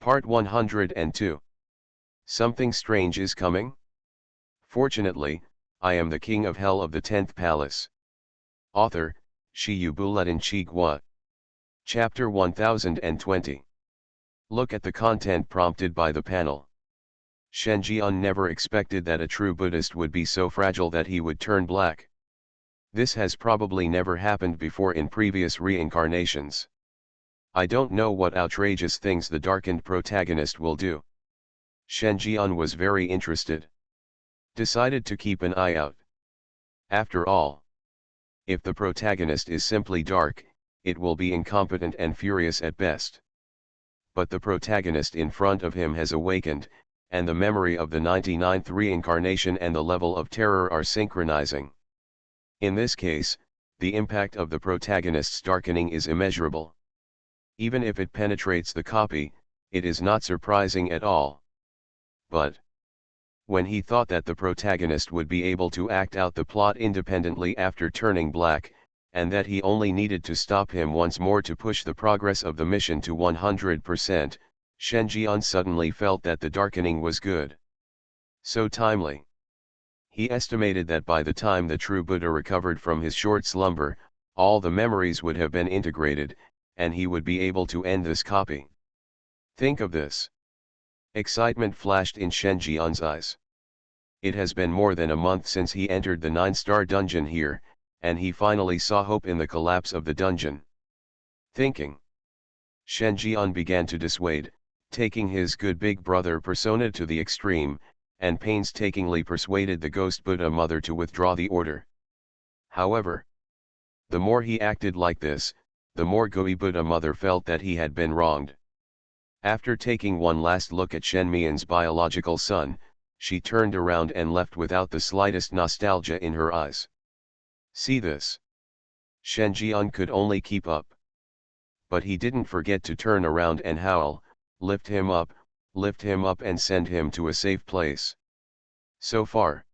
Part 102. Something strange is coming? Fortunately, I am the king of hell of the 10th palace. Author, Shiyu Buletin Chigwa. Chapter 1020. Look at the content prompted by the panel. Shen Jian never expected that a true Buddhist would be so fragile that he would turn black. This has probably never happened before in previous reincarnations. I don't know what outrageous things the darkened protagonist will do. Shen Jian was very interested. Decided to keep an eye out. After all, if the protagonist is simply dark, it will be incompetent and furious at best. But the protagonist in front of him has awakened, and the memory of the 99th reincarnation and the level of terror are synchronizing. In this case, the impact of the protagonist's darkening is immeasurable. Even if it penetrates the copy, it is not surprising at all. But when he thought that the protagonist would be able to act out the plot independently after turning black, and that he only needed to stop him once more to push the progress of the mission to 100%, Shen Jian suddenly felt that the darkening was good. So timely. He estimated that by the time the true Buddha recovered from his short slumber, all the memories would have been integrated, and he would be able to end this copy. Think of this. Excitement flashed in Shen Jian's eyes. It has been more than a month since he entered the 9-star dungeon here, and he finally saw hope in the collapse of the dungeon. Thinking, Shen Jian began to dissuade, taking his good big brother persona to the extreme, and painstakingly persuaded the ghost Buddha mother to withdraw the order. However, the more he acted like this, the more Gui Buddha mother felt that he had been wronged. After taking one last look at Shen Mian's biological son, she turned around and left without the slightest nostalgia in her eyes. See this? Shen Jian could only keep up. But he didn't forget to turn around and howl, lift him up and send him to a safe place. So far,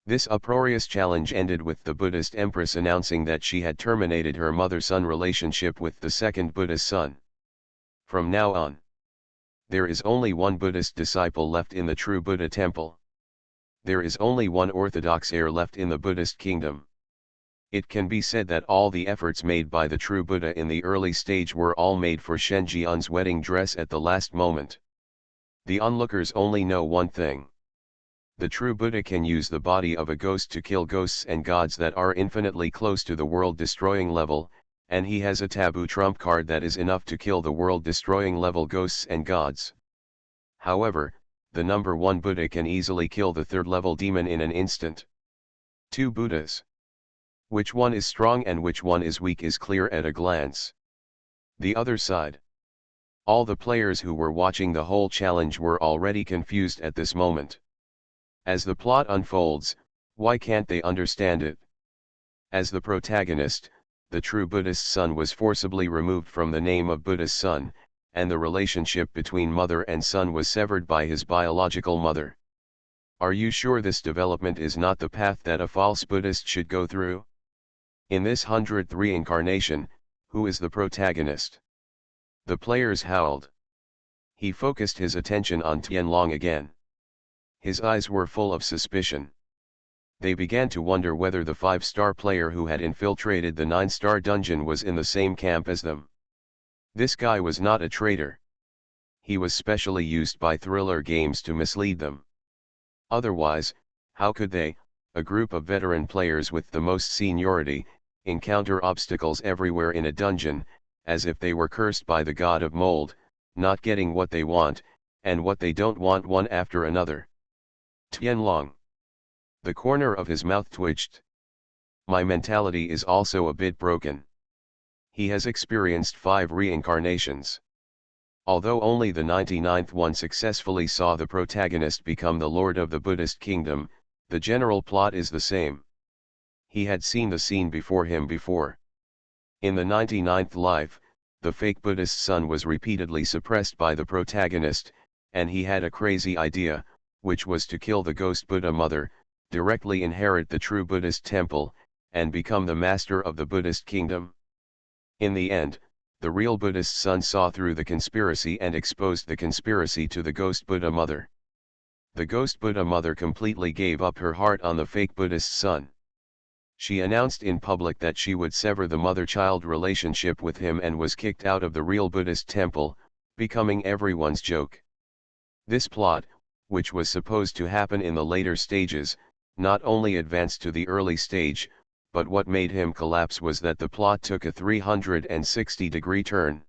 this uproarious challenge ended with the Buddhist empress announcing that she had terminated her mother-son relationship with the second Buddha's son. From now on, there is only one Buddhist disciple left in the true Buddha temple. There is only one orthodox heir left in the Buddhist kingdom. It can be said that all the efforts made by the true Buddha in the early stage were all made for Shen Jian's wedding dress at the last moment. The onlookers only know one thing. The true Buddha can use the body of a ghost to kill ghosts and gods that are infinitely close to the world-destroying level, and he has a taboo trump card that is enough to kill the world-destroying level ghosts and gods. However, the number 1 Buddha can easily kill the 3rd level demon in an instant. 2 Buddhas. Which one is strong and which one is weak is clear at a glance. The other side. All the players who were watching the whole challenge were already confused at this moment. As the plot unfolds, why can't they understand it? As the protagonist, the true Buddhist son was forcibly removed from the name of Buddha's son, and the relationship between mother and son was severed by his biological mother. Are you sure this development is not the path that a false Buddhist should go through? In this 100th reincarnation, who is the protagonist? The players howled. He focused his attention on Tianlong again. His eyes were full of suspicion. They began to wonder whether the 5-star player who had infiltrated the 9-star dungeon was in the same camp as them. This guy was not a traitor. He was specially used by thriller games to mislead them. Otherwise, how could they, a group of veteran players with the most seniority, encounter obstacles everywhere in a dungeon, as if they were cursed by the god of mold, not getting what they want, and what they don't want one after another? Tianlong. The corner of his mouth twitched. My mentality is also a bit broken. He has experienced 5 reincarnations. Although only the 99th one successfully saw the protagonist become the lord of the Buddhist kingdom, the general plot is the same. He had seen the scene before him before. In the 99th life, the fake Buddhist son was repeatedly suppressed by the protagonist, and he had a crazy idea, which was to kill the ghost Buddha mother, directly inherit the true Buddhist temple, and become the master of the Buddhist kingdom. In the end, the real Buddhist son saw through the conspiracy and exposed the conspiracy to the ghost Buddha mother. The ghost Buddha mother completely gave up her heart on the fake Buddhist son. She announced in public that she would sever the mother-child relationship with him and was kicked out of the real Buddhist temple, becoming everyone's joke. This plot, which was supposed to happen in the later stages, not only advanced to the early stage, but what made him collapse was that the plot took a 360-degree turn.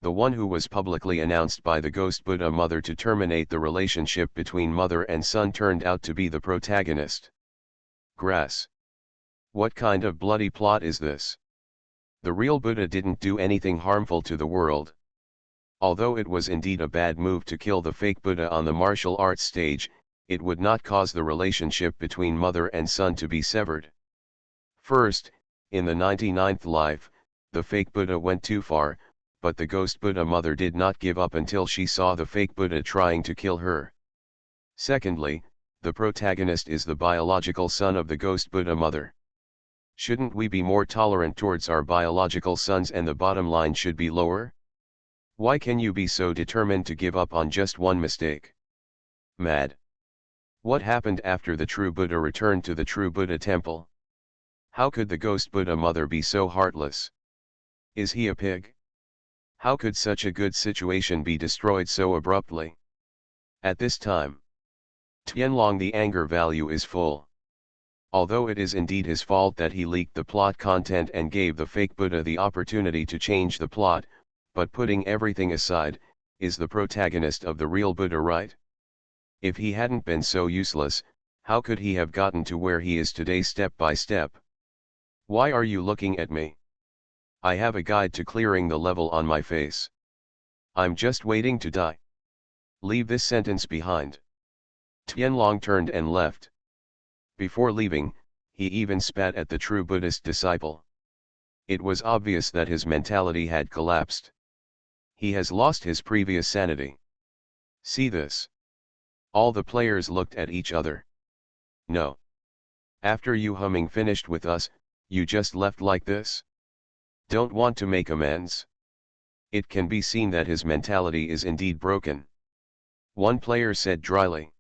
The one who was publicly announced by the ghost Buddha mother to terminate the relationship between mother and son turned out to be the protagonist. Grass. What kind of bloody plot is this? The real Buddha didn't do anything harmful to the world. Although it was indeed a bad move to kill the fake Buddha on the martial arts stage, it would not cause the relationship between mother and son to be severed. First, in the 99th life, the fake Buddha went too far, but the ghost Buddha mother did not give up until she saw the fake Buddha trying to kill her. Secondly, the protagonist is the biological son of the ghost Buddha mother. Shouldn't we be more tolerant towards our biological sons and the bottom line should be lower? Why can you be so determined to give up on just one mistake? Mad. What happened after the true Buddha returned to the true Buddha temple? How could the ghost Buddha mother be so heartless? Is he a pig? How could such a good situation be destroyed so abruptly? At this time, Tianlong the anger value is full. Although it is indeed his fault that he leaked the plot content and gave the fake Buddha the opportunity to change the plot, but putting everything aside, is the protagonist of the real Buddha right? If he hadn't been so useless, how could he have gotten to where he is today step by step? Why are you looking at me? I have a guide to clearing the level on my face. I'm just waiting to die. Leave this sentence behind. Tianlong turned and left. Before leaving, he even spat at the true Buddhist disciple. It was obvious that his mentality had collapsed. He has lost his previous sanity. See this. All the players looked at each other. No. After you humming finished with us, you just left like this? Don't want to make amends? It can be seen that his mentality is indeed broken. One player said dryly.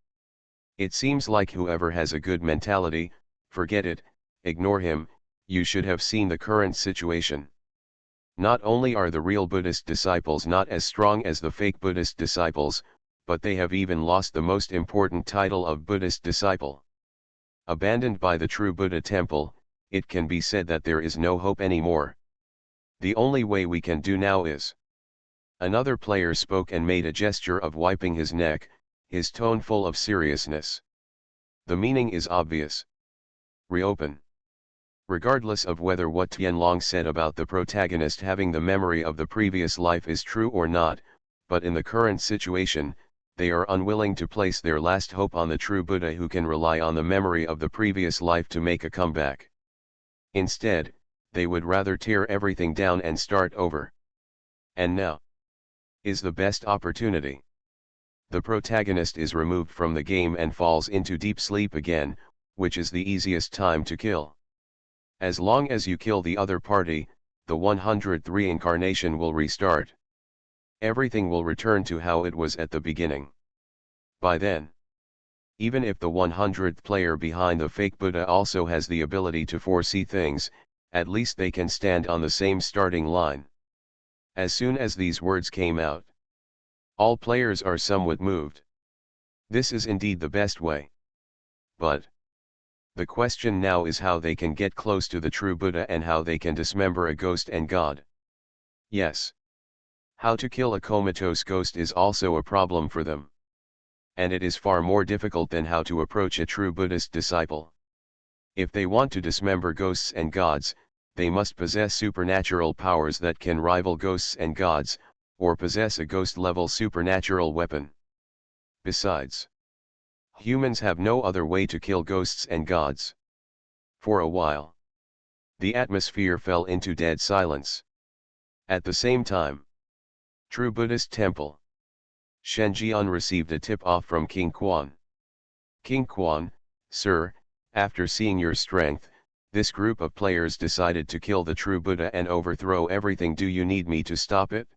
It seems like whoever has a good mentality, forget it, ignore him, you should have seen the current situation. Not only are the real Buddhist disciples not as strong as the fake Buddhist disciples, but they have even lost the most important title of Buddhist disciple. Abandoned by the true Buddha temple, it can be said that there is no hope anymore. The only way we can do now is. Another player spoke and made a gesture of wiping his neck, his tone full of seriousness. The meaning is obvious. Reopen. Regardless of whether what Tianlong said about the protagonist having the memory of the previous life is true or not, but in the current situation, they are unwilling to place their last hope on the true Buddha who can rely on the memory of the previous life to make a comeback. Instead, they would rather tear everything down and start over. And now is the best opportunity. The protagonist is removed from the game and falls into deep sleep again, which is the easiest time to kill. As long as you kill the other party, the 100th reincarnation will restart. Everything will return to how it was at the beginning. By then, even if the 100th player behind the fake Buddha also has the ability to foresee things, at least they can stand on the same starting line. As soon as these words came out, all players are somewhat moved. This is indeed the best way. But the question now is how they can get close to the true Buddha and how they can dismember a ghost and God. Yes. How to kill a comatose ghost is also a problem for them. And it is far more difficult than how to approach a true Buddhist disciple. If they want to dismember ghosts and gods, they must possess supernatural powers that can rival ghosts and gods, or possess a ghost-level supernatural weapon. Besides, humans have no other way to kill ghosts and gods. For a while, the atmosphere fell into dead silence. At the same time, True Buddhist Temple. Shenjian received a tip-off from King Quan. King Quan, sir, after seeing your strength, this group of players decided to kill the true Buddha and overthrow everything. Do you need me to stop it?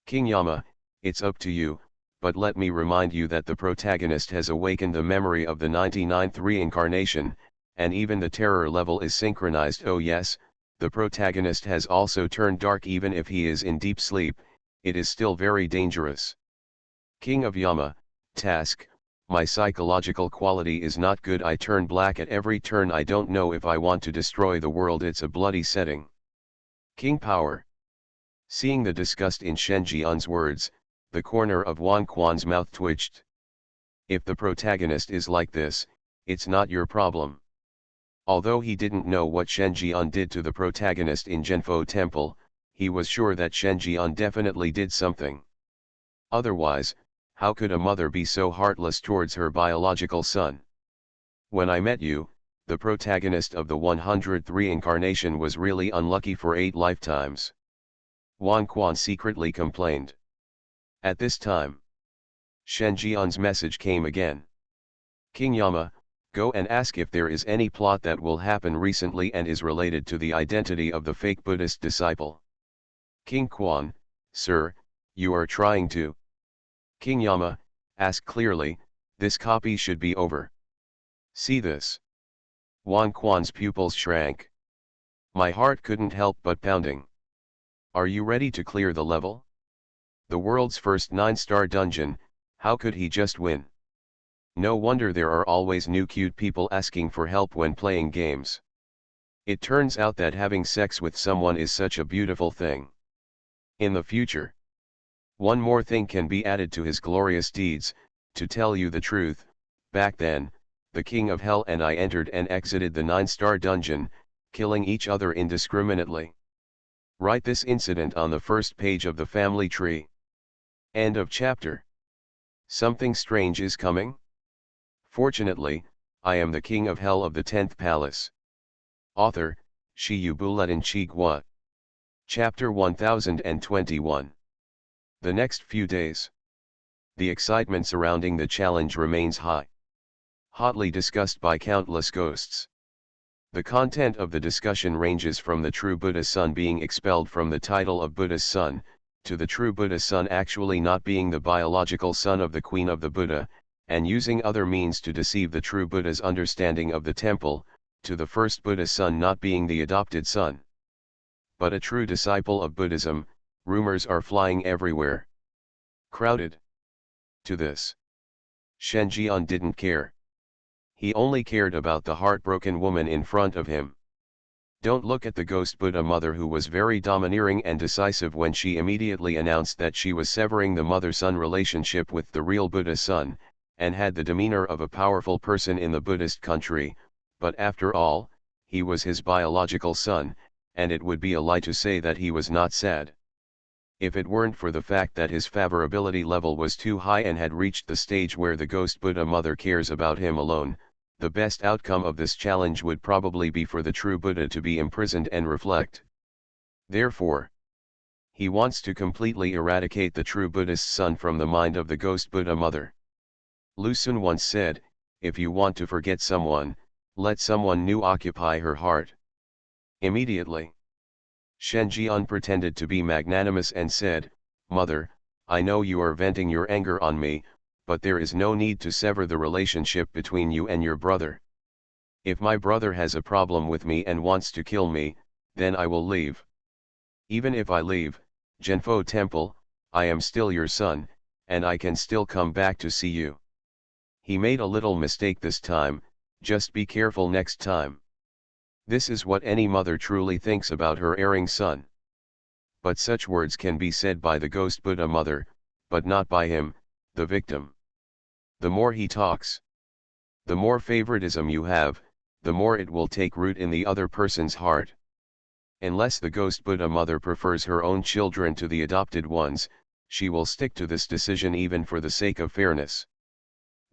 King Yama, it's up to you, but let me remind you that the protagonist has awakened the memory of the 99th reincarnation, and even the terror level is synchronized. Oh yes, the protagonist has also turned dark. Even if he is in deep sleep, it is still very dangerous. King of Yama, task, my psychological quality is not good. I turn black at every turn. I don't know if I want to destroy the world. It's a bloody setting. King power. Seeing the disgust in Shen Jian's words, the corner of Wang Quan's mouth twitched. If the protagonist is like this, it's not your problem. Although he didn't know what Shen Jian did to the protagonist in Zhenfo Temple, he was sure that Shen Jian definitely did something. Otherwise, how could a mother be so heartless towards her biological son? When I met you, the protagonist of the 100th reincarnation was really unlucky for 8 lifetimes. Wang Quan secretly complained. At this time, Shen Jian's message came again. King Yama, go and ask if there is any plot that will happen recently and is related to the identity of the fake Buddhist disciple. King Quan, sir, you are trying to. King Yama, ask clearly, this copy should be over. See this. Wang Quan's pupils shrank. My heart couldn't help but pounding. Are you ready to clear the level? The world's first 9-star dungeon, how could he just win? No wonder there are always new cute people asking for help when playing games. It turns out that having sex with someone is such a beautiful thing. In the future, one more thing can be added to his glorious deeds. To tell you the truth, back then, the King of Hell and I entered and exited the 9-star dungeon, killing each other indiscriminately. Write this incident on the first page of the family tree. End of chapter. Something strange is coming? Fortunately, I am the King of Hell of the 10th Palace. Author, Shiyu Buletin Chigua. Chapter 1021. The next few days. The excitement surrounding the challenge remains high. Hotly discussed by countless ghosts. The content of the discussion ranges from the true Buddha's son being expelled from the title of Buddha's son, to the true Buddha's son actually not being the biological son of the Queen of the Buddha, and using other means to deceive the true Buddha's understanding of the temple, to the first Buddha's son not being the adopted son, but a true disciple of Buddhism. Rumors are flying everywhere. Crowded. To this, Shen Jian didn't care. He only cared about the heartbroken woman in front of him. Don't look at the ghost Buddha mother, who was very domineering and decisive when she immediately announced that she was severing the mother-son relationship with the real Buddha's son, and had the demeanor of a powerful person in the Buddhist country. But after all, he was his biological son, and it would be a lie to say that he was not sad. If it weren't for the fact that his favorability level was too high and had reached the stage where the ghost Buddha mother cares about him alone, the best outcome of this challenge would probably be for the true Buddha to be imprisoned and reflect. Therefore, he wants to completely eradicate the true Buddhist son from the mind of the ghost Buddha mother. Lu Xun once said, if you want to forget someone, let someone new occupy her heart. Immediately, Shen Jian pretended to be magnanimous and said, Mother, I know you are venting your anger on me, but there is no need to sever the relationship between you and your brother. If my brother has a problem with me and wants to kill me, then I will leave. Even if I leave Zhenfo Temple, I am still your son, and I can still come back to see you. He made a little mistake this time, just be careful next time. This is what any mother truly thinks about her erring son. But such words can be said by the ghost Buddha mother, but not by him, the victim. The more he talks, the more favoritism you have, the more it will take root in the other person's heart. Unless the ghost Buddha mother prefers her own children to the adopted ones, she will stick to this decision even for the sake of fairness.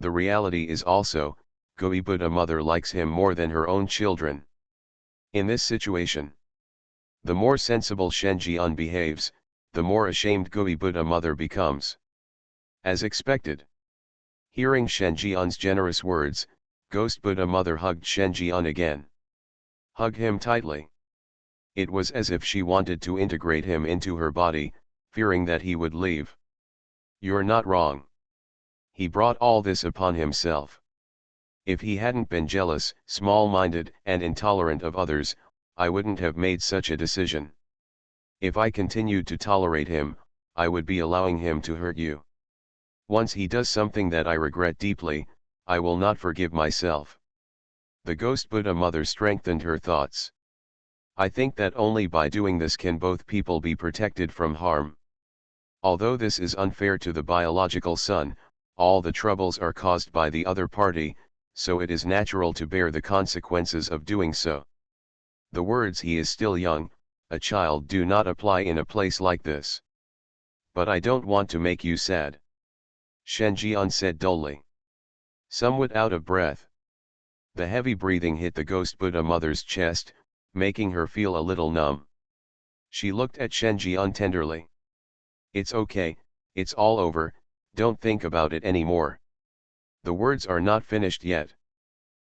The reality is also, Goi Buddha mother likes him more than her own children. In this situation, the more sensible Shen Jian behaves, the more ashamed Goi Buddha mother becomes. As expected. Hearing Shen Jian's generous words, ghost Buddha mother hugged Shen Jian again. Hug him tightly. It was as if she wanted to integrate him into her body, fearing that he would leave. You're not wrong. He brought all this upon himself. If he hadn't been jealous, small-minded, and intolerant of others, I wouldn't have made such a decision. If I continued to tolerate him, I would be allowing him to hurt you. Once he does something that I regret deeply, I will not forgive myself. The ghost Buddha mother strengthened her thoughts. I think that only by doing this can both people be protected from harm. Although this is unfair to the biological son, all the troubles are caused by the other party, so it is natural to bear the consequences of doing so. The words "he is still young, a child" do not apply in a place like this. But I don't want to make you sad, Shen Jian said dully. Somewhat out of breath. The heavy breathing hit the ghost Buddha mother's chest, making her feel a little numb. She looked at Shen Jian tenderly. It's okay, it's all over, don't think about it anymore. The words are not finished yet.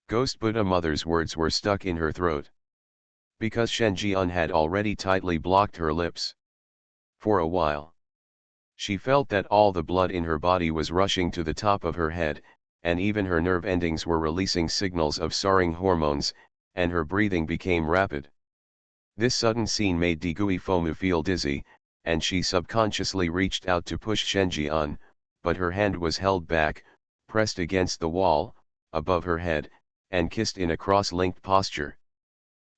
Ghost Buddha mother's words were stuck in her throat. Because Shen Jian had already tightly blocked her lips. For a while, she felt that all the blood in her body was rushing to the top of her head, and even her nerve endings were releasing signals of soaring hormones, and her breathing became rapid. This sudden scene made Digui Fomu feel dizzy, and she subconsciously reached out to push Shen Jian, but her hand was held back, pressed against the wall, above her head, and kissed in a cross-linked posture.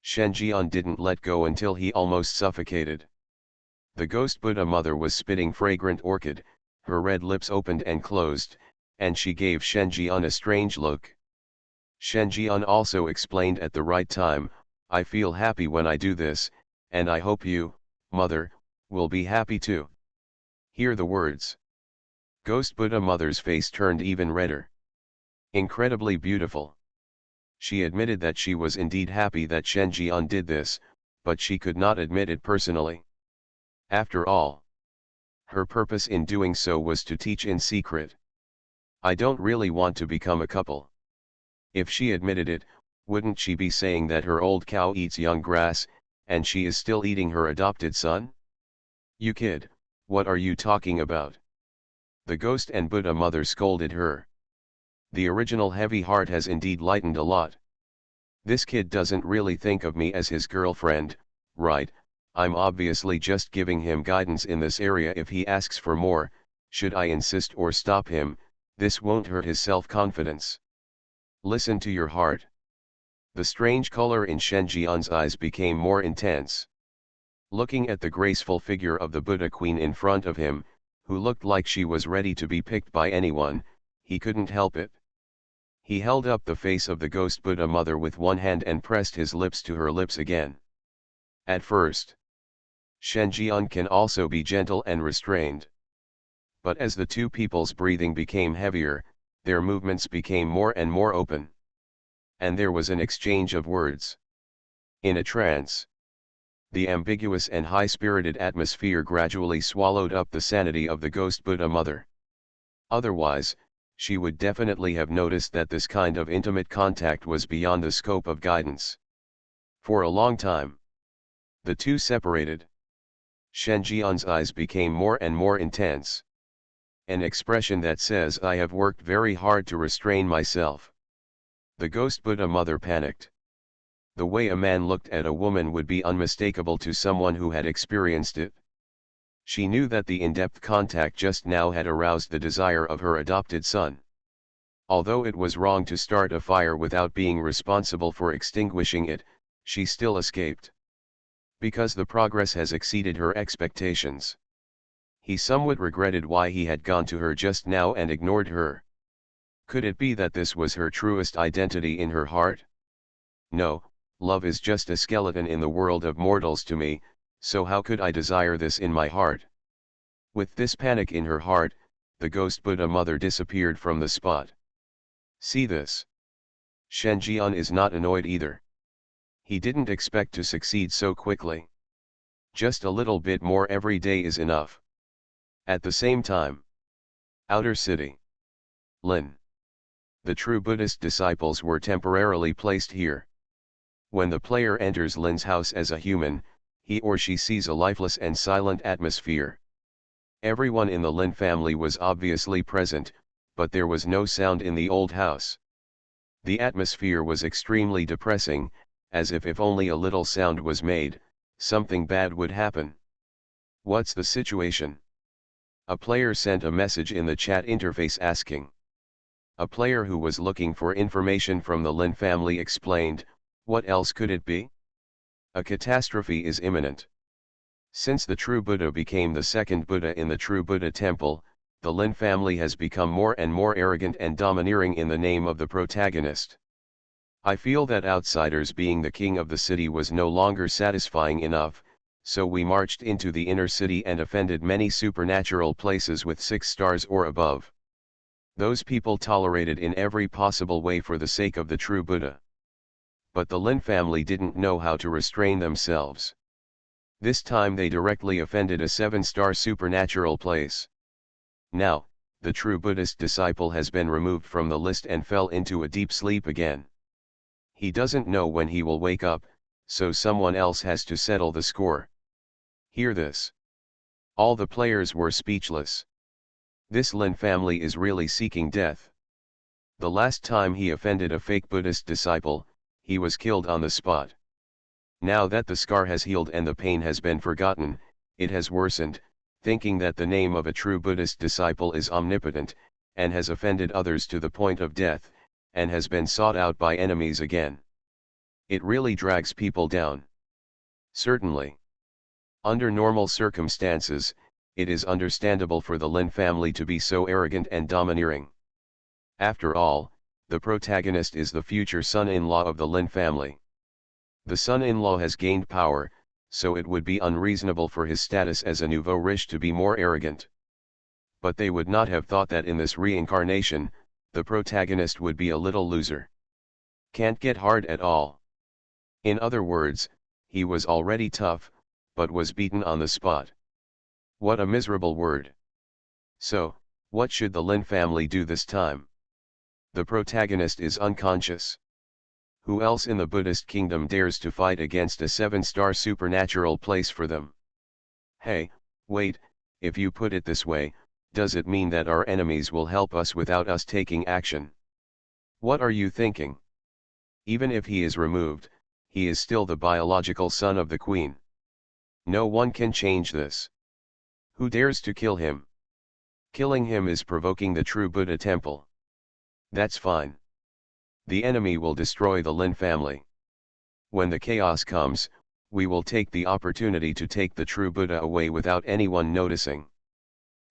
Shen Jian didn't let go until he almost suffocated. The ghost Buddha mother was spitting fragrant orchid, her red lips opened and closed, and she gave Shen Jian a strange look. Shen Jian also explained at the right time, I feel happy when I do this, and I hope you, mother, will be happy too. Hear the words. Ghost Buddha mother's face turned even redder. Incredibly beautiful. She admitted that she was indeed happy that Shen Jian did this, but she could not admit it personally. After all, her purpose in doing so was to teach in secret. I don't really want to become a couple. If she admitted it, wouldn't she be saying that her old cow eats young grass, and she is still eating her adopted son? You kid, what are you talking about? The ghost and Buddha mother scolded her. The original heavy heart has indeed lightened a lot. This kid doesn't really think of me as his girlfriend, right? I'm obviously just giving him guidance in this area. If he asks for more, should I insist or stop him, this won't hurt his self-confidence. Listen to your heart. The strange color in Shen Jian's eyes became more intense. Looking at the graceful figure of the Buddha queen in front of him, who looked like she was ready to be picked by anyone, he couldn't help it. He held up the face of the ghost Buddha mother with one hand and pressed his lips to her lips again. At first, Shen Jian can also be gentle and restrained. But as the two people's breathing became heavier, their movements became more and more open. And there was an exchange of words. In a trance, the ambiguous and high-spirited atmosphere gradually swallowed up the sanity of the ghost Buddha mother. Otherwise, she would definitely have noticed that this kind of intimate contact was beyond the scope of guidance. For a long time, the two separated. Shen Jian's eyes became more and more intense. An expression that says, I have worked very hard to restrain myself. The ghost Buddha mother panicked. The way a man looked at a woman would be unmistakable to someone who had experienced it. She knew that the in-depth contact just now had aroused the desire of her adopted son. Although it was wrong to start a fire without being responsible for extinguishing it, she still escaped. Because the progress has exceeded her expectations. He somewhat regretted why he had gone to her just now and ignored her. Could it be that this was her truest identity in her heart? No, love is just a skeleton in the world of mortals to me, so how could I desire this in my heart? With this panic in her heart, the ghost Buddha mother disappeared from the spot. See this? Shen Jian is not annoyed either. He didn't expect to succeed so quickly. Just a little bit more every day is enough. At the same time, outer city. Lin. The true Buddhist disciples were temporarily placed here. When the player enters Lin's house as a human, he or she sees a lifeless and silent atmosphere. Everyone in the Lin family was obviously present, but there was no sound in the old house. The atmosphere was extremely depressing, as if only a little sound was made, something bad would happen. What's the situation? A player sent a message in the chat interface asking. A player who was looking for information from the Lin family explained, what else could it be? A catastrophe is imminent. Since the true Buddha became the second Buddha in the true Buddha temple, the Lin family has become more and more arrogant and domineering in the name of the protagonist. I feel that outsiders being the king of the city was no longer satisfying enough, so we marched into the inner city and offended many supernatural places with 6 stars or above. Those people tolerated in every possible way for the sake of the true Buddha. But the Lin family didn't know how to restrain themselves. This time they directly offended a 7-star supernatural place. Now, the true Buddhist disciple has been removed from the list and fell into a deep sleep again. He doesn't know when he will wake up, so someone else has to settle the score. Hear this. All the players were speechless. This Lin family is really seeking death. The last time he offended a fake Buddhist disciple, he was killed on the spot. Now that the scar has healed and the pain has been forgotten, it has worsened, thinking that the name of a true Buddhist disciple is omnipotent, and has offended others to the point of death, and has been sought out by enemies again. It really drags people down. Certainly. Under normal circumstances, it is understandable for the Lin family to be so arrogant and domineering. After all, the protagonist is the future son-in-law of the Lin family. The son-in-law has gained power, so it would be unreasonable for his status as a nouveau riche to be more arrogant. But they would not have thought that in this reincarnation, the protagonist would be a little loser. Can't get hard at all. In other words, he was already tough, but was beaten on the spot. What a miserable word. So, what should the Lin family do this time? The protagonist is unconscious. Who else in the Buddhist kingdom dares to fight against a 7-star supernatural place for them? Hey, wait, if you put it this way, does it mean that our enemies will help us without us taking action? What are you thinking? Even if he is removed, he is still the biological son of the queen. No one can change this. Who dares to kill him? Killing him is provoking the true Buddha temple. That's fine. The enemy will destroy the Lin family. When the chaos comes, we will take the opportunity to take the true Buddha away without anyone noticing.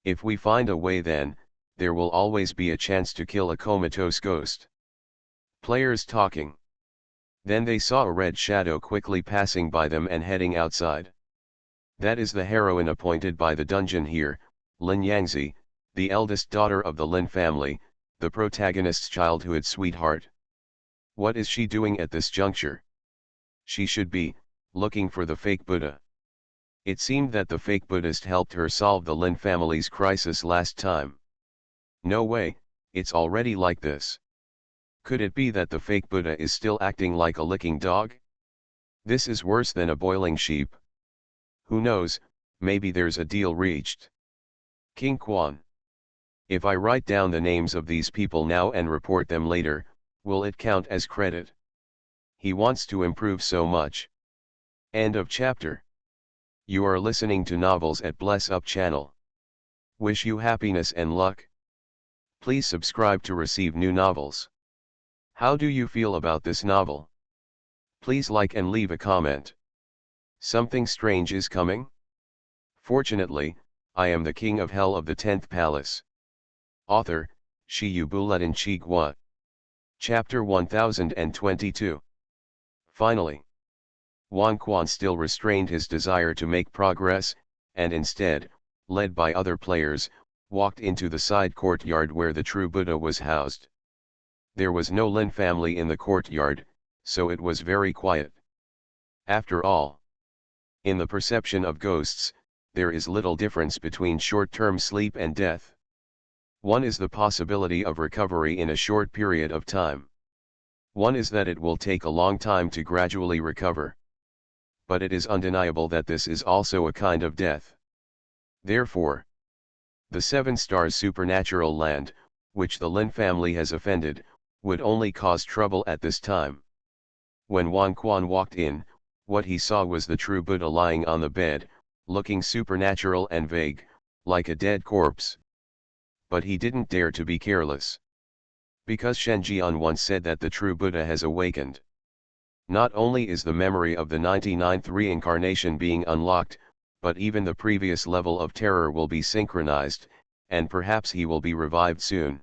If we find a way, then there will always be a chance to kill a comatose ghost. Players talking. Then they saw a red shadow quickly passing by them and heading outside. That is the heroine appointed by the dungeon here, Lin Yangzi, the eldest daughter of the Lin family, the protagonist's childhood sweetheart. What is she doing at this juncture? She should be looking for the fake Buddha. It seemed that the fake Buddhist helped her solve the Lin family's crisis last time. No way, it's already like this. Could it be that the fake Buddha is still acting like a licking dog? This is worse than a boiling sheep. Who knows, maybe there's a deal reached. King Quan. If I write down the names of these people now and report them later, will it count as credit? He wants to improve so much. End of chapter. You are listening to Novels at Bless Up channel. Wish you happiness and luck. Please subscribe to receive new novels. How do you feel about this novel? Please like and leave a comment. Something strange is coming? Fortunately, I am the king of hell of the 10th palace. Author, Shiyu Buletin Chigwa. Chapter 1022. Finally. Wang Quan still restrained his desire to make progress, and instead, led by other players, walked into the side courtyard where the true Buddha was housed. There was no Lin family in the courtyard, so it was very quiet. After all, in the perception of ghosts, there is little difference between short-term sleep and death. One is the possibility of recovery in a short period of time. One is that it will take a long time to gradually recover. But it is undeniable that this is also a kind of death. Therefore, the 7-star supernatural land, which the Lin family has offended, would only cause trouble at this time. When Wang Quan walked in, what he saw was the true Buddha lying on the bed, looking supernatural and vague, like a dead corpse. But he didn't dare to be careless. Because Shen Jian once said that the true Buddha has awakened. Not only is the memory of the 99th reincarnation being unlocked, but even the previous level of terror will be synchronized, and perhaps he will be revived soon.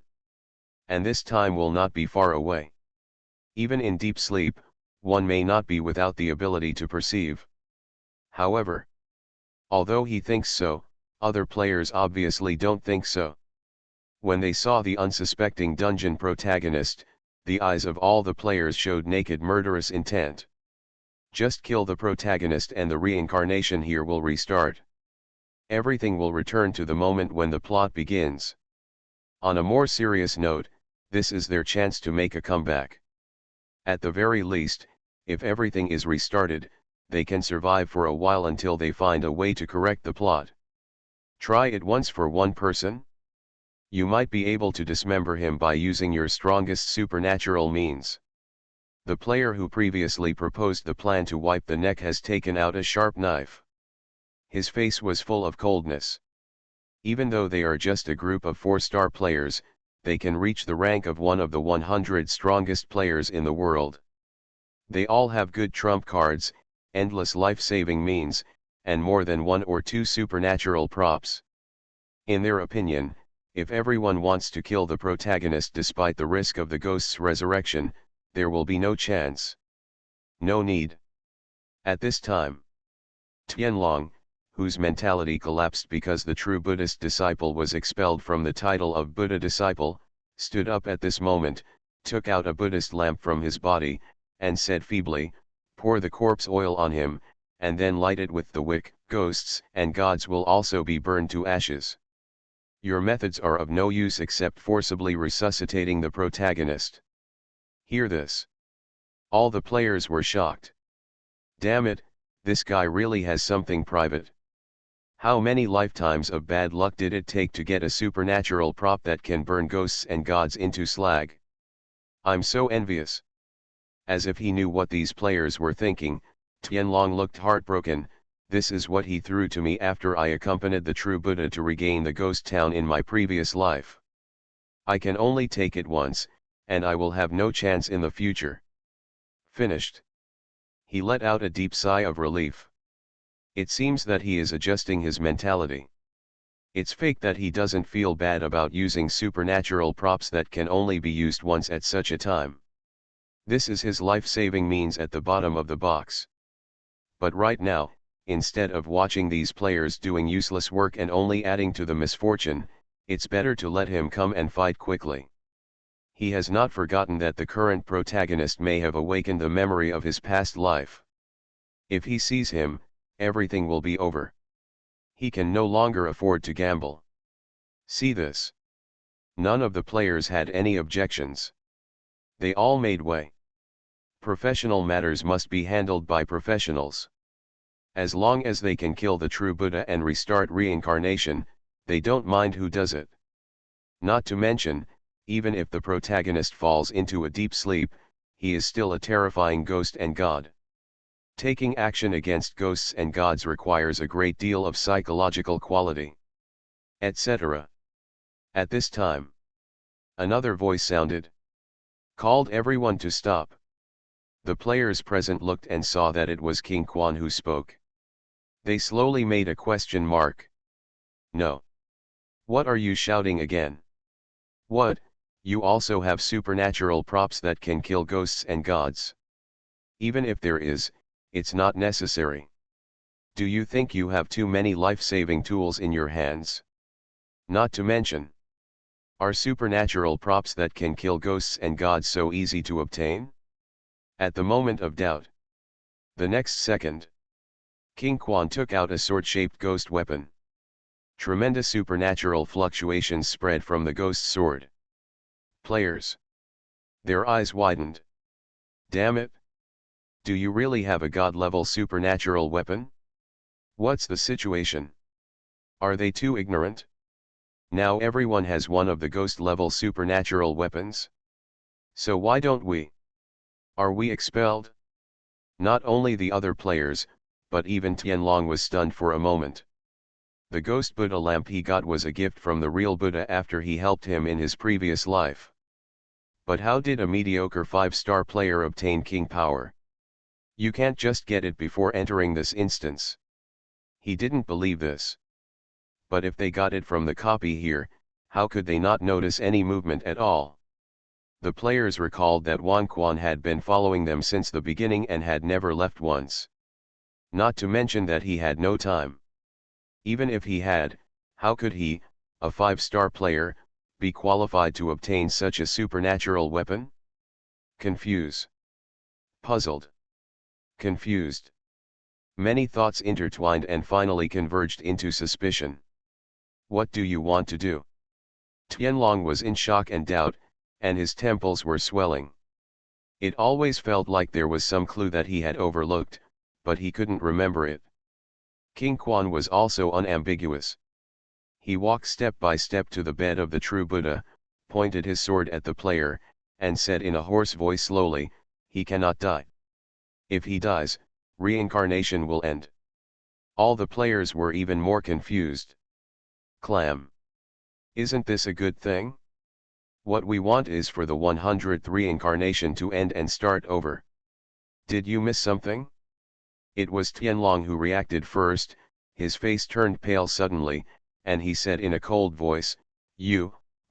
And this time will not be far away. Even in deep sleep, one may not be without the ability to perceive. However, although he thinks so, other players obviously don't think so. When they saw the unsuspecting dungeon protagonist, the eyes of all the players showed naked murderous intent. Just kill the protagonist and the reincarnation here will restart. Everything will return to the moment when the plot begins. On a more serious note, this is their chance to make a comeback. At the very least, if everything is restarted, they can survive for a while until they find a way to correct the plot. Try it once for one person. You might be able to dismember him by using your strongest supernatural means. The player who previously proposed the plan to wipe the neck has taken out a sharp knife. His face was full of coldness. Even though they are just a group of 4-star players, they can reach the rank of one of the 100 strongest players in the world. They all have good trump cards, endless life-saving means, and more than 1 or 2 supernatural props. In their opinion, if everyone wants to kill the protagonist despite the risk of the ghost's resurrection, there will be no chance. No need. At this time, Tianlong, whose mentality collapsed because the true Buddhist disciple was expelled from the title of Buddha disciple, stood up at this moment, took out a Buddhist lamp from his body, and said feebly, "Pour the corpse oil on him, and then light it with the wick. Ghosts and gods will also be burned to ashes. Your methods are of no use except forcibly resuscitating the protagonist." Hear this. All the players were shocked. Damn it, this guy really has something private. How many lifetimes of bad luck did it take to get a supernatural prop that can burn ghosts and gods into slag? I'm so envious. As if he knew what these players were thinking, Tianlong looked heartbroken. This is what he threw to me after I accompanied the true Buddha to regain the ghost town in my previous life. I can only take it once, and I will have no chance in the future. Finished. He let out a deep sigh of relief. It seems that he is adjusting his mentality. It's fake that he doesn't feel bad about using supernatural props that can only be used once at such a time. This is his life-saving means at the bottom of the box. But right now, instead of watching these players doing useless work and only adding to the misfortune, it's better to let him come and fight quickly. He has not forgotten that the current protagonist may have awakened the memory of his past life. If he sees him, everything will be over. He can no longer afford to gamble. See this. None of the players had any objections. They all made way. Professional matters must be handled by professionals. As long as they can kill the true Buddha and restart reincarnation, they don't mind who does it. Not to mention, even if the protagonist falls into a deep sleep, he is still a terrifying ghost and god. Taking action against ghosts and gods requires a great deal of psychological quality, etc. At this time, another voice sounded. Called everyone to stop. The players present looked and saw that it was King Quan who spoke. They slowly made a question mark. No. What are you shouting again? What? You also have supernatural props that can kill ghosts and gods. Even if there is, it's not necessary. Do you think you have too many life-saving tools in your hands? Not to mention, are supernatural props that can kill ghosts and gods so easy to obtain? At the moment of doubt. The next second, King Quan took out a sword-shaped ghost weapon. Tremendous supernatural fluctuations spread from the ghost sword. Players. Their eyes widened. Damn it! Do you really have a god-level supernatural weapon? What's the situation? Are they too ignorant? Now everyone has one of the ghost-level supernatural weapons. So why don't we? Are we expelled? Not only the other players, but even Tianlong was stunned for a moment. The ghost Buddha lamp he got was a gift from the real Buddha after he helped him in his previous life. But how did a mediocre 5-star player obtain king power? You can't just get it before entering this instance. He didn't believe this. But if they got it from the copy here, how could they not notice any movement at all? The players recalled that Wan Quan had been following them since the beginning and had never left once. Not to mention that he had no time. Even if he had, how could he, a 5-star player, be qualified to obtain such a supernatural weapon? Confused. Puzzled. Confused. Many thoughts intertwined and finally converged into suspicion. What do you want to do? Tianlong was in shock and doubt, and his temples were swelling. It always felt like there was some clue that he had overlooked, but he couldn't remember it. King Quan was also unambiguous. He walked step by step to the bed of the true Buddha, pointed his sword at the player, and said in a hoarse voice slowly, "He cannot die. If he dies, reincarnation will end." All the players were even more confused. Clam. Isn't this a good thing? What we want is for the 100th reincarnation to end and start over. Did you miss something? It was Tianlong who reacted first. His face turned pale suddenly, and he said in a cold voice,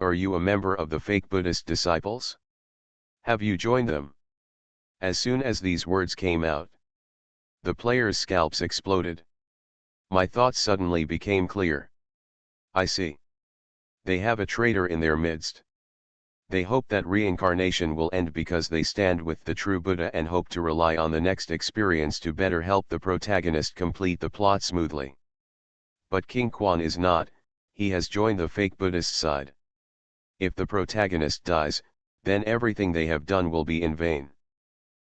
Are you a member of the fake Buddhist disciples? Have you joined them?" As soon as these words came out, the players' scalps exploded. My thoughts suddenly became clear. I see. They have a traitor in their midst. They hope that reincarnation will end because they stand with the true Buddha and hope to rely on the next experience to better help the protagonist complete the plot smoothly. But King Quan is not, he has joined the fake Buddhist side. If the protagonist dies, then everything they have done will be in vain.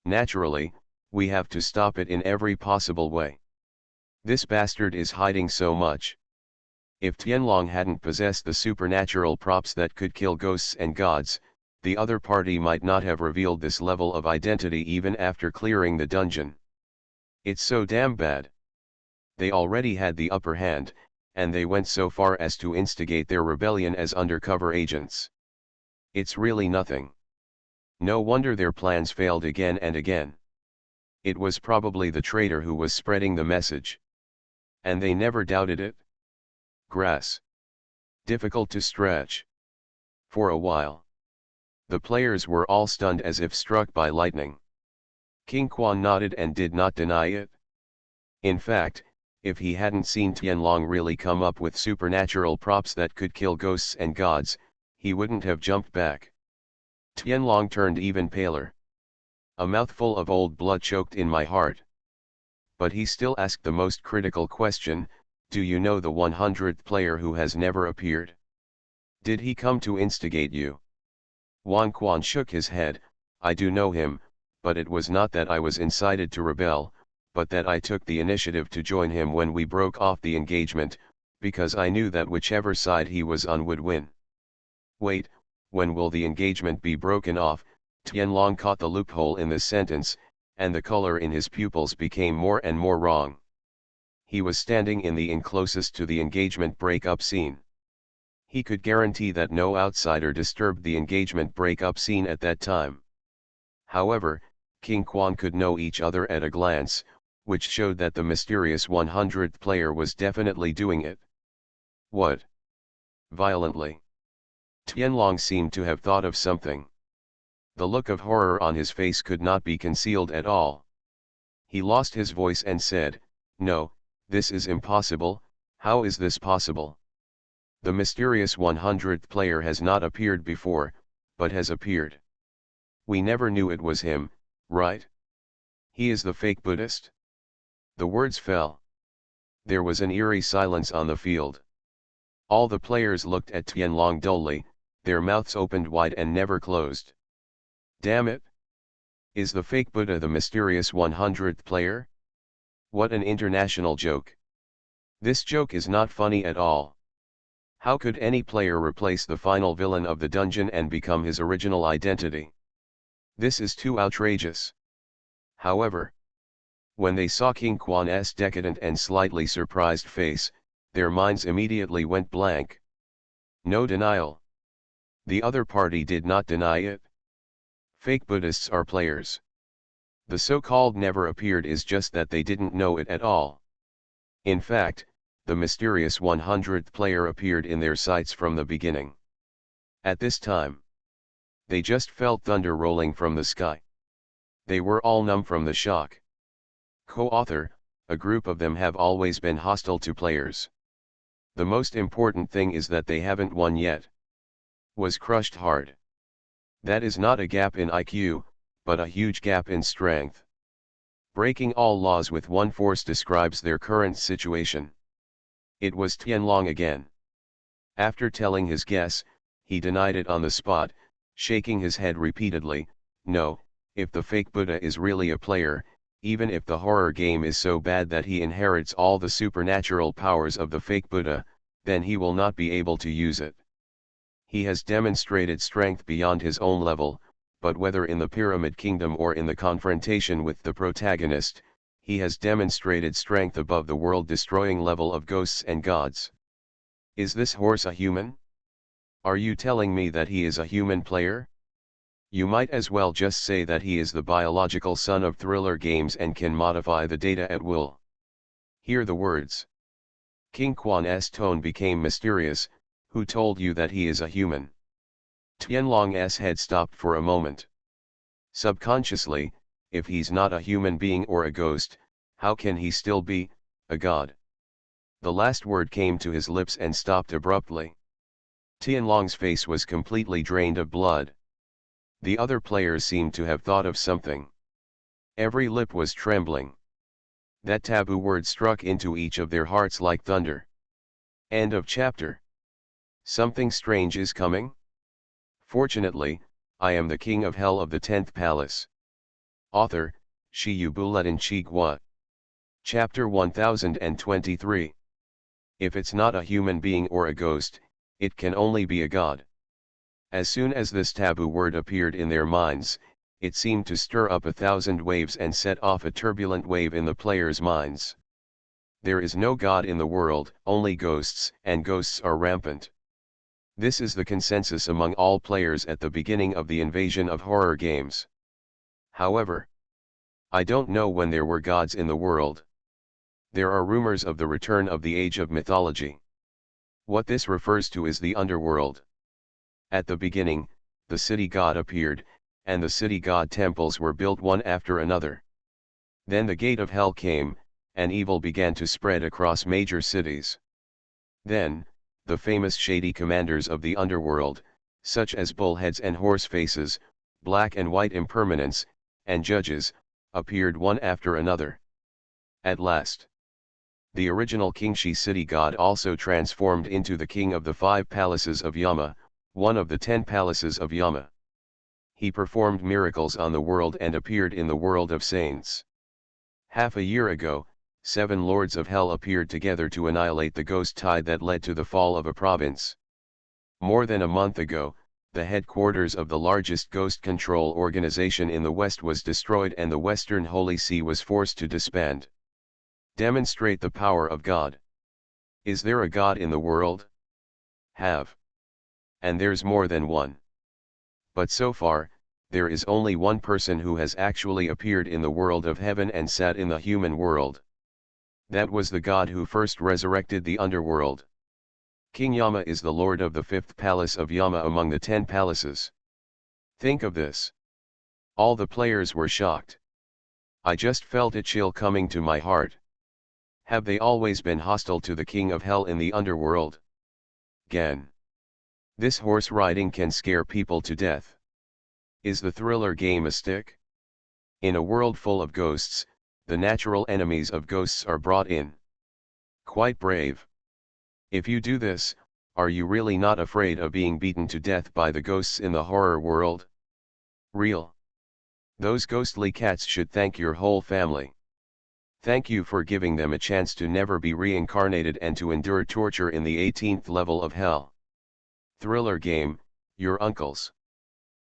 Naturally, we have to stop it in every possible way. This bastard is hiding so much. If Tianlong hadn't possessed the supernatural props that could kill ghosts and gods, the other party might not have revealed this level of identity even after clearing the dungeon. It's so damn bad. They already had the upper hand, and they went so far as to instigate their rebellion as undercover agents. It's really nothing. No wonder their plans failed again and again. It was probably the traitor who was spreading the message. And they never doubted it. Grass. Difficult to stretch. For a while, the players were all stunned as if struck by lightning. King Quan nodded and did not deny it. In fact, if he hadn't seen Tianlong really come up with supernatural props that could kill ghosts and gods, he wouldn't have jumped back. Tianlong turned even paler. A mouthful of old blood choked in my heart. But he still asked the most critical question, do you know the 100th player who has never appeared? Did he come to instigate you? Wan Quan shook his head, I do know him, but it was not that I was incited to rebel, but that I took the initiative to join him when we broke off the engagement, because I knew that whichever side he was on would win. Wait, when will the engagement be broken off? Tianlong caught the loophole in this sentence, and the color in his pupils became more and more wrong. He was standing in the inn closest to the engagement break-up scene. He could guarantee that no outsider disturbed the engagement break-up scene at that time. However, King Quan could know each other at a glance, which showed that the mysterious 100th player was definitely doing it. What? Violently. Tianlong seemed to have thought of something. The look of horror on his face could not be concealed at all. He lost his voice and said, No, this is impossible. How is this possible? The mysterious 100th player has not appeared before, but has appeared. We never knew it was him, right? He is the fake Buddhist? The words fell. There was an eerie silence on the field. All the players looked at Tianlong dully, their mouths opened wide and never closed. Damn it! Is the fake Buddha the mysterious 100th player? What an international joke. This joke is not funny at all. How could any player replace the final villain of the dungeon and become his original identity? This is too outrageous. However, when they saw King Quan's decadent and slightly surprised face, their minds immediately went blank. No denial. The other party did not deny it. Fake Buddhists are players. The so-called never appeared is just that they didn't know it at all. In fact, the mysterious 100th player appeared in their sights from the beginning. At this time, they just felt thunder rolling from the sky. They were all numb from the shock. Co-author, a group of them have always been hostile to players. The most important thing is that they haven't won yet. Was crushed hard. That is not a gap in IQ, but a huge gap in strength. Breaking all laws with one force describes their current situation. It was Tianlong again. After telling his guess, he denied it on the spot, shaking his head repeatedly. No, if the fake Buddha is really a player, even if the horror game is so bad that he inherits all the supernatural powers of the fake Buddha, then he will not be able to use it. He has demonstrated strength beyond his own level, but whether in the Pyramid Kingdom or in the confrontation with the protagonist, he has demonstrated strength above the world-destroying level of ghosts and gods. Is this horse a human? Are you telling me that he is a human player? You might as well just say that he is the biological son of thriller games and can modify the data at will. Hear the words. King Quan's tone became mysterious. Who told you that he is a human? Tianlong's head stopped for a moment. Subconsciously, if he's not a human being or a ghost, how can he still be a god? The last word came to his lips and stopped abruptly. Tianlong's face was completely drained of blood. The other players seemed to have thought of something. Every lip was trembling. That taboo word struck into each of their hearts like thunder. End of chapter. Something strange is coming? Fortunately, I am the king of hell of the 10th palace. Author, Shi Buletin Chigua. Chapter 1023. If it's not a human being or a ghost, it can only be a god. As soon as this taboo word appeared in their minds, it seemed to stir up 1,000 waves and set off a turbulent wave in the players' minds. There is no god in the world, only ghosts, and ghosts are rampant. This is the consensus among all players at the beginning of the invasion of horror games. However, I don't know when there were gods in the world. There are rumors of the return of the age of mythology. What this refers to is the underworld. At the beginning, the city god appeared, and the city god temples were built one after another. Then the gate of hell came, and evil began to spread across major cities. Then, the famous shady commanders of the underworld, such as bullheads and horse faces, black and white impermanents, and judges, appeared one after another. At last, the original Kingshi city god also transformed into the king of the 5 palaces of Yama, one of the 10 palaces of Yama. He performed miracles on the world and appeared in the world of saints. Half a year ago, 7 lords of hell appeared together to annihilate the ghost tide that led to the fall of a province. More than a month ago, the headquarters of the largest ghost control organization in the West was destroyed and the Western Holy See was forced to disband. Demonstrate the power of God. Is there a God in the world? Have. And there's more than one. But so far, there is only one person who has actually appeared in the world of heaven and sat in the human world. That was the god who first resurrected the underworld. King Yama is the lord of the 5th palace of Yama among the 10 palaces. Think of this. All the players were shocked. I just felt a chill coming to my heart. Have they always been hostile to the king of hell in the underworld? Gan. This horse riding can scare people to death. Is the thriller game a stick? In a world full of ghosts, the natural enemies of ghosts are brought in. Quite brave. If you do this, are you really not afraid of being beaten to death by the ghosts in the horror world? Real. Those ghostly cats should thank your whole family. Thank you for giving them a chance to never be reincarnated and to endure torture in the 18th level of hell. Thriller game, your uncles.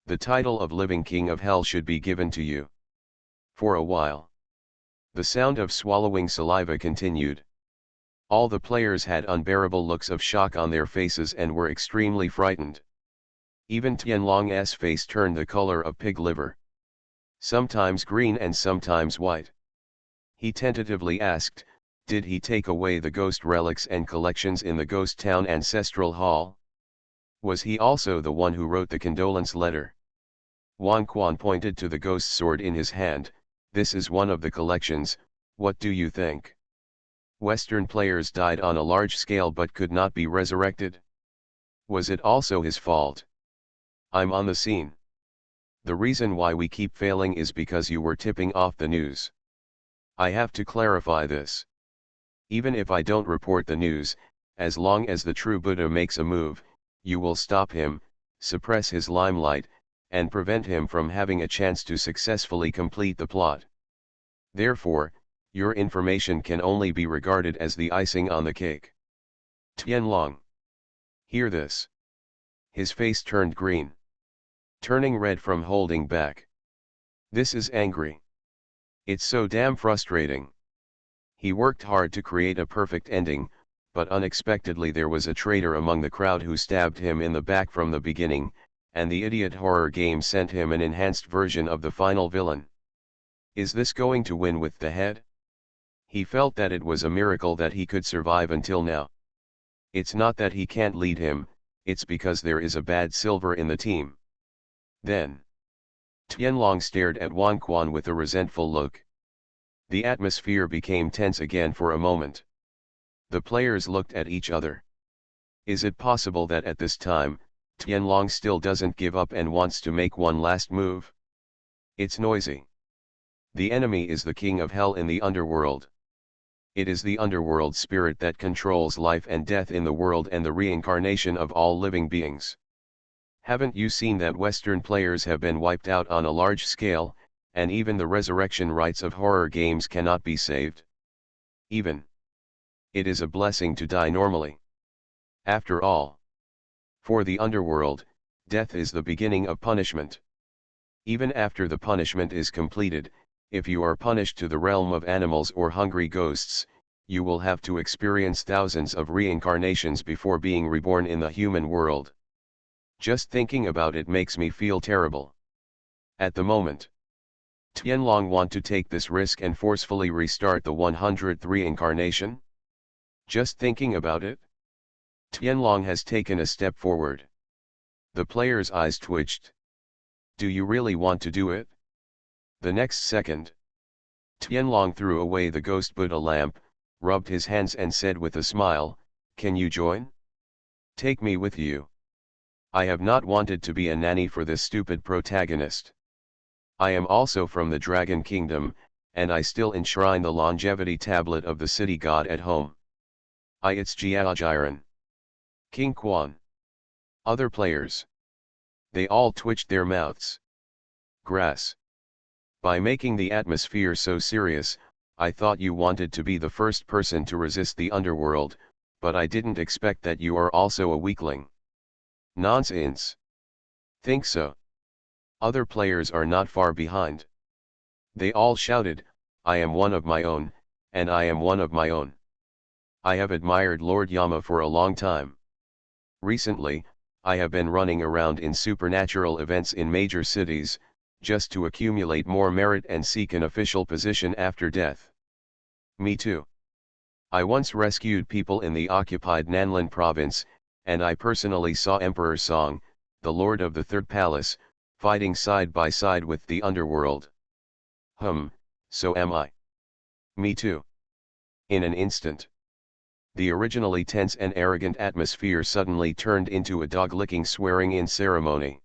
The title of living king of hell should be given to you. For a while. The sound of swallowing saliva continued. All the players had unbearable looks of shock on their faces and were extremely frightened. Even Tianlong's face turned the color of pig liver. Sometimes green and sometimes white. He tentatively asked, did he take away the ghost relics and collections in the Ghost Town Ancestral Hall? Was he also the one who wrote the condolence letter? Wang Quan pointed to the ghost sword in his hand. This is one of the collections, what do you think? Western players died on a large scale but could not be resurrected. Was it also his fault? I'm on the scene. The reason why we keep failing is because you were tipping off the news. I have to clarify this. Even if I don't report the news, as long as the true Buddha makes a move, you will stop him, suppress his limelight, and prevent him from having a chance to successfully complete the plot. Therefore, your information can only be regarded as the icing on the cake. Tianlong. Hear this. His face turned green. Turning red from holding back. This is angry. It's so damn frustrating. He worked hard to create a perfect ending, but unexpectedly there was a traitor among the crowd who stabbed him in the back from the beginning, and the idiot horror game sent him an enhanced version of the final villain. Is this going to win with the head? He felt that it was a miracle that he could survive until now. It's not that he can't lead him, it's because there is a bad silver in the team. Then, Tianlong stared at Wang Quan with a resentful look. The atmosphere became tense again for a moment. The players looked at each other. Is it possible that at this time, Tianlong still doesn't give up and wants to make one last move? It's noisy. The enemy is the king of hell in the underworld. It is the underworld spirit that controls life and death in the world and the reincarnation of all living beings. Haven't you seen that Western players have been wiped out on a large scale, and even the resurrection rites of horror games cannot be saved? Even. It is a blessing to die normally. After all. For the underworld, death is the beginning of punishment. Even after the punishment is completed, if you are punished to the realm of animals or hungry ghosts, you will have to experience thousands of reincarnations before being reborn in the human world. Just thinking about it makes me feel terrible. At the moment, Tianlong want to take this risk and forcefully restart the 100th reincarnation? Just thinking about it? Tianlong has taken a step forward. The player's eyes twitched. Do you really want to do it? The next second, Tianlong threw away the ghost Buddha lamp, rubbed his hands and said with a smile, can you join? Take me with you. I have not wanted to be a nanny for this stupid protagonist. I am also from the Dragon Kingdom, and I still enshrine the longevity tablet of the city god at home. It's Jiaojiren. King Quan. Other players. They all twitched their mouths. Grass. By making the atmosphere so serious, I thought you wanted to be the first person to resist the underworld, but I didn't expect that you are also a weakling. Nonsense. Think so. Other players are not far behind. They all shouted, I am one of my own, and I am one of my own. I have admired Lord Yama for a long time. Recently, I have been running around in supernatural events in major cities, just to accumulate more merit and seek an official position after death. Me too. I once rescued people in the occupied Nanlin province, and I personally saw Emperor Song, the lord of the Third Palace, fighting side by side with the underworld. So am I. Me too. In an instant. The originally tense and arrogant atmosphere suddenly turned into a dog-licking swearing-in ceremony.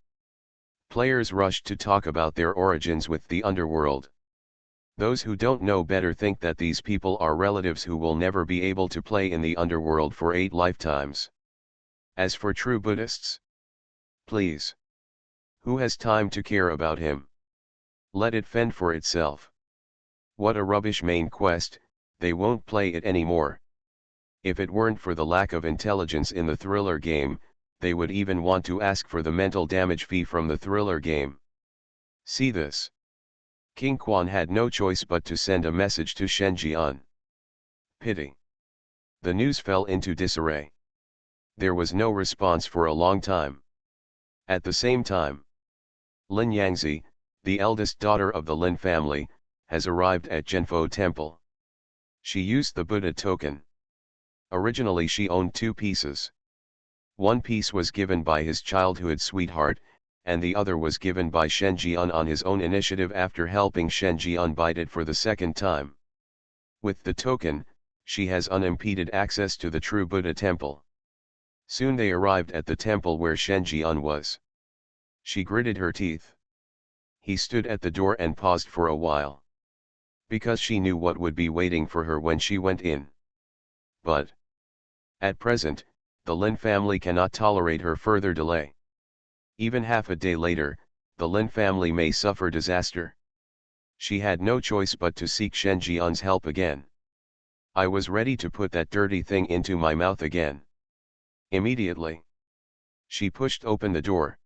Players rushed to talk about their origins with the underworld. Those who don't know better think that these people are relatives who will never be able to play in the underworld for 8 lifetimes. As for true Buddhists, please. Who has time to care about him? Let it fend for itself. What a rubbish main quest, they won't play it anymore. If it weren't for the lack of intelligence in the thriller game, they would even want to ask for the mental damage fee from the thriller game. See this. King Quan had no choice but to send a message to Shen Jian. Pity. The news fell into disarray. There was no response for a long time. At the same time, Lin Yangzi, the eldest daughter of the Lin family, has arrived at Zhenfo Temple. She used the Buddha token. Originally she owned two pieces. One piece was given by his childhood sweetheart, and the other was given by Shen Jian on his own initiative after helping Shen Jian bite it for the second time. With the token, she has unimpeded access to the true Buddha temple. Soon they arrived at the temple where Shen Jian was. She gritted her teeth. He stood at the door and paused for a while. Because she knew what would be waiting for her when she went in. But at present, the Lin family cannot tolerate her further delay. Even half a day later, the Lin family may suffer disaster. She had no choice but to seek Shen Jian's help again. I was ready to put that dirty thing into my mouth again. Immediately, she pushed open the door.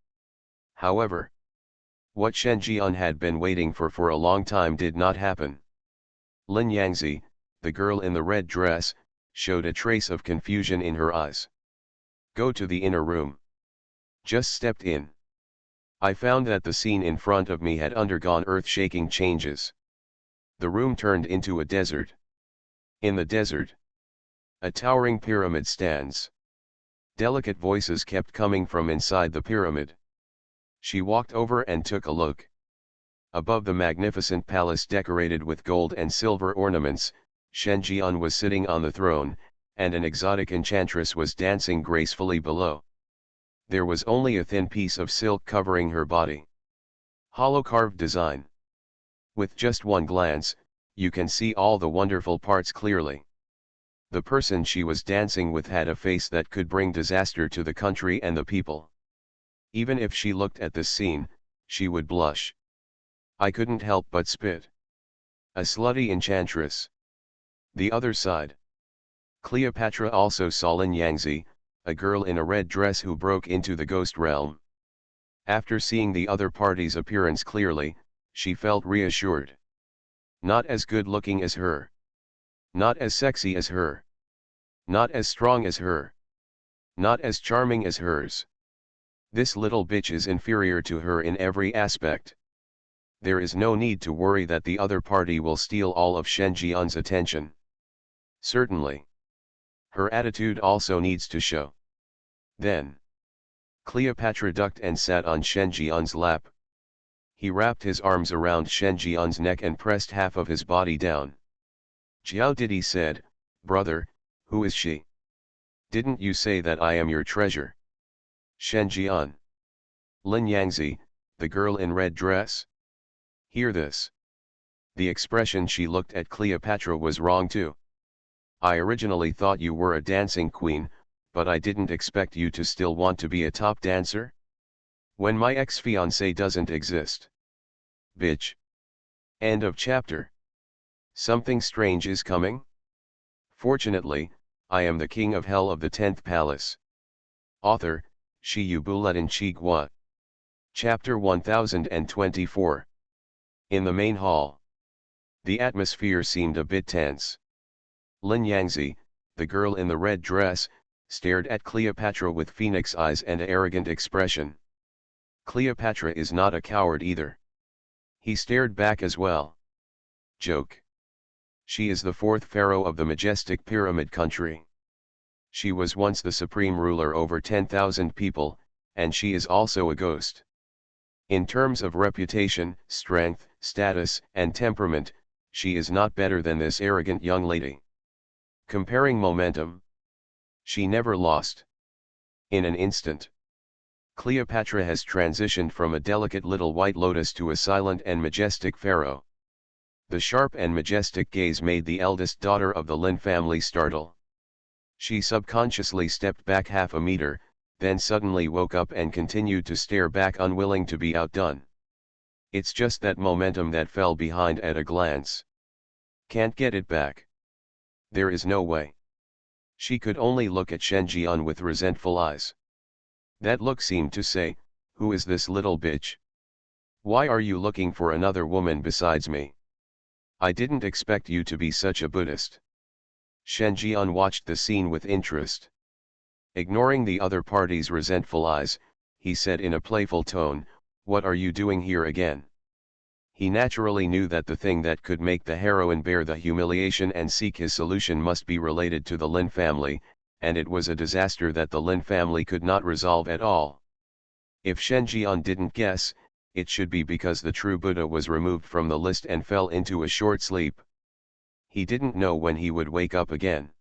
However, what Shen Jian had been waiting for a long time did not happen. Lin Yangzi, the girl in the red dress, showed a trace of confusion in her eyes. Go to the inner room. Just stepped in. I found that the scene in front of me had undergone earth-shaking changes. The room turned into a desert. In the desert, a towering pyramid stands. Delicate voices kept coming from inside the pyramid. She walked over and took a look. Above the magnificent palace decorated with gold and silver ornaments, Shen Jian was sitting on the throne, and an exotic enchantress was dancing gracefully below. There was only a thin piece of silk covering her body. Hollow carved design. With just one glance, you can see all the wonderful parts clearly. The person she was dancing with had a face that could bring disaster to the country and the people. Even if she looked at this scene, she would blush. I couldn't help but spit. A slutty enchantress. The other side. Cleopatra also saw Lin Yangzi, a girl in a red dress who broke into the ghost realm. After seeing the other party's appearance clearly, she felt reassured. Not as good looking as her. Not as sexy as her. Not as strong as her. Not as charming as hers. This little bitch is inferior to her in every aspect. There is no need to worry that the other party will steal all of Shen Jian's attention. Certainly. Her attitude also needs to show. Then, Cleopatra ducked and sat on Shen Jian's lap. He wrapped his arms around Shen Jian's neck and pressed half of his body down. Jiao Didi said, "Brother, who is she? Didn't you say that I am your treasure?" Shen Jian. Lin Yangzi, the girl in red dress. Hear this. The expression she looked at Cleopatra was wrong too. I originally thought you were a dancing queen, but I didn't expect you to still want to be a top dancer? When my ex-fiancé doesn't exist. Bitch. End of chapter. Something strange is coming? Fortunately, I am the king of hell of the 10th palace. Author, Shi Yubuletin Chigua. Chapter 1024. In the main hall. The atmosphere seemed a bit tense. Lin Yangzi, the girl in the red dress, stared at Cleopatra with phoenix eyes and an arrogant expression. Cleopatra is not a coward either. He stared back as well. Joke. She is the fourth pharaoh of the majestic pyramid country. She was once the supreme ruler over 10,000 people, and she is also a ghost. In terms of reputation, strength, status, and temperament, she is not better than this arrogant young lady. Comparing momentum, she never lost. In an instant, Cleopatra has transitioned from a delicate little white lotus to a silent and majestic pharaoh. The sharp and majestic gaze made the eldest daughter of the Lin family startle. She subconsciously stepped back half a meter, then suddenly woke up and continued to stare back, unwilling to be outdone. It's just that momentum that fell behind at a glance. Can't get it back. There is no way. She could only look at Shen Jian with resentful eyes. That look seemed to say, who is this little bitch? Why are you looking for another woman besides me? I didn't expect you to be such a Buddhist. Shen Jian watched the scene with interest. Ignoring the other party's resentful eyes, he said in a playful tone, "What are you doing here again?" He naturally knew that the thing that could make the heroine bear the humiliation and seek his solution must be related to the Lin family, and it was a disaster that the Lin family could not resolve at all. If Shen Jian didn't guess, it should be because the true Buddha was removed from the list and fell into a short sleep. He didn't know when he would wake up again.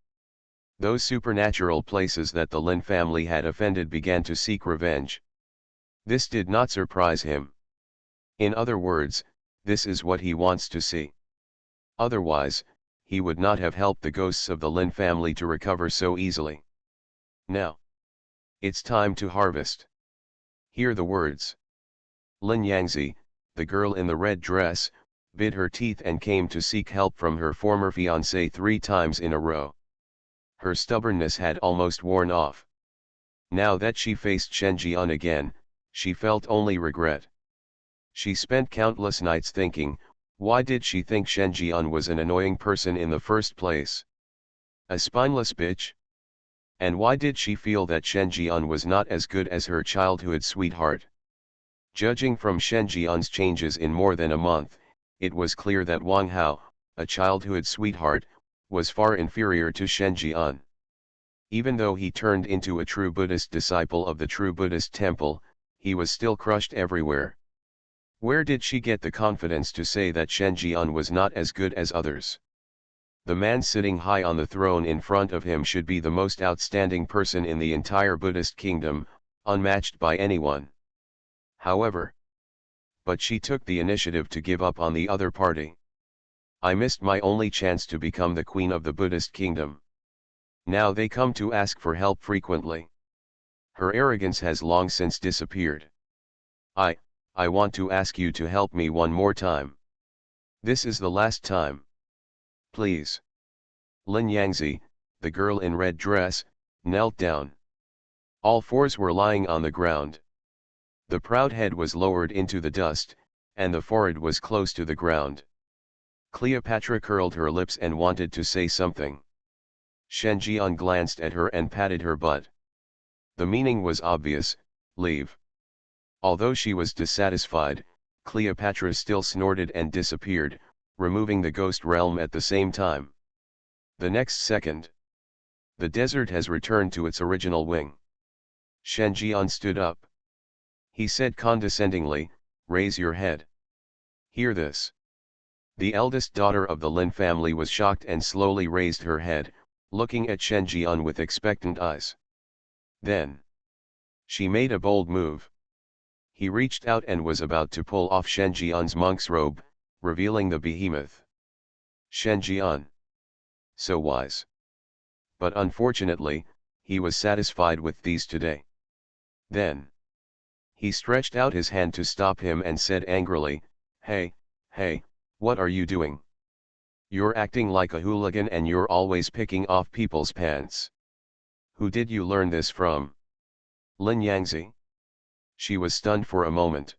Those supernatural places that the Lin family had offended began to seek revenge. This did not surprise him. In other words, this is what he wants to see. Otherwise, he would not have helped the ghosts of the Lin family to recover so easily. Now, it's time to harvest. Hear the words. Lin Yangzi, the girl in the red dress, bit her teeth and came to seek help from her former fiancé 3 times in a row. Her stubbornness had almost worn off. Now that she faced Shen Jian again, she felt only regret. She spent countless nights thinking, why did she think Shen Jian was an annoying person in the first place? A spineless bitch? And why did she feel that Shen Jian was not as good as her childhood sweetheart? Judging from Shen Jian's changes in more than a month, it was clear that Wang Hao, a childhood sweetheart, was far inferior to Shen Jian. Even though he turned into a true Buddhist disciple of the true Buddhist temple, he was still crushed everywhere. Where did she get the confidence to say that Shen Jian was not as good as others? The man sitting high on the throne in front of him should be the most outstanding person in the entire Buddhist kingdom, unmatched by anyone. However, but she took the initiative to give up on the other party. I missed my only chance to become the queen of the Buddhist kingdom. Now they come to ask for help frequently. Her arrogance has long since disappeared. I want to ask you to help me one more time. This is the last time. Please. Lin Yangzi, the girl in red dress, knelt down. All 4s were lying on the ground. The proud head was lowered into the dust, and the forehead was close to the ground. Cleopatra curled her lips and wanted to say something. Shen Jian glanced at her and patted her butt. The meaning was obvious, leave. Although she was dissatisfied, Cleopatra still snorted and disappeared, removing the ghost realm at the same time. The next second, the desert has returned to its original wing. Shen Jian stood up. He said condescendingly, raise your head. Hear this. The eldest daughter of the Lin family was shocked and slowly raised her head, looking at Shen Jian with expectant eyes. Then, she made a bold move. He reached out and was about to pull off Shen Jian's monk's robe, revealing the behemoth. Shen Jian. So wise. But unfortunately, he was satisfied with these today. Then, he stretched out his hand to stop him and said angrily, hey, what are you doing? You're acting like a hooligan and you're always picking off people's pants. Who did you learn this from? Lin Yangzi? She was stunned for a moment.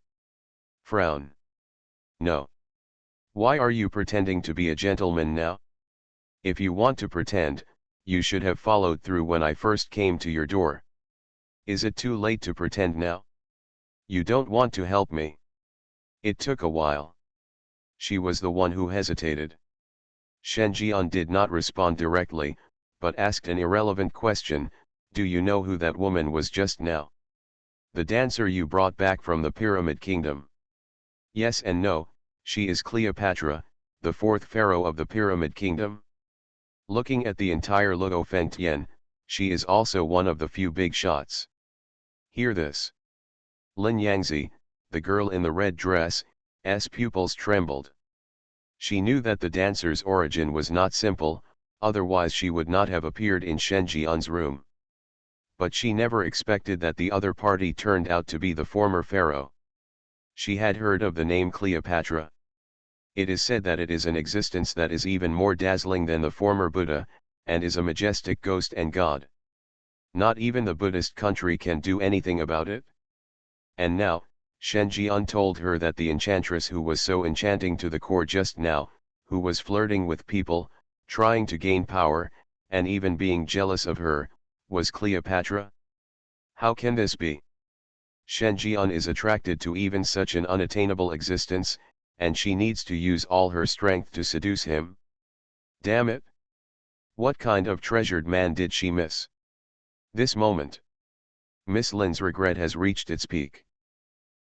Frown. No. Why are you pretending to be a gentleman now? If you want to pretend, you should have followed through when I first came to your door. Is it too late to pretend now? You don't want to help me. It took a while. She was the one who hesitated. Shen Jian did not respond directly, but asked an irrelevant question, do you know who that woman was just now? The dancer you brought back from the Pyramid Kingdom. Yes and no, she is Cleopatra, the 4th pharaoh of the Pyramid Kingdom. Looking at the entire Luo Fengtian, she is also one of the few big shots. Hear this. Lin Yangzi, the girl in the red dress, s pupils trembled. She knew that the dancer's origin was not simple, otherwise she would not have appeared in Shen Jian's room. But she never expected that the other party turned out to be the former pharaoh. She had heard of the name Cleopatra. It is said that it is an existence that is even more dazzling than the former Buddha, and is a majestic ghost and god. Not even the Buddhist country can do anything about it. And now, Shen Jian told her that the enchantress who was so enchanting to the core just now, who was flirting with people, trying to gain power, and even being jealous of her, was Cleopatra? How can this be? Shen Jian is attracted to even such an unattainable existence, and she needs to use all her strength to seduce him. Damn it! What kind of treasured man did she miss? This moment. Miss Lin's regret has reached its peak.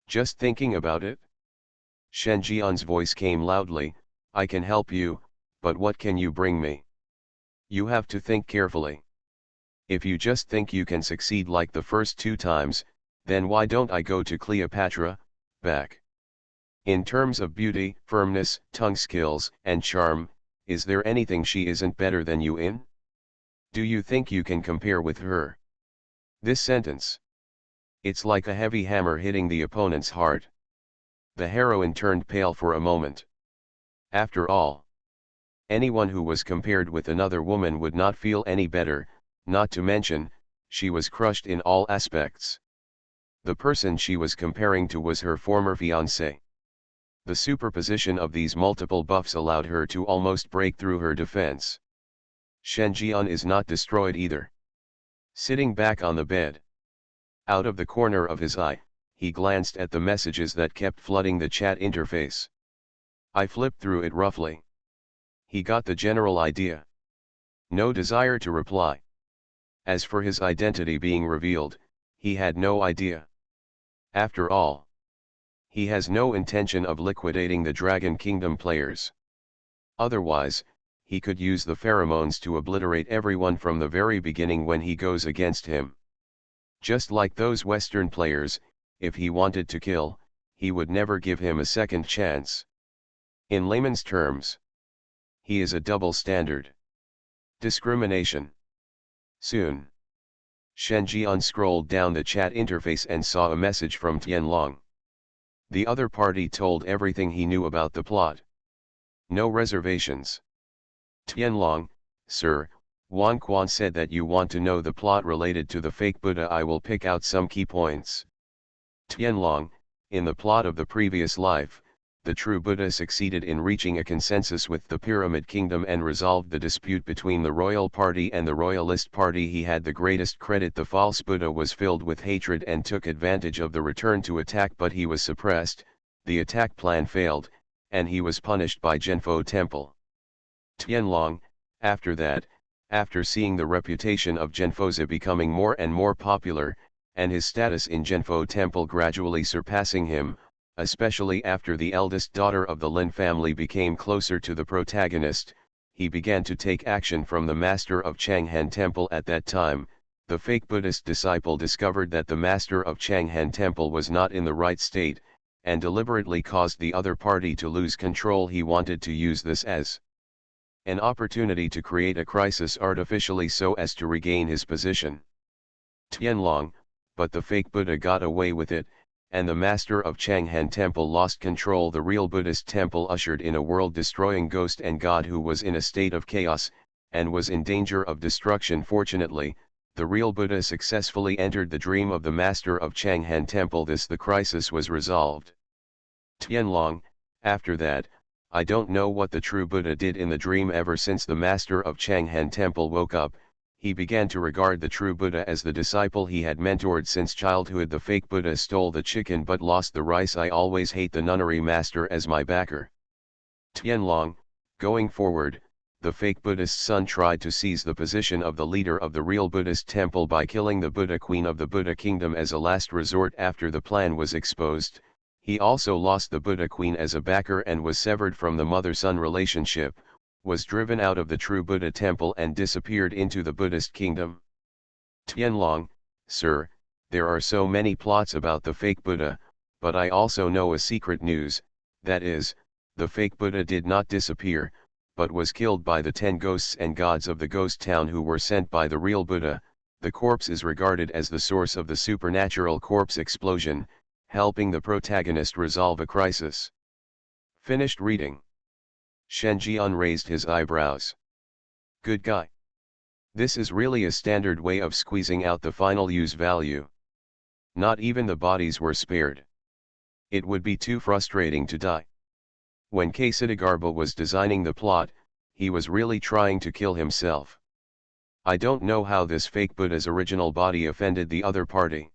Just thinking about it? Shen Jian's voice came loudly, I can help you, but what can you bring me? You have to think carefully. If you just think you can succeed like the first 2 times, then why don't I go to Cleopatra, back? In terms of beauty, firmness, tongue skills, and charm, is there anything she isn't better than you in? Do you think you can compare with her? This sentence. It's like a heavy hammer hitting the opponent's heart. The heroine turned pale for a moment. After all, anyone who was compared with another woman would not feel any better, not to mention, she was crushed in all aspects. The person she was comparing to was her former fiancé. The superposition of these multiple buffs allowed her to almost break through her defense. Shen Jian is not destroyed either. Sitting back on the bed. Out of the corner of his eye, he glanced at the messages that kept flooding the chat interface. I flipped through it roughly. He got the general idea. No desire to reply. As for his identity being revealed, he had no idea. After all, he has no intention of liquidating the Dragon Kingdom players. Otherwise, he could use the pheromones to obliterate everyone from the very beginning when he goes against him. Just like those Western players, if he wanted to kill, he would never give him a second chance. In layman's terms, he is a double standard. Discrimination. Soon. Shen Jian scrolled down the chat interface and saw a message from Tianlong. The other party told everything he knew about the plot. No reservations. Tianlong, sir, Wan Quan said that you want to know the plot related to the fake Buddha. I will pick out some key points. Tianlong, in the plot of the previous life, the true Buddha succeeded in reaching a consensus with the Pyramid Kingdom and resolved the dispute between the royal party and the royalist party. He had the greatest credit. The false Buddha was filled with hatred and took advantage of the return to attack, but he was suppressed, the attack plan failed, and he was punished by Zhenfo Temple. Tianlong, after that, after seeing the reputation of Zhenfozi becoming more and more popular, and his status in Zhenfo Temple gradually surpassing him, especially after the eldest daughter of the Lin family became closer to the protagonist, he began to take action from the master of Changhan Temple. At that time, the fake Buddhist disciple discovered that the master of Changhan Temple was not in the right state, and deliberately caused the other party to lose control. He wanted to use this as an opportunity to create a crisis artificially so as to regain his position. Tianlong, but the fake Buddha got away with it, and the master of Changhan Temple lost control. The real Buddhist temple ushered in a world-destroying ghost and god who was in a state of chaos, and was in danger of destruction. Fortunately, the real Buddha successfully entered the dream of the master of Changhan Temple. The crisis was resolved. Tianlong, after that, I don't know what the true Buddha did in the dream. Ever since the master of Changhan Temple woke up, he began to regard the true Buddha as the disciple he had mentored since childhood. The fake Buddha stole the chicken but lost the rice. I always hate the nunnery master as my backer. Tianlong, going forward, the fake Buddhist son tried to seize the position of the leader of the real Buddhist temple by killing the Buddha queen of the Buddha kingdom as a last resort. After the plan was exposed, he also lost the Buddha queen as a backer and was severed from the mother-son relationship, was driven out of the true Buddha temple and disappeared into the Buddhist kingdom. Tianlong, sir, there are so many plots about the fake Buddha, but I also know a secret news, that is, the fake Buddha did not disappear, but was killed by the 10 ghosts and gods of the ghost town who were sent by the real Buddha. The corpse is regarded as the source of the supernatural corpse explosion. helping the protagonist resolve a crisis. Finished reading. Shen Jian raised his eyebrows. Good guy. This is really a standard way of squeezing out the final use value. Not even the bodies were spared. It would be too frustrating to die. When Ksitagarba was designing the plot, he was really trying to kill himself. I don't know how this fake Buddha's original body offended the other party.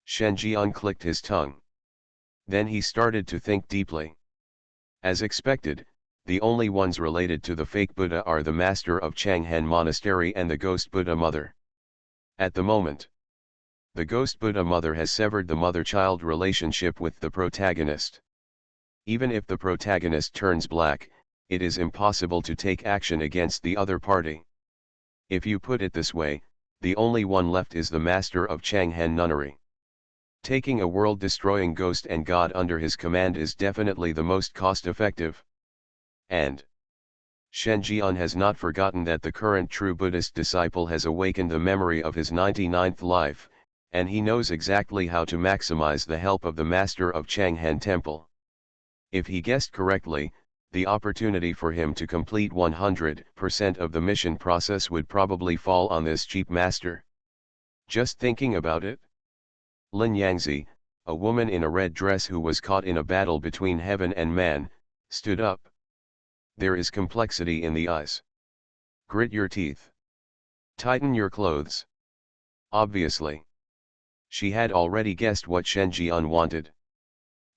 Shen Jian clicked his tongue. Then he started to think deeply. As expected, the only ones related to the fake Buddha are the master of Changhan Monastery and the ghost Buddha mother. At the moment, the ghost Buddha mother has severed the mother-child relationship with the protagonist. Even if the protagonist turns black, it is impossible to take action against the other party. If you put it this way, the only one left is the master of Changhan Nunnery. Taking a world-destroying ghost and god under his command is definitely the most cost-effective. And Shen Jian has not forgotten that the current true Buddhist disciple has awakened the memory of his 99th life, and he knows exactly how to maximize the help of the master of Changhan Temple. If he guessed correctly, the opportunity for him to complete 100% of the mission process would probably fall on this cheap master. Just thinking about it. Lin Yangzi, a woman in a red dress who was caught in a battle between heaven and man, stood up. There is complexity in the eyes. Grit your teeth. Tighten your clothes. Obviously. She had already guessed what Shen Jian wanted.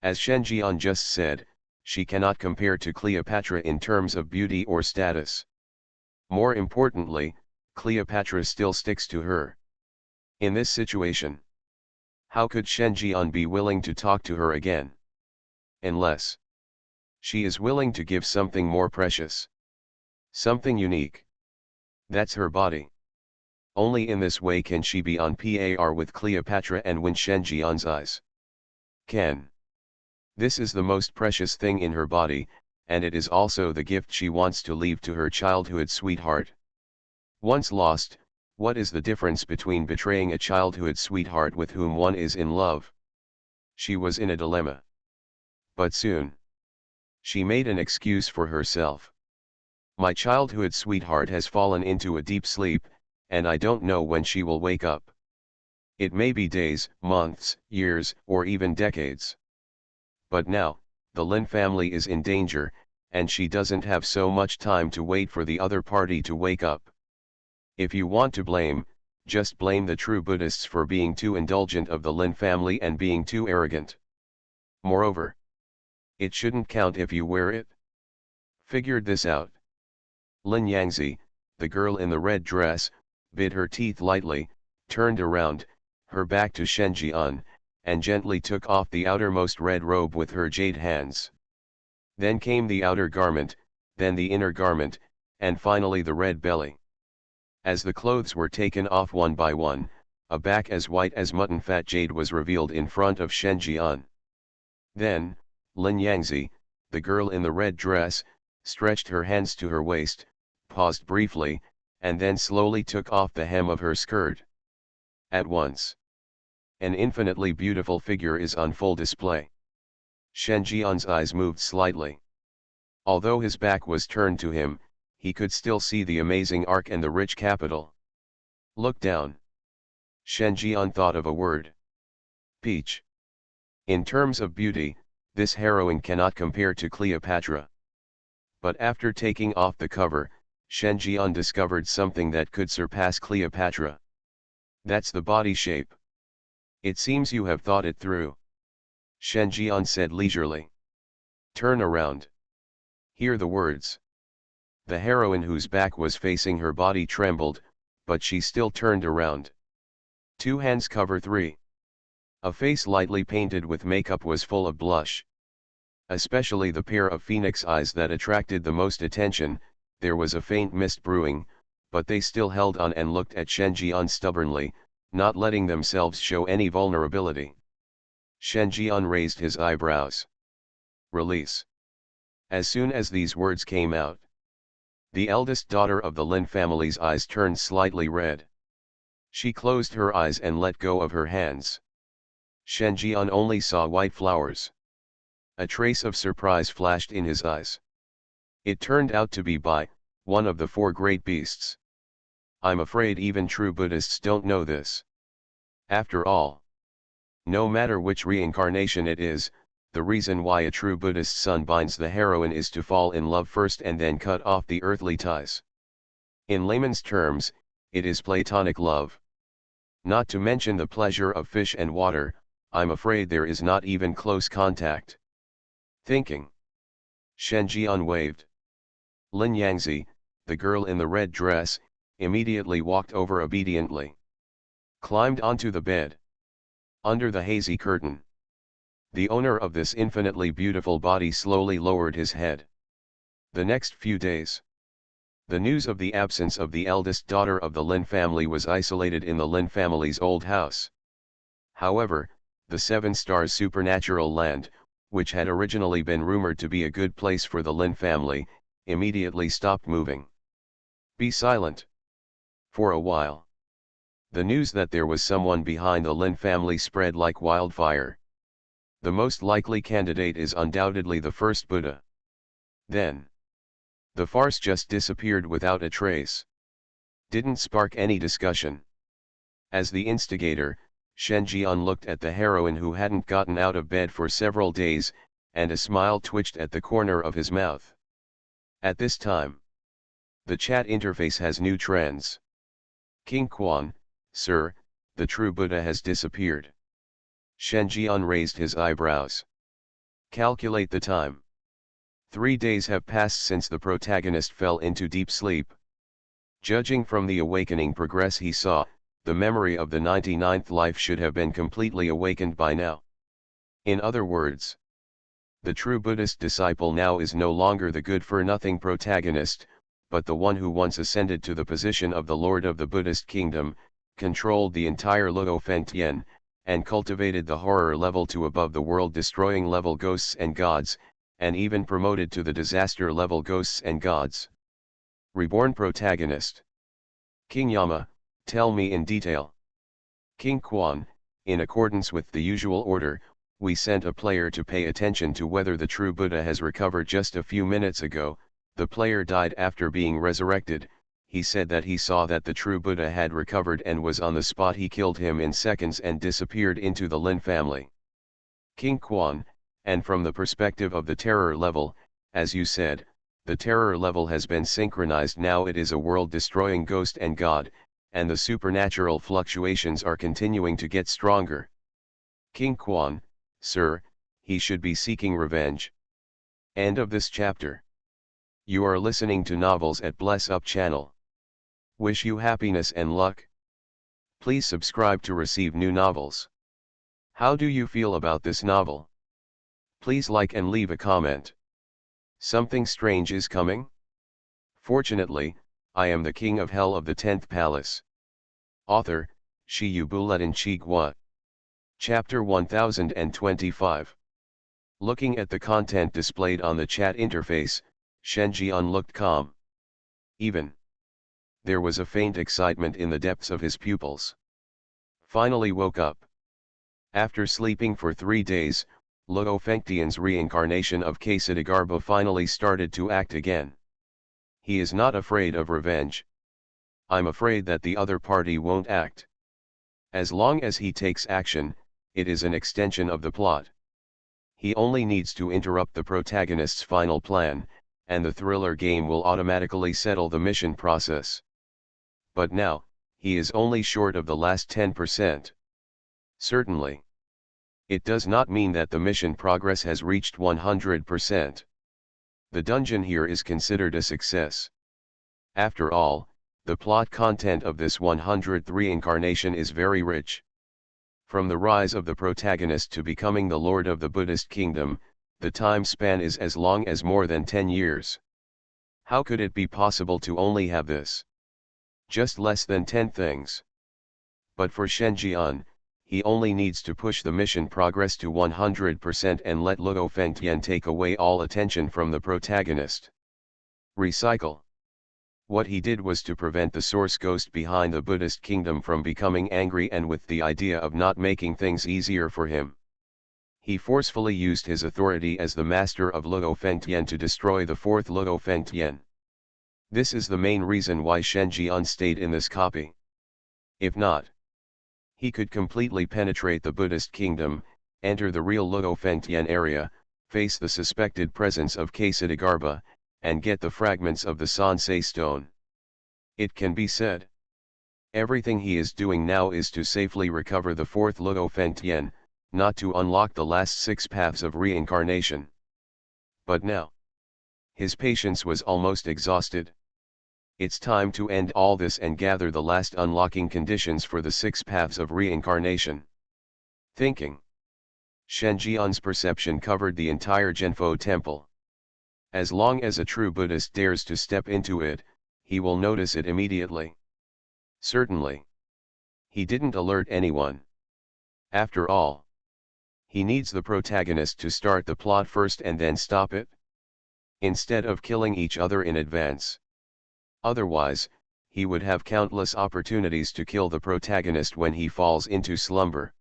As Shen Jian just said, she cannot compare to Cleopatra in terms of beauty or status. More importantly, Cleopatra still sticks to her. In this situation, how could Shen Jian be willing to talk to her again? Unless she is willing to give something more precious. Something unique. That's her body. Only in this way can she be on par with Cleopatra and win Shen Jian's eyes. This is the most precious thing in her body, and it is also the gift she wants to leave to her childhood sweetheart. Once lost, what is the difference between betraying a childhood sweetheart with whom one is in love? She was in a dilemma. But soon, she made an excuse for herself. My childhood sweetheart has fallen into a deep sleep, and I don't know when she will wake up. It may be days, months, years, or even decades. But now, the Lin family is in danger, and she doesn't have so much time to wait for the other party to wake up. If you want to blame, just blame the true Buddhists for being too indulgent of the Lin family and being too arrogant. Moreover, it shouldn't count if you wear it. Figured this out. Lin Yangzi, the girl in the red dress, bit her teeth lightly, turned around, her back to Shen Jian, and gently took off the outermost red robe with her jade hands. Then came the outer garment, then the inner garment, and finally the red belly. As the clothes were taken off one by one, a back as white as mutton fat jade was revealed in front of Shen Jian. Then, Lin Yangzi, the girl in the red dress, stretched her hands to her waist, paused briefly, and then slowly took off the hem of her skirt. At once, an infinitely beautiful figure is on full display. Shen Jian's eyes moved slightly. Although his back was turned to him, he could still see the amazing arc and the rich capital. Look down. Shen Jian thought of a word. Peach. In terms of beauty, this heroine cannot compare to Cleopatra. But after taking off the cover, Shen Jian discovered something that could surpass Cleopatra. That's the body shape. It seems you have thought it through. Shen Jian said leisurely. Turn around. Hear the words. The heroine whose back was facing her body trembled, but she still turned around. Two hands cover three. A face lightly painted with makeup was full of blush. Especially the pair of phoenix eyes that attracted the most attention. There was a faint mist brewing, but they still held on and looked at Shen Jian stubbornly, not letting themselves show any vulnerability. Shen Jian raised his eyebrows. Release. As soon as these words came out, the eldest daughter of the Lin family's eyes turned slightly red. She closed her eyes and let go of her hands. Shen Jian only saw white flowers. A trace of surprise flashed in his eyes. It turned out to be Bai, one of the four great beasts. I'm afraid even true Buddhists don't know this. After all, no matter which reincarnation it is, the reason why a true Buddhist son binds the heroine is to fall in love first and then cut off the earthly ties. In layman's terms, it is platonic love. Not to mention the pleasure of fish and water, I'm afraid there is not even close contact. Thinking. Shen Jian waved. Lin Yangzi, the girl in the red dress, immediately walked over obediently. Climbed onto the bed. Under the hazy curtain. The owner of this infinitely beautiful body slowly lowered his head. The next few days. The news of the absence of the eldest daughter of the Lin family was isolated in the Lin family's old house. However, the Seven Stars supernatural land, which had originally been rumored to be a good place for the Lin family, immediately stopped moving. Be silent. For a while. The news that there was someone behind the Lin family spread like wildfire. The most likely candidate is undoubtedly the first Buddha. Then. The farce just disappeared without a trace. Didn't spark any discussion. As the instigator, Shen Jian looked at the heroine who hadn't gotten out of bed for several days, and a smile twitched at the corner of his mouth. At this time, the chat interface has new trends. King Quan, sir, the true Buddha has disappeared. Shen Jian raised his eyebrows. Calculate the time. 3 days have passed since the protagonist fell into deep sleep. Judging from the awakening progress he saw, the memory of the 99th life should have been completely awakened by now. In other words, the true Buddhist disciple now is no longer the good-for-nothing protagonist, but the one who once ascended to the position of the Lord of the Buddhist kingdom, controlled the entire Luo Fengtian, and cultivated the horror level to above the world-destroying level ghosts and gods, and even promoted to the disaster level ghosts and gods. Reborn protagonist. King Yama, tell me in detail. King Quan, in accordance with the usual order, we sent a player to pay attention to whether the true Buddha has recovered. Just a few minutes ago, the player died after being resurrected. He said that he saw that the true Buddha had recovered and was on the spot. He killed him in seconds and disappeared into the Lin family. King Quan, and from the perspective of the terror level, as you said, the terror level has been synchronized. Now it is a world-destroying ghost and god, and the supernatural fluctuations are continuing to get stronger. King Quan, sir, he should be seeking revenge. End of this chapter. You are listening to Novels at Bless Up channel. Wish you happiness and luck. Please subscribe to receive new novels. How do you feel about this novel? Please like and leave a comment. Something strange is coming? Fortunately, I am the king of hell of the 10th palace. Author, Shi Yu Buletin Chi Gua. Chapter 1025. Looking at the content displayed on the chat interface, Shen Jian looked calm. Even. There was a faint excitement in the depths of his pupils. Finally woke up. After sleeping for 3 days, Luo Fengtian's reincarnation of Kasidagarba finally started to act again. He is not afraid of revenge. I'm afraid that the other party won't act. As long as he takes action, it is an extension of the plot. He only needs to interrupt the protagonist's final plan, and the thriller game will automatically settle the mission process. But now, he is only short of the last 10%. Certainly. It does not mean that the mission progress has reached 100%. The dungeon here is considered a success. After all, the plot content of this 100th reincarnation is very rich. From the rise of the protagonist to becoming the Lord of the Buddhist kingdom, the time span is as long as more than 10 years. How could it be possible to only have this? Just less than 10 things. But for Shen Jian, he only needs to push the mission progress to 100% and let Luo Fengtian take away all attention from the protagonist. Recycle. What he did was to prevent the source ghost behind the Buddhist kingdom from becoming angry and with the idea of not making things easier for him. He forcefully used his authority as the master of Luo Fengtian to destroy the fourth Luo Fengtian. This is the main reason why Shen Jian stayed in this copy. If not, he could completely penetrate the Buddhist kingdom, enter the real Luo Fengtian area, face the suspected presence of Ksitigarbha, and get the fragments of the Sansei stone. It can be said, everything he is doing now is to safely recover the fourth Luo Fengtian, not to unlock the last 6 paths of reincarnation. But now, his patience was almost exhausted. It's time to end all this and gather the last unlocking conditions for the 6 paths of reincarnation. Thinking, Shen Jian's perception covered the entire Zhenfo temple. As long as a true Buddhist dares to step into it, he will notice it immediately. Certainly. He didn't alert anyone. After all, he needs the protagonist to start the plot first and then stop it, instead of killing each other in advance. Otherwise, he would have countless opportunities to kill the protagonist when he falls into slumber.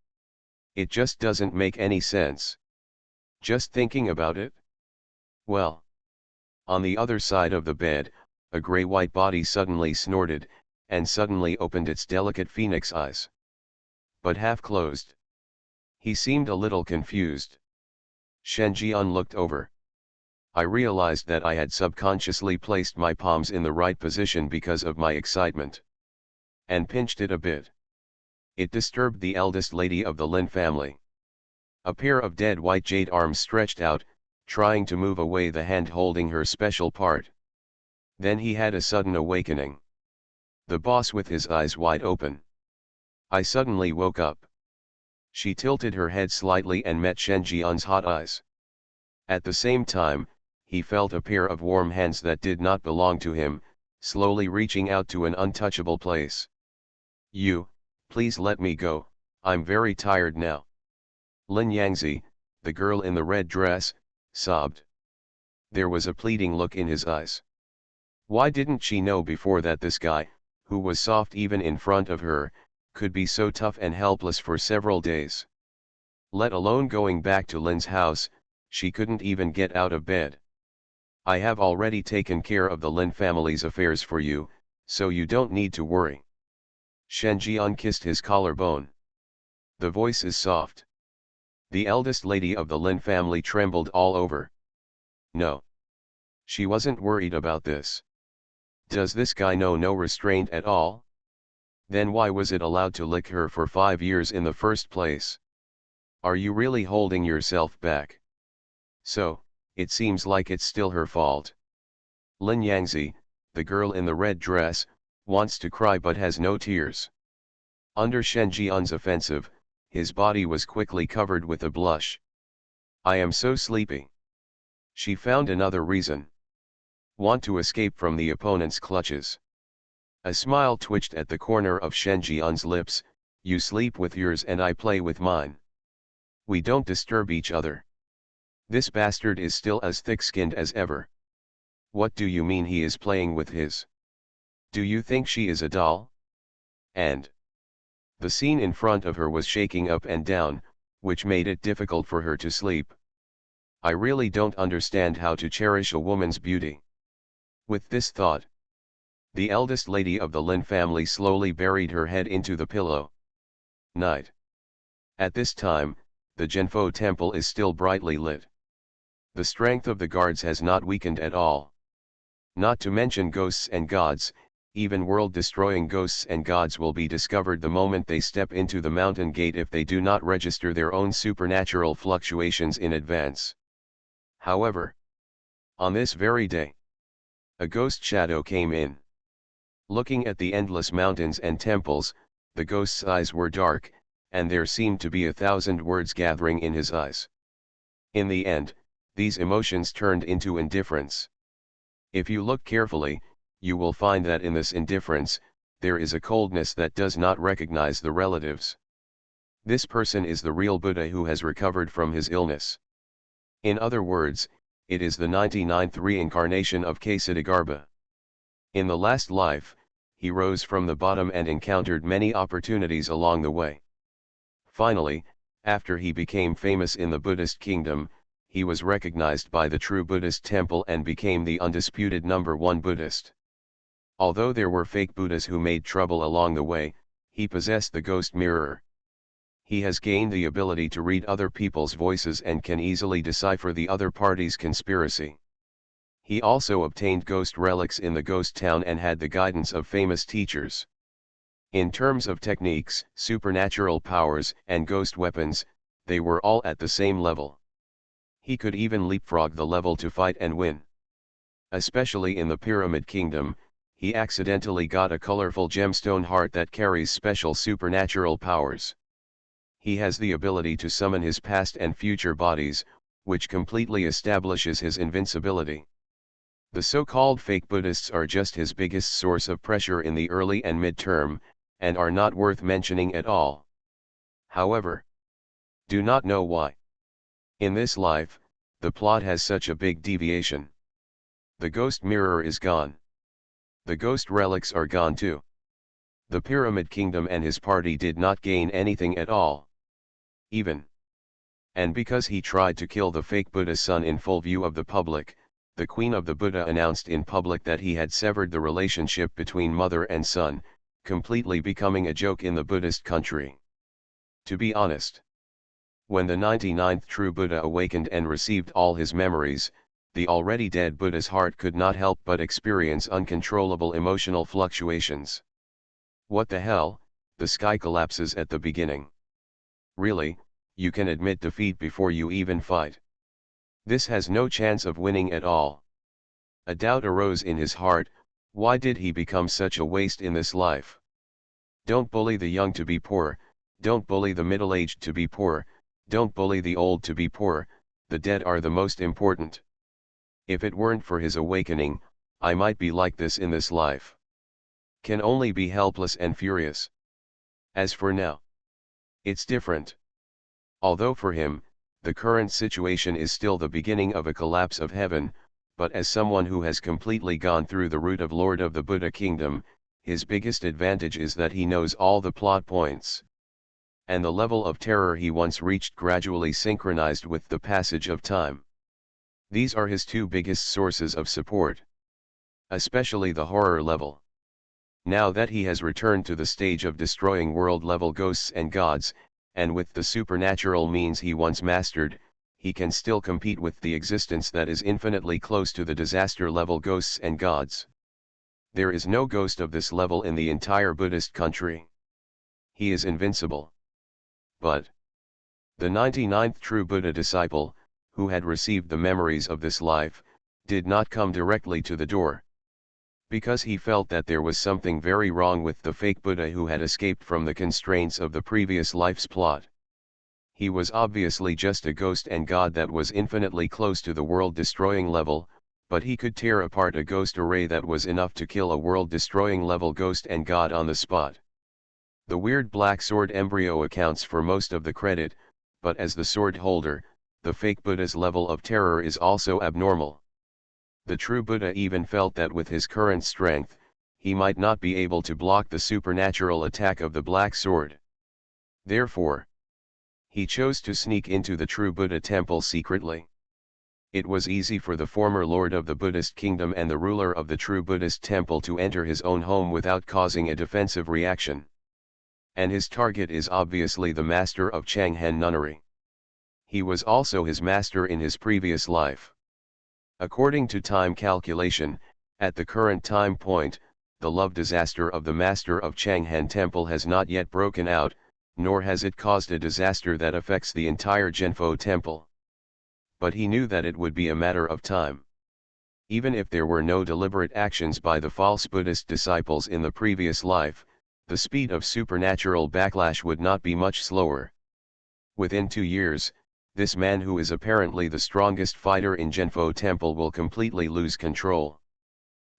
It just doesn't make any sense. Just thinking about it? Well. On the other side of the bed, a gray-white body suddenly snorted, and suddenly opened its delicate phoenix eyes. But half closed. He seemed a little confused. Shen Jian looked over. I realized that I had subconsciously placed my palms in the right position because of my excitement. And pinched it a bit. It disturbed the eldest lady of the Lin family. A pair of dead white jade arms stretched out, trying to move away the hand holding her special part. Then he had a sudden awakening. The boss with his eyes wide open. I suddenly woke up. She tilted her head slightly and met Shen Jian's hot eyes. At the same time, he felt a pair of warm hands that did not belong to him, slowly reaching out to an untouchable place. Please let me go, I'm very tired now. Lin Yangzi, the girl in the red dress, sobbed. There was a pleading look in his eyes. Why didn't she know before that this guy, who was soft even in front of her, could be so tough and helpless for several days? Let alone going back to Lin's house, she couldn't even get out of bed. I have already taken care of the Lin family's affairs for you, so you don't need to worry. Shen Jian kissed his collarbone. The voice is soft. The eldest lady of the Lin family trembled all over. No. She wasn't worried about this. Does this guy know no restraint at all? Then why was it allowed to lick her for 5 years in the first place? Are you really holding yourself back? So, it seems like it's still her fault. Lin Yangzi, the girl in the red dress, wants to cry but has no tears. Under Shen Jian's offensive, his body was quickly covered with a blush. I am so sleepy. She found another reason. Want to escape from the opponent's clutches. A smile twitched at the corner of Shen Jian's lips. You sleep with yours and I play with mine. We don't disturb each other. This bastard is still as thick-skinned as ever. What do you mean he is playing with his? Do you think she is a doll? And the scene in front of her was shaking up and down, which made it difficult for her to sleep. I really don't understand how to cherish a woman's beauty. With this thought, the eldest lady of the Lin family slowly buried her head into the pillow. Night. At this time, the Zhenfo temple is still brightly lit. The strength of the guards has not weakened at all. Not to mention ghosts and gods, even world-destroying ghosts and gods will be discovered the moment they step into the mountain gate if they do not register their own supernatural fluctuations in advance. However, on this very day, a ghost shadow came in. Looking at the endless mountains and temples, the ghost's eyes were dark, and there seemed to be 1,000 words gathering in his eyes. In the end, these emotions turned into indifference. If you look carefully, you will find that in this indifference, there is a coldness that does not recognize the relatives. This person is the real Buddha who has recovered from his illness. In other words, it is the 99th reincarnation of Ksitigarbha. In the last life, he rose from the bottom and encountered many opportunities along the way. Finally, after he became famous in the Buddhist kingdom, he was recognized by the true Buddhist temple and became the undisputed #1 Buddhist. Although there were fake Buddhas who made trouble along the way, he possessed the ghost mirror. He has gained the ability to read other people's voices and can easily decipher the other party's conspiracy. He also obtained ghost relics in the ghost town and had the guidance of famous teachers. In terms of techniques, supernatural powers, and ghost weapons, they were all at the same level. He could even leapfrog the level to fight and win. Especially in the Pyramid Kingdom, he accidentally got a colorful gemstone heart that carries special supernatural powers. He has the ability to summon his past and future bodies, which completely establishes his invincibility. The so-called fake Buddhists are just his biggest source of pressure in the early and mid-term, and are not worth mentioning at all. However, do not know why. In this life, the plot has such a big deviation. The ghost mirror is gone. The ghost relics are gone too. The Pyramid Kingdom and his party did not gain anything at all. Even. And because he tried to kill the fake Buddha's son in full view of the public, the Queen of the Buddha announced in public that he had severed the relationship between mother and son, completely becoming a joke in the Buddhist country. To be honest, when the 99th true Buddha awakened and received all his memories, the already dead Buddha's heart could not help but experience uncontrollable emotional fluctuations. What the hell, the sky collapses at the beginning. Really, you can admit defeat before you even fight. This has no chance of winning at all. A doubt arose in his heart, why did he become such a waste in this life? Don't bully the young to be poor, don't bully the middle-aged to be poor, don't bully the old to be poor, the dead are the most important. If it weren't for his awakening, I might be like this in this life. Can only be helpless and furious. As for now, it's different. Although for him, the current situation is still the beginning of a collapse of heaven, but as someone who has completely gone through the route of Lord of the Buddha Kingdom, his biggest advantage is that he knows all the plot points. And the level of terror he once reached gradually synchronized with the passage of time. These are his two biggest sources of support. Especially the horror level. Now that he has returned to the stage of destroying world-level ghosts and gods, and with the supernatural means he once mastered, he can still compete with the existence that is infinitely close to the disaster-level ghosts and gods. There is no ghost of this level in the entire Buddhist country. He is invincible. But the 99th true Buddha disciple, who had received the memories of this life, did not come directly to the door. Because he felt that there was something very wrong with the fake Buddha who had escaped from the constraints of the previous life's plot. He was obviously just a ghost and god that was infinitely close to the world-destroying level, but he could tear apart a ghost array that was enough to kill a world-destroying level ghost and god on the spot. The weird black sword embryo accounts for most of the credit, but as the sword holder, the fake Buddha's level of terror is also abnormal. The true Buddha even felt that with his current strength, he might not be able to block the supernatural attack of the black sword. Therefore, he chose to sneak into the true Buddha temple secretly. It was easy for the former lord of the Buddhist kingdom and the ruler of the true Buddhist temple to enter his own home without causing a defensive reaction. And his target is obviously the master of Changhen nunnery. He was also his master in his previous life. According to time calculation, at the current time point, the love disaster of the master of Changhen temple has not yet broken out, nor has it caused a disaster that affects the entire Zhenfo temple. But he knew that it would be a matter of time. Even if there were no deliberate actions by the false Buddhist disciples in the previous life, the speed of supernatural backlash would not be much slower. Within 2 years, this man who is apparently the strongest fighter in Zhenfo temple will completely lose control.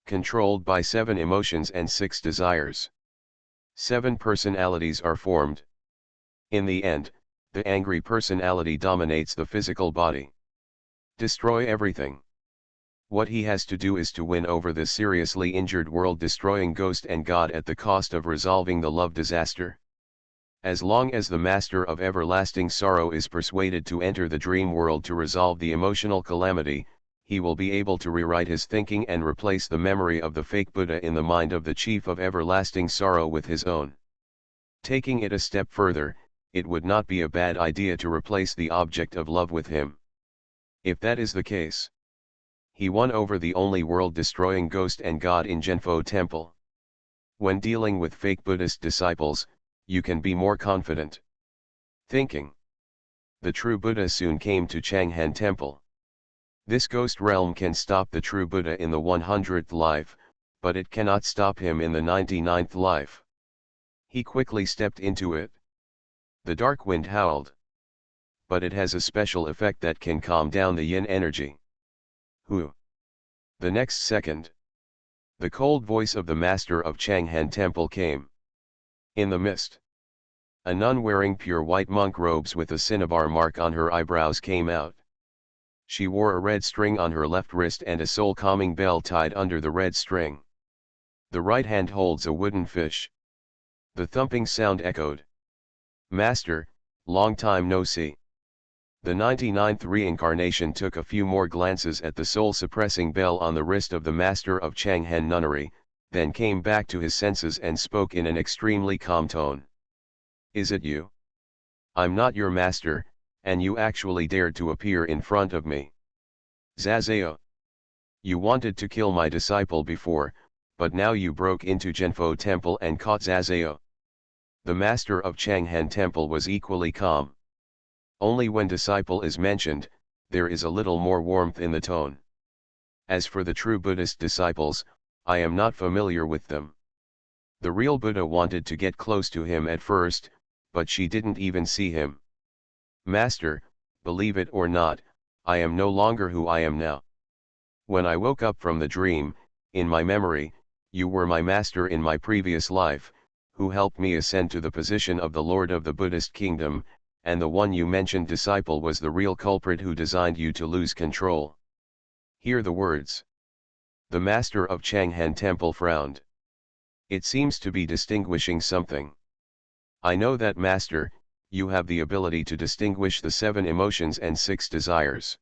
Controlled by 7 emotions and 6 desires. 7 personalities are formed. In the end, the angry personality dominates the physical body. Destroy everything. What he has to do is to win over the seriously injured world-destroying ghost and god at the cost of resolving the love disaster. As long as the master of everlasting sorrow is persuaded to enter the dream world to resolve the emotional calamity, he will be able to rewrite his thinking and replace the memory of the fake Buddha in the mind of the chief of everlasting sorrow with his own. Taking it a step further, it would not be a bad idea to replace the object of love with him. If that is the case, he won over the only world-destroying ghost and god in Genfo Temple. When dealing with fake Buddhist disciples, you can be more confident. Thinking. The true Buddha soon came to Changhan Temple. This ghost realm can stop the true Buddha in the 100th life, but it cannot stop him in the 99th life. He quickly stepped into it. The dark wind howled. But it has a special effect that can calm down the yin energy. Who? The next second, the cold voice of the master of Changhan Temple came. In the mist, a nun wearing pure white monk robes with a cinnabar mark on her eyebrows came out. She wore a red string on her left wrist and a soul-calming bell tied under the red string. The right hand holds a wooden fish. The thumping sound echoed. Master, long time no see. The 99th reincarnation took a few more glances at the soul-suppressing bell on the wrist of the master of Changhan Nunnery, then came back to his senses and spoke in an extremely calm tone. Is it you? I'm not your master, and you actually dared to appear in front of me. Zazeo. You wanted to kill my disciple before, but now you broke into Genfo Temple and caught Zazeo. The master of Changhan Temple was equally calm. Only when disciple is mentioned, there is a little more warmth in the tone. As for the true Buddhist disciples, I am not familiar with them. The real Buddha wanted to get close to him at first, but she didn't even see him. Master, believe it or not, I am no longer who I am now. When I woke up from the dream, in my memory, you were my master in my previous life, who helped me ascend to the position of the Lord of the Buddhist kingdom, and the one you mentioned disciple was the real culprit who designed you to lose control. Hear the words. The master of Changhan Temple frowned. It seems to be distinguishing something. I know that, master, you have the ability to distinguish the 7 emotions and 6 desires.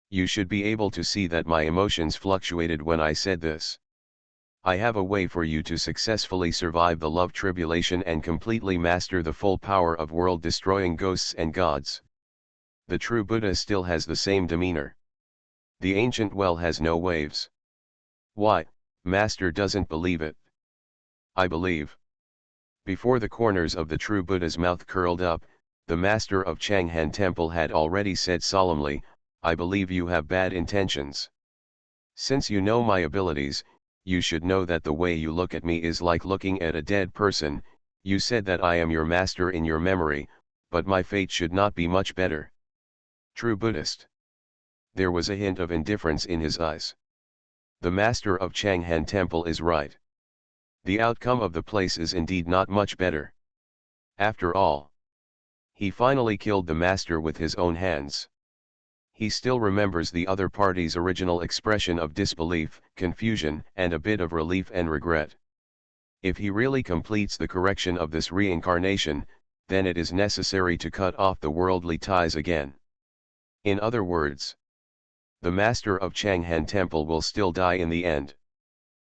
You should be able to see that my emotions fluctuated when I said this. I have a way for you to successfully survive the love tribulation and completely master the full power of world-destroying ghosts and gods. The true Buddha still has the same demeanor. The ancient well has no waves. Why, master doesn't believe it? I believe. Before the corners of the true Buddha's mouth curled up, the master of Changhan Temple had already said solemnly, I believe you have bad intentions. Since you know my abilities, you should know that the way you look at me is like looking at a dead person. You said that I am your master in your memory, but my fate should not be much better. True Buddhist. There was a hint of indifference in his eyes. The master of Changhan Temple is right. The outcome of the place is indeed not much better. After all, he finally killed the master with his own hands. He still remembers the other party's original expression of disbelief, confusion, and a bit of relief and regret. If he really completes the correction of this reincarnation, then it is necessary to cut off the worldly ties again. In other words, the master of Changhan Temple will still die in the end.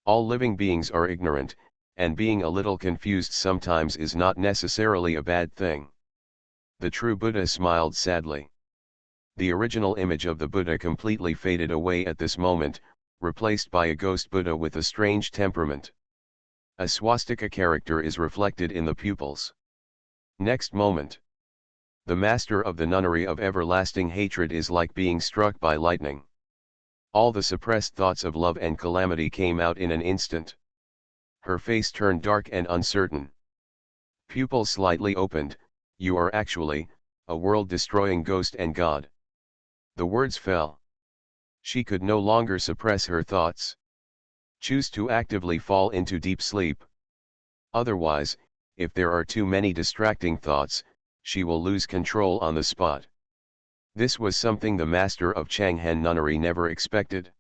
All living beings are ignorant, and being a little confused sometimes is not necessarily a bad thing. The true Buddha smiled sadly. The original image of the Buddha completely faded away at this moment, replaced by a ghost Buddha with a strange temperament. A swastika character is reflected in the pupils. Next moment, the master of the nunnery of everlasting hatred is like being struck by lightning. All the suppressed thoughts of love and calamity came out in an instant. Her face turned dark and uncertain. Pupils slightly opened. You are actually a world-destroying ghost and god. The words fell. She could no longer suppress her thoughts. Choose to actively fall into deep sleep. Otherwise, if there are too many distracting thoughts, she will lose control on the spot. This was something the master of Changhan Nunnery never expected.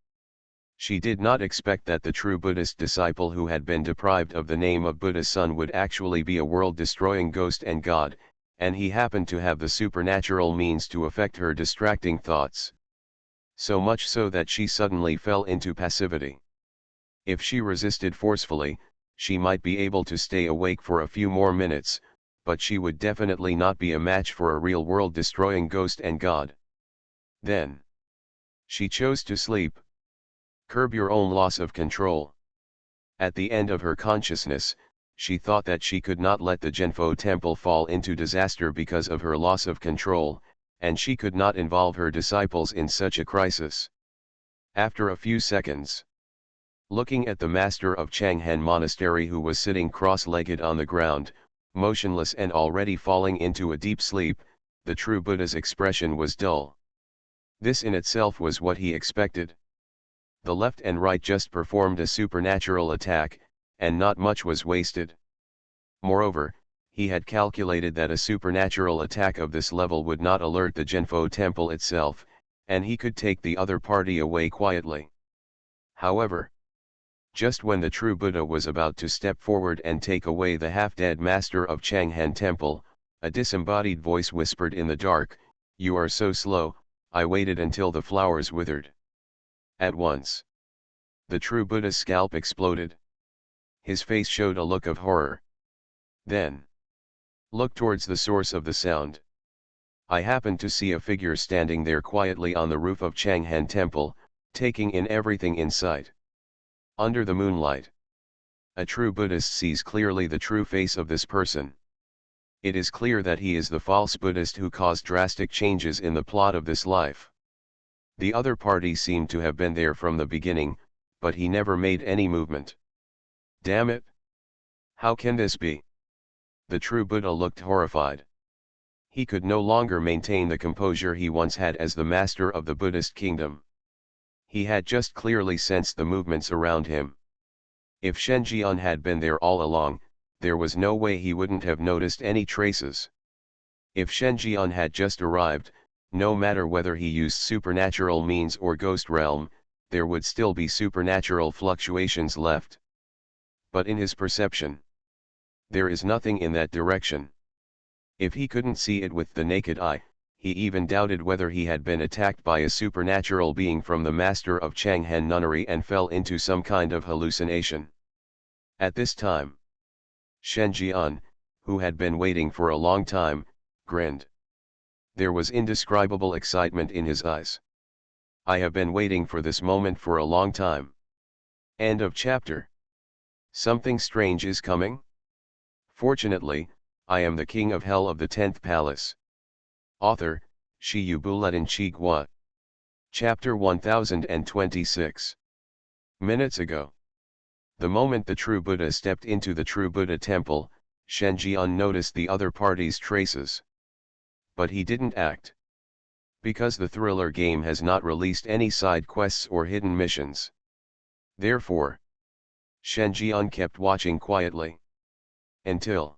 She did not expect that the true Buddhist disciple who had been deprived of the name of Buddha's son would actually be a world-destroying ghost and god, and he happened to have the supernatural means to affect her distracting thoughts. So much so that she suddenly fell into passivity. If she resisted forcefully, she might be able to stay awake for a few more minutes, but she would definitely not be a match for a real world-destroying ghost and god. Then she chose to sleep. Curb your own loss of control. At the end of her consciousness, she thought that she could not let the Genfo temple fall into disaster because of her loss of control, and she could not involve her disciples in such a crisis. After a few seconds, looking at the master of Changhan Monastery who was sitting cross-legged on the ground, motionless and already falling into a deep sleep, the true Buddha's expression was dull. This in itself was what he expected. The left and right just performed a supernatural attack, and not much was wasted. Moreover, he had calculated that a supernatural attack of this level would not alert the Genfo temple itself, and he could take the other party away quietly. However, just when the true Buddha was about to step forward and take away the half-dead master of Changhan temple, a disembodied voice whispered in the dark, "You are so slow, I waited until the flowers withered." At once, the true Buddha's scalp exploded. His face showed a look of horror. Then, look towards the source of the sound. I happened to see a figure standing there quietly on the roof of Changhan temple, taking in everything in sight. Under the moonlight, a true Buddhist sees clearly the true face of this person. It is clear that he is the false Buddhist who caused drastic changes in the plot of this life. The other party seemed to have been there from the beginning, but he never made any movement. Damn it! How can this be? The true Buddha looked horrified. He could no longer maintain the composure he once had as the master of the Buddhist kingdom. He had just clearly sensed the movements around him. If Shenjian had been there all along, there was no way he wouldn't have noticed any traces. If Shenjian had just arrived, no matter whether he used supernatural means or ghost realm, there would still be supernatural fluctuations left. But in his perception, there is nothing in that direction. If he couldn't see it with the naked eye, he even doubted whether he had been attacked by a supernatural being from the master of Changhan nunnery and fell into some kind of hallucination. At this time, Shenjian, who had been waiting for a long time, grinned. There was indescribable excitement in his eyes. I have been waiting for this moment for a long time. End of chapter. Something strange is coming? Fortunately, I am the king of hell of the 10th palace. Author, Shiyu Buletin Chigua. Chapter 1026. Minutes ago. The moment the true Buddha stepped into the true Buddha temple, Shenjian noticed the other party's traces. But he didn't act. Because the thriller game has not released any side quests or hidden missions. Therefore, Shenjian kept watching quietly. Until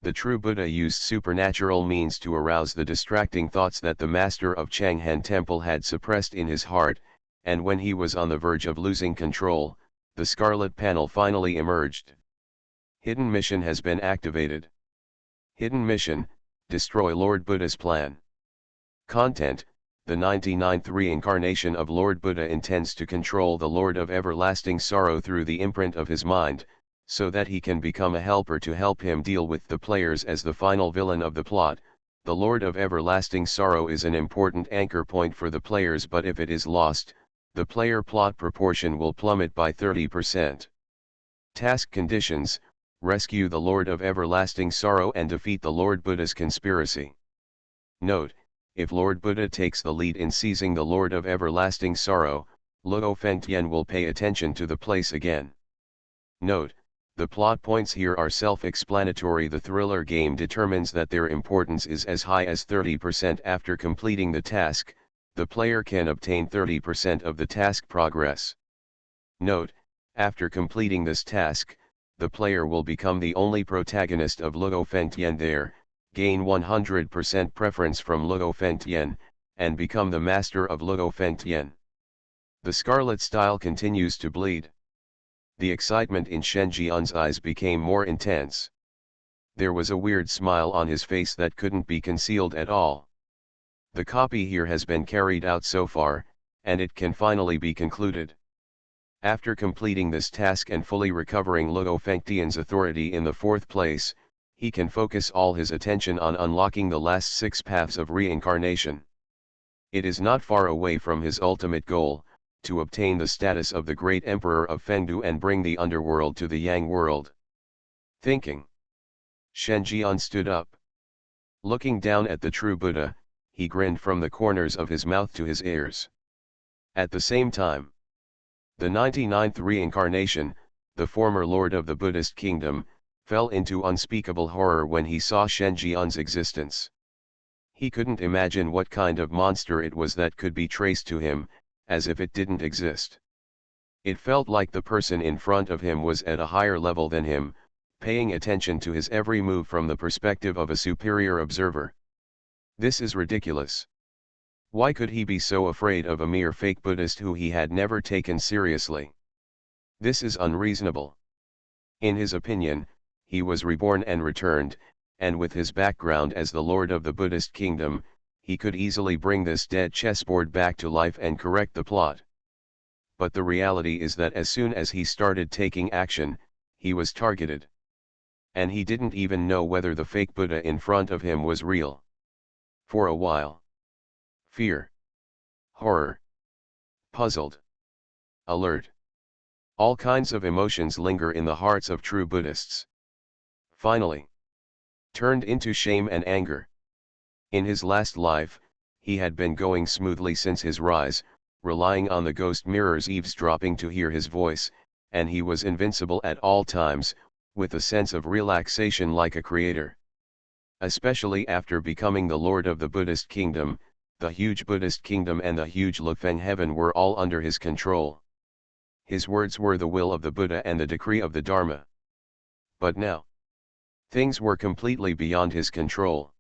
the true Buddha used supernatural means to arouse the distracting thoughts that the master of Changhan temple had suppressed in his heart, and when he was on the verge of losing control, the scarlet panel finally emerged. Hidden mission has been activated. Hidden mission, destroy Lord Buddha's plan. Content, the 99th reincarnation of Lord Buddha intends to control the Lord of everlasting sorrow through the imprint of his mind, so that he can become a helper to help him deal with the players as the final villain of the plot. The Lord of everlasting sorrow is an important anchor point for the players, but if it is lost, the player plot proportion will plummet by 30%. Task conditions: rescue the Lord of everlasting sorrow and defeat the Lord Buddha's conspiracy. Note: if Lord Buddha takes the lead in seizing the Lord of everlasting sorrow, Luo Fengtian will pay attention to the place again. Note: the plot points here are self-explanatory. The thriller game determines that their importance is as high as 30%. After completing the task, the player can obtain 30% of the task progress. Note: after completing this task, the player will become the only protagonist of Luo Fengtian there, gain 100% preference from Luo Fengtian, and become the master of Luo Fengtian. The scarlet style continues to bleed. The excitement in Shen Jian's eyes became more intense. There was a weird smile on his face that couldn't be concealed at all. The copy here has been carried out so far, and it can finally be concluded. After completing this task and fully recovering Luo Fengtian's authority in the fourth place, he can focus all his attention on unlocking the last 6 paths of reincarnation. It is not far away from his ultimate goal, to obtain the status of the great emperor of Fengdu and bring the underworld to the Yang world. Thinking. Shen Jian stood up. Looking down at the true Buddha, he grinned from the corners of his mouth to his ears. At the same time, the 99th reincarnation, the former lord of the Buddhist kingdom, fell into unspeakable horror when he saw Shen Jian's existence. He couldn't imagine what kind of monster it was that could be traced to him, as if it didn't exist. It felt like the person in front of him was at a higher level than him, paying attention to his every move from the perspective of a superior observer. This is ridiculous. Why could he be so afraid of a mere fake Buddhist who he had never taken seriously? This is unreasonable. In his opinion, he was reborn and returned, and with his background as the lord of the Buddhist kingdom, he could easily bring this dead chessboard back to life and correct the plot. But the reality is that as soon as he started taking action, he was targeted. And he didn't even know whether the fake Buddha in front of him was real. For a while. Fear. Horror. Puzzled. Alert. All kinds of emotions linger in the hearts of true Buddhists. Finally. Turned into shame and anger. In his last life, he had been going smoothly since his rise, relying on the ghost mirrors eavesdropping to hear his voice, and he was invincible at all times, with a sense of relaxation like a creator. Especially after becoming the lord of the Buddhist kingdom, the huge Buddhist kingdom and the huge Lufeng heaven were all under his control. His words were the will of the Buddha and the decree of the Dharma. But now, things were completely beyond his control.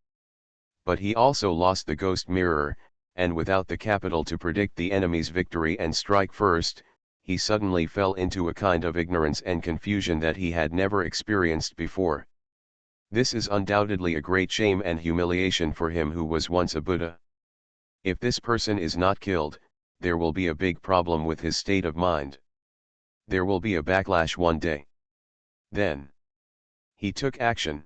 But he also lost the ghost mirror, and without the capital to predict the enemy's victory and strike first, he suddenly fell into a kind of ignorance and confusion that he had never experienced before. This is undoubtedly a great shame and humiliation for him who was once a Buddha. If this person is not killed, there will be a big problem with his state of mind. There will be a backlash one day. Then, he took action.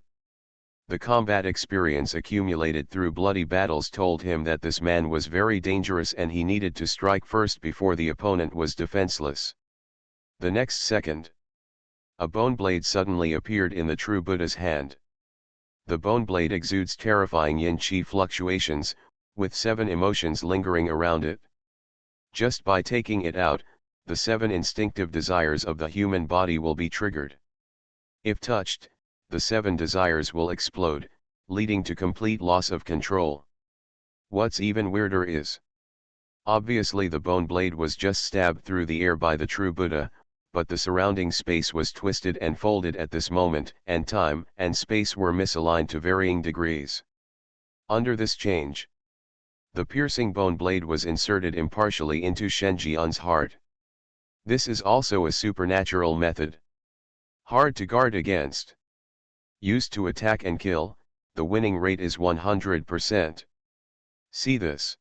The combat experience accumulated through bloody battles told him that this man was very dangerous and he needed to strike first before the opponent was defenseless. The next second, a bone blade suddenly appeared in the true Buddha's hand. The bone blade exudes terrifying yin-qi fluctuations, with 7 emotions lingering around it. Just by taking it out, the 7 instinctive desires of the human body will be triggered. If touched, the 7 desires will explode, leading to complete loss of control. What's even weirder is, obviously the bone blade was just stabbed through the air by the true Buddha, but the surrounding space was twisted and folded at this moment, and time and space were misaligned to varying degrees. Under this change, the piercing bone blade was inserted impartially into Shen Jian's heart. This is also a supernatural method. Hard to guard against. Used to attack and kill, the winning rate is 100%. See this.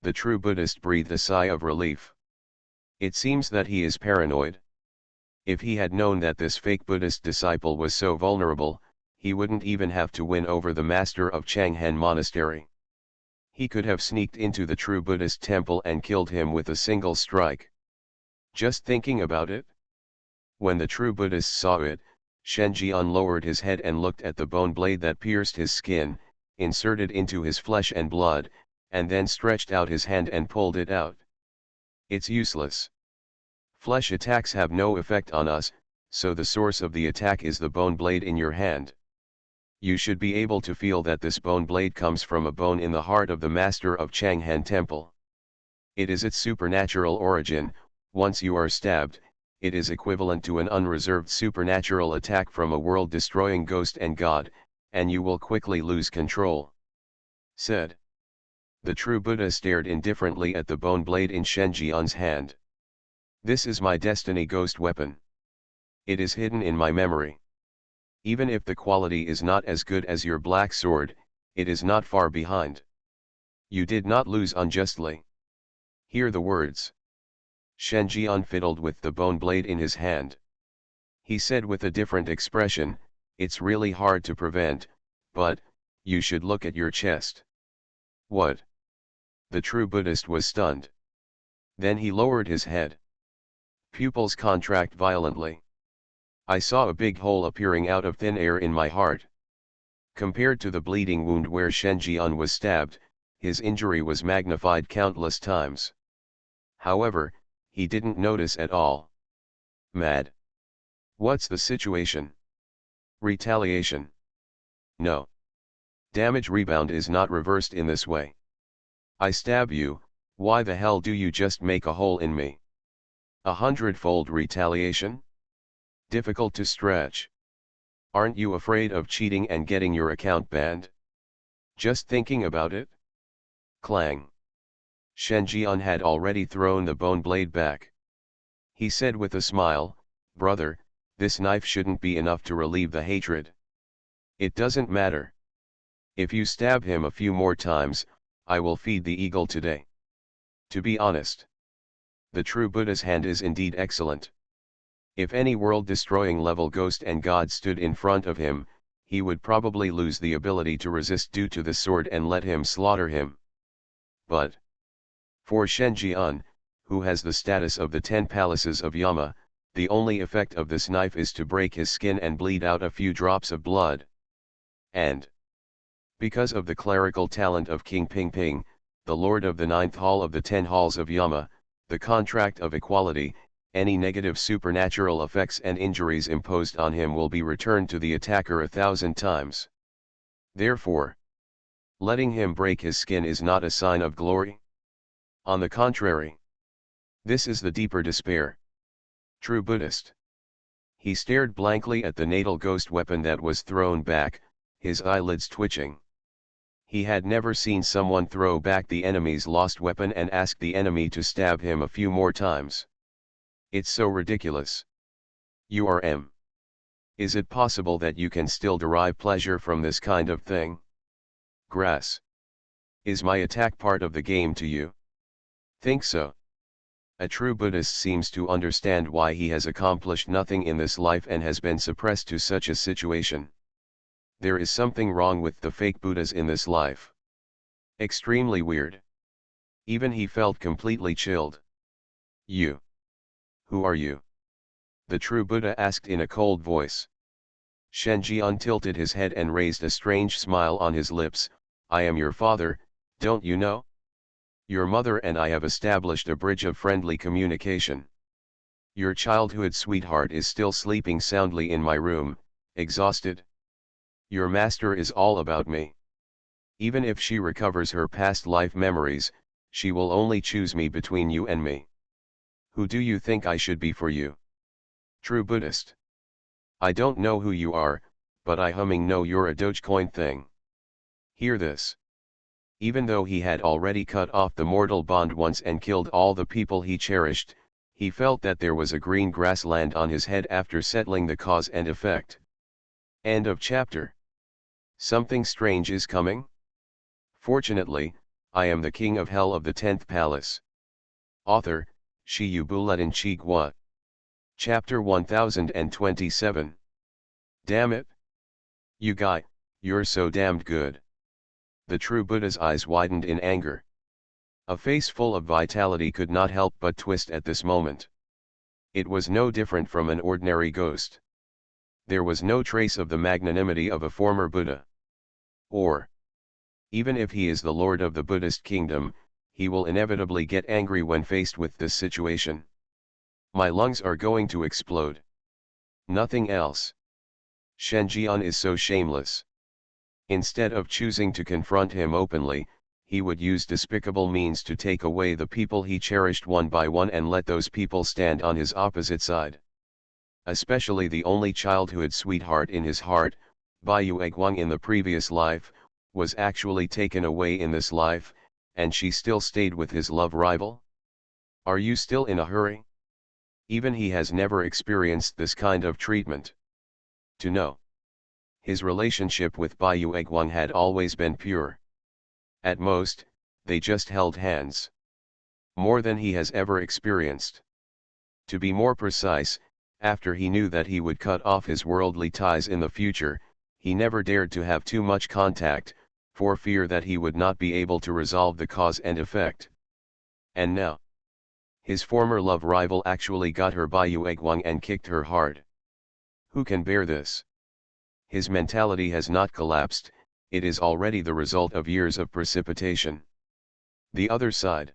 The true Buddhist breathed a sigh of relief. It seems that he is paranoid. If he had known that this fake Buddhist disciple was so vulnerable, he wouldn't even have to win over the master of Changhen Monastery. He could have sneaked into the true Buddhist temple and killed him with a single strike. Just thinking about it? When the true Buddhist saw it, Shen Jian lowered his head and looked at the bone blade that pierced his skin, inserted into his flesh and blood, and then stretched out his hand and pulled it out. It's useless. Flesh attacks have no effect on us, so the source of the attack is the bone blade in your hand. You should be able to feel that this bone blade comes from a bone in the heart of the master of Changhen Temple. It is its supernatural origin. Once you are stabbed, it is equivalent to an unreserved supernatural attack from a world-destroying ghost and god, and you will quickly lose control. Said. The true Buddha stared indifferently at the bone blade in Shen Jian's hand. This is my destiny ghost weapon. It is hidden in my memory. Even if the quality is not as good as your black sword, it is not far behind. You did not lose unjustly. Hear the words. Shen Jian fiddled with the bone blade in his hand. He said with a different expression, it's really hard to prevent, but, you should look at your chest. What? The true Buddhist was stunned. Then he lowered his head. Pupils contract violently. I saw a big hole appearing out of thin air in my heart. Compared to the bleeding wound where Shen Jian was stabbed, his injury was magnified countless times. However, he didn't notice at all. Mad. What's the situation? Retaliation. No. Damage rebound is not reversed in this way. I stab you, why the hell do you just make a hole in me? 100-fold retaliation? Difficult to stretch. Aren't you afraid of cheating and getting your account banned? Just thinking about it? Clang. Shen Jian had already thrown the bone blade back. He said with a smile, brother, this knife shouldn't be enough to relieve the hatred. It doesn't matter. If you stab him a few more times, I will feed the eagle today. To be honest, the true Buddha's hand is indeed excellent. If any world-destroying level ghost and god stood in front of him, he would probably lose the ability to resist due to the sword and let him slaughter him. But for Shen Jian, who has the status of the 10 palaces of Yama, the only effect of this knife is to break his skin and bleed out a few drops of blood. And because of the clerical talent of King Pingping, the lord of the 9th hall of the 10 halls of Yama, the contract of equality, any negative supernatural effects and injuries imposed on him will be returned to the attacker 1,000 times. Therefore, letting him break his skin is not a sign of glory. On the contrary, this is the deeper despair. True Buddhist. He stared blankly at the natal ghost weapon that was thrown back, his eyelids twitching. He had never seen someone throw back the enemy's lost weapon and ask the enemy to stab him a few more times. It's so ridiculous. You are M. Is it possible that you can still derive pleasure from this kind of thing? Grass. Is my attack part of the game to you? Think so. A true Buddhist seems to understand why he has accomplished nothing in this life and has been suppressed to such a situation. There is something wrong with the fake Buddhas in this life. Extremely weird. Even he felt completely chilled. You. Who are you? The true Buddha asked in a cold voice. Shen Jian tilted his head and raised a strange smile on his lips. I am your father, don't you know? Your mother and I have established a bridge of friendly communication. Your childhood sweetheart is still sleeping soundly in my room, exhausted. Your master is all about me. Even if she recovers her past life memories, she will only choose me between you and me. Who do you think I should be for you? True Buddhist. I don't know who you are, but I know you're a Dogecoin thing. Hear this. Even though he had already cut off the mortal bond once and killed all the people he cherished, he felt that there was a green grassland on his head after settling the cause and effect. End of chapter. Something strange is coming? Fortunately, I am the king of hell of the 10th palace. Author, Shi Buletin Chigua. Chapter 1027. Damn it. You guy, you're so damned good. The true Buddha's eyes widened in anger. A face full of vitality could not help but twist at this moment. It was no different from an ordinary ghost. There was no trace of the magnanimity of a former Buddha. Or, even if he is the lord of the Buddhist kingdom, he will inevitably get angry when faced with this situation. My lungs are going to explode. Nothing else. Shen Jian is so shameless. Instead of choosing to confront him openly, he would use despicable means to take away the people he cherished one by one and let those people stand on his opposite side. Especially the only childhood sweetheart in his heart, Bai Yueguang in the previous life, was actually taken away in this life, and she still stayed with his love rival? Are you still in a hurry? Even he has never experienced this kind of treatment. To know. His relationship with Bayu Egwang had always been pure. At most, they just held hands. More than he has ever experienced. To be more precise, after he knew that he would cut off his worldly ties in the future, he never dared to have too much contact, for fear that he would not be able to resolve the cause and effect. And now, his former love rival actually got her Bayu Egwang and kicked her hard. Who can bear this? His mentality has not collapsed, it is already the result of years of precipitation. The other side.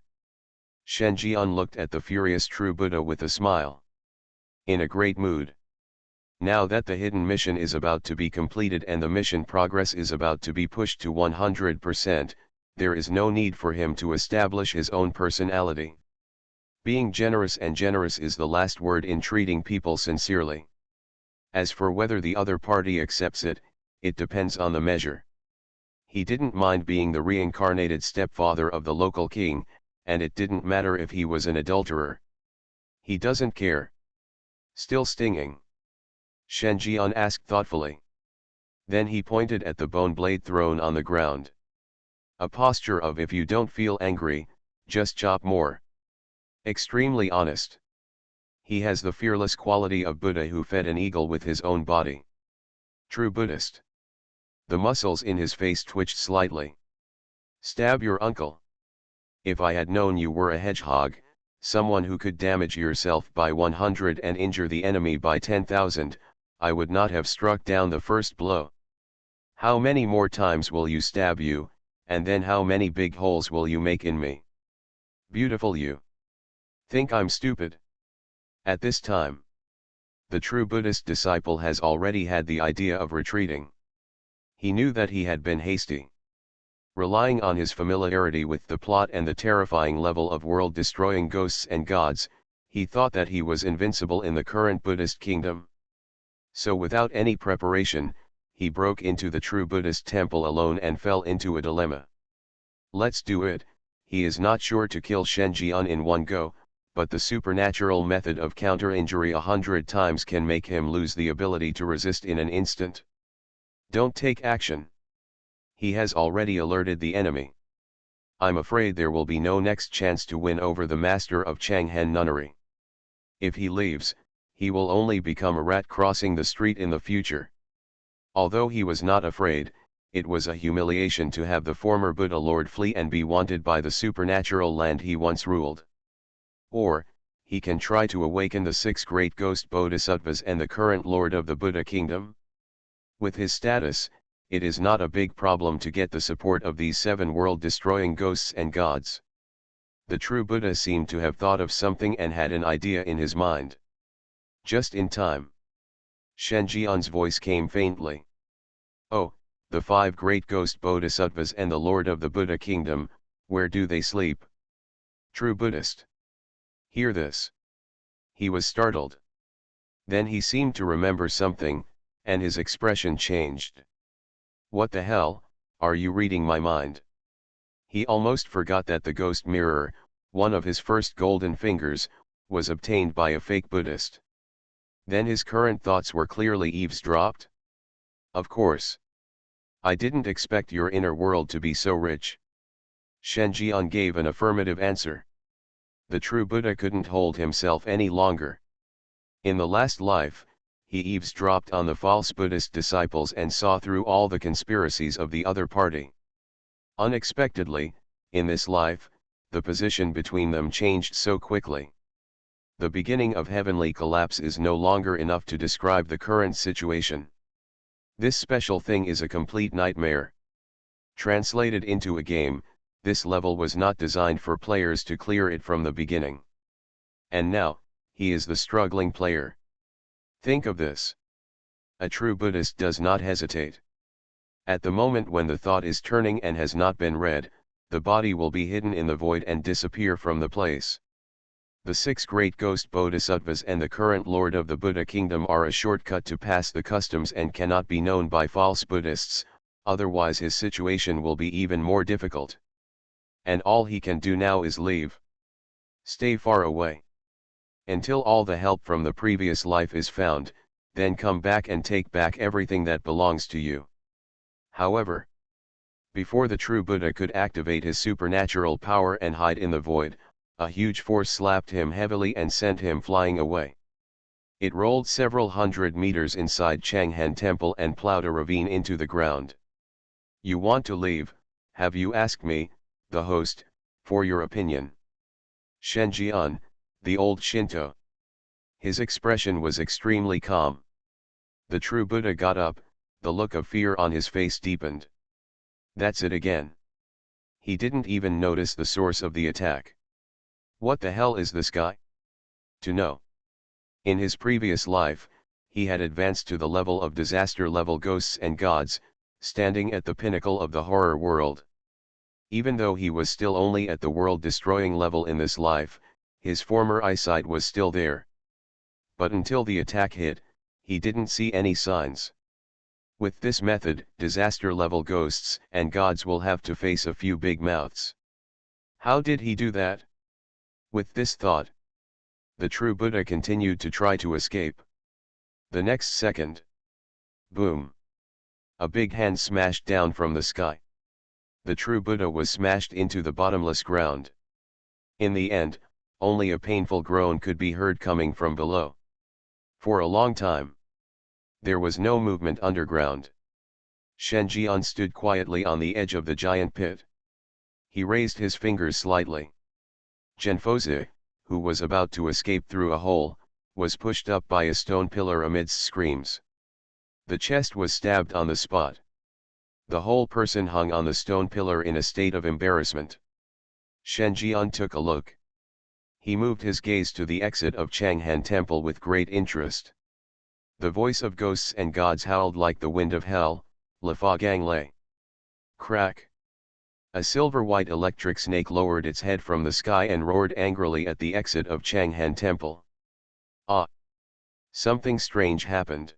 Shen Jian looked at the furious true Buddha with a smile. In a great mood. Now that the hidden mission is about to be completed and the mission progress is about to be pushed to 100%, there is no need for him to establish his own personality. Being generous, and generous is the last word in treating people sincerely. As for whether the other party accepts it, it depends on the measure. He didn't mind being the reincarnated stepfather of the local king, and it didn't matter if he was an adulterer. He doesn't care. Still stinging? Shen Jian asked thoughtfully. Then he pointed at the bone blade thrown on the ground. A posture of if you don't feel angry, just chop more. Extremely honest. He has the fearless quality of Buddha who fed an eagle with his own body. True Buddhist. The muscles in his face twitched slightly. Stab your uncle. If I had known you were a hedgehog, someone who could damage yourself by 100 and injure the enemy by 10,000, I would not have struck down the first blow. How many more times will you stab you, and then how many big holes will you make in me? Beautiful you. Think I'm stupid? At this time, the true Buddhist disciple has already had the idea of retreating. He knew that he had been hasty. Relying on his familiarity with the plot and the terrifying level of world-destroying ghosts and gods, he thought that he was invincible in the current Buddhist kingdom. So without any preparation, he broke into the true Buddhist temple alone and fell into a dilemma. Let's do it. He is not sure to kill Shen Jian in one go, but the supernatural method of counter-injury 100 times can make him lose the ability to resist in an instant. Don't take action. He has already alerted the enemy. I'm afraid there will be no next chance to win over the master of Changhen nunnery. If he leaves, he will only become a rat crossing the street in the future. Although he was not afraid, it was a humiliation to have the former Buddha Lord flee and be wanted by the supernatural land he once ruled. Or, he can try to awaken the 6 great ghost bodhisattvas and the current Lord of the Buddha kingdom. With his status, it is not a big problem to get the support of these 7 world-destroying ghosts and gods. The true Buddha seemed to have thought of something and had an idea in his mind. Just in time. Shen Jian's voice came faintly. Oh, the 5 great ghost bodhisattvas and the Lord of the Buddha kingdom, where do they sleep? True Buddhist. Hear this. He was startled. Then he seemed to remember something, and his expression changed. What the hell, are you reading my mind? He almost forgot that the ghost mirror, one of his first golden fingers, was obtained by a fake Buddhist. Then his current thoughts were clearly eavesdropped. Of course. I didn't expect your inner world to be so rich. Shen Jian gave an affirmative answer. The true Buddha couldn't hold himself any longer. In the last life, he eavesdropped on the false Buddhist disciples and saw through all the conspiracies of the other party. Unexpectedly, in this life, the position between them changed so quickly. The beginning of heavenly collapse is no longer enough to describe the current situation. This special thing is a complete nightmare. Translated into a game, this level was not designed for players to clear it from the beginning. And now, he is the struggling player. Think of this. A true Buddhist does not hesitate. At the moment when the thought is turning and has not been read, the body will be hidden in the void and disappear from the place. The 6 great ghost bodhisattvas and the current Lord of the Buddha kingdom are a shortcut to pass the customs and cannot be known by false Buddhists, otherwise his situation will be even more difficult. and all he can do now is leave. Stay far away. Until all the help from the previous life is found, then come back and take back everything that belongs to you. However, before the true Buddha could activate his supernatural power and hide in the void, a huge force slapped him heavily and sent him flying away. It rolled several hundred meters inside Changhan Temple and plowed a ravine into the ground. You want to leave, have you asked me, the host, for your opinion? Shenjian, the old Shinto. His expression was extremely calm. The true Buddha got up, the look of fear on his face deepened. That's it again. He didn't even notice the source of the attack. What the hell is this guy? To know. In his previous life, he had advanced to the level of disaster-level ghosts and gods, standing at the pinnacle of the horror world. Even though he was still only at the world-destroying level in this life, his former eyesight was still there. But until the attack hit, he didn't see any signs. With this method, disaster-level ghosts and gods will have to face a few big mouths. How did he do that? With this thought, the true Buddha continued to try to escape. The next second, boom! A big hand smashed down from the sky. The true Buddha was smashed into the bottomless ground. In the end, only a painful groan could be heard coming from below. For a long time, there was no movement underground. Shenjian stood quietly on the edge of the giant pit. He raised his fingers slightly. Genfozi, who was about to escape through a hole, was pushed up by a stone pillar amidst screams. The chest was stabbed on the spot. The whole person hung on the stone pillar in a state of embarrassment. Shenjian took a look. He moved his gaze to the exit of Changhan Temple with great interest. The voice of ghosts and gods howled like the wind of hell, La Fa Gang Lei. Crack! A silver-white electric snake lowered its head from the sky and roared angrily at the exit of Changhan Temple. Ah! Something strange happened.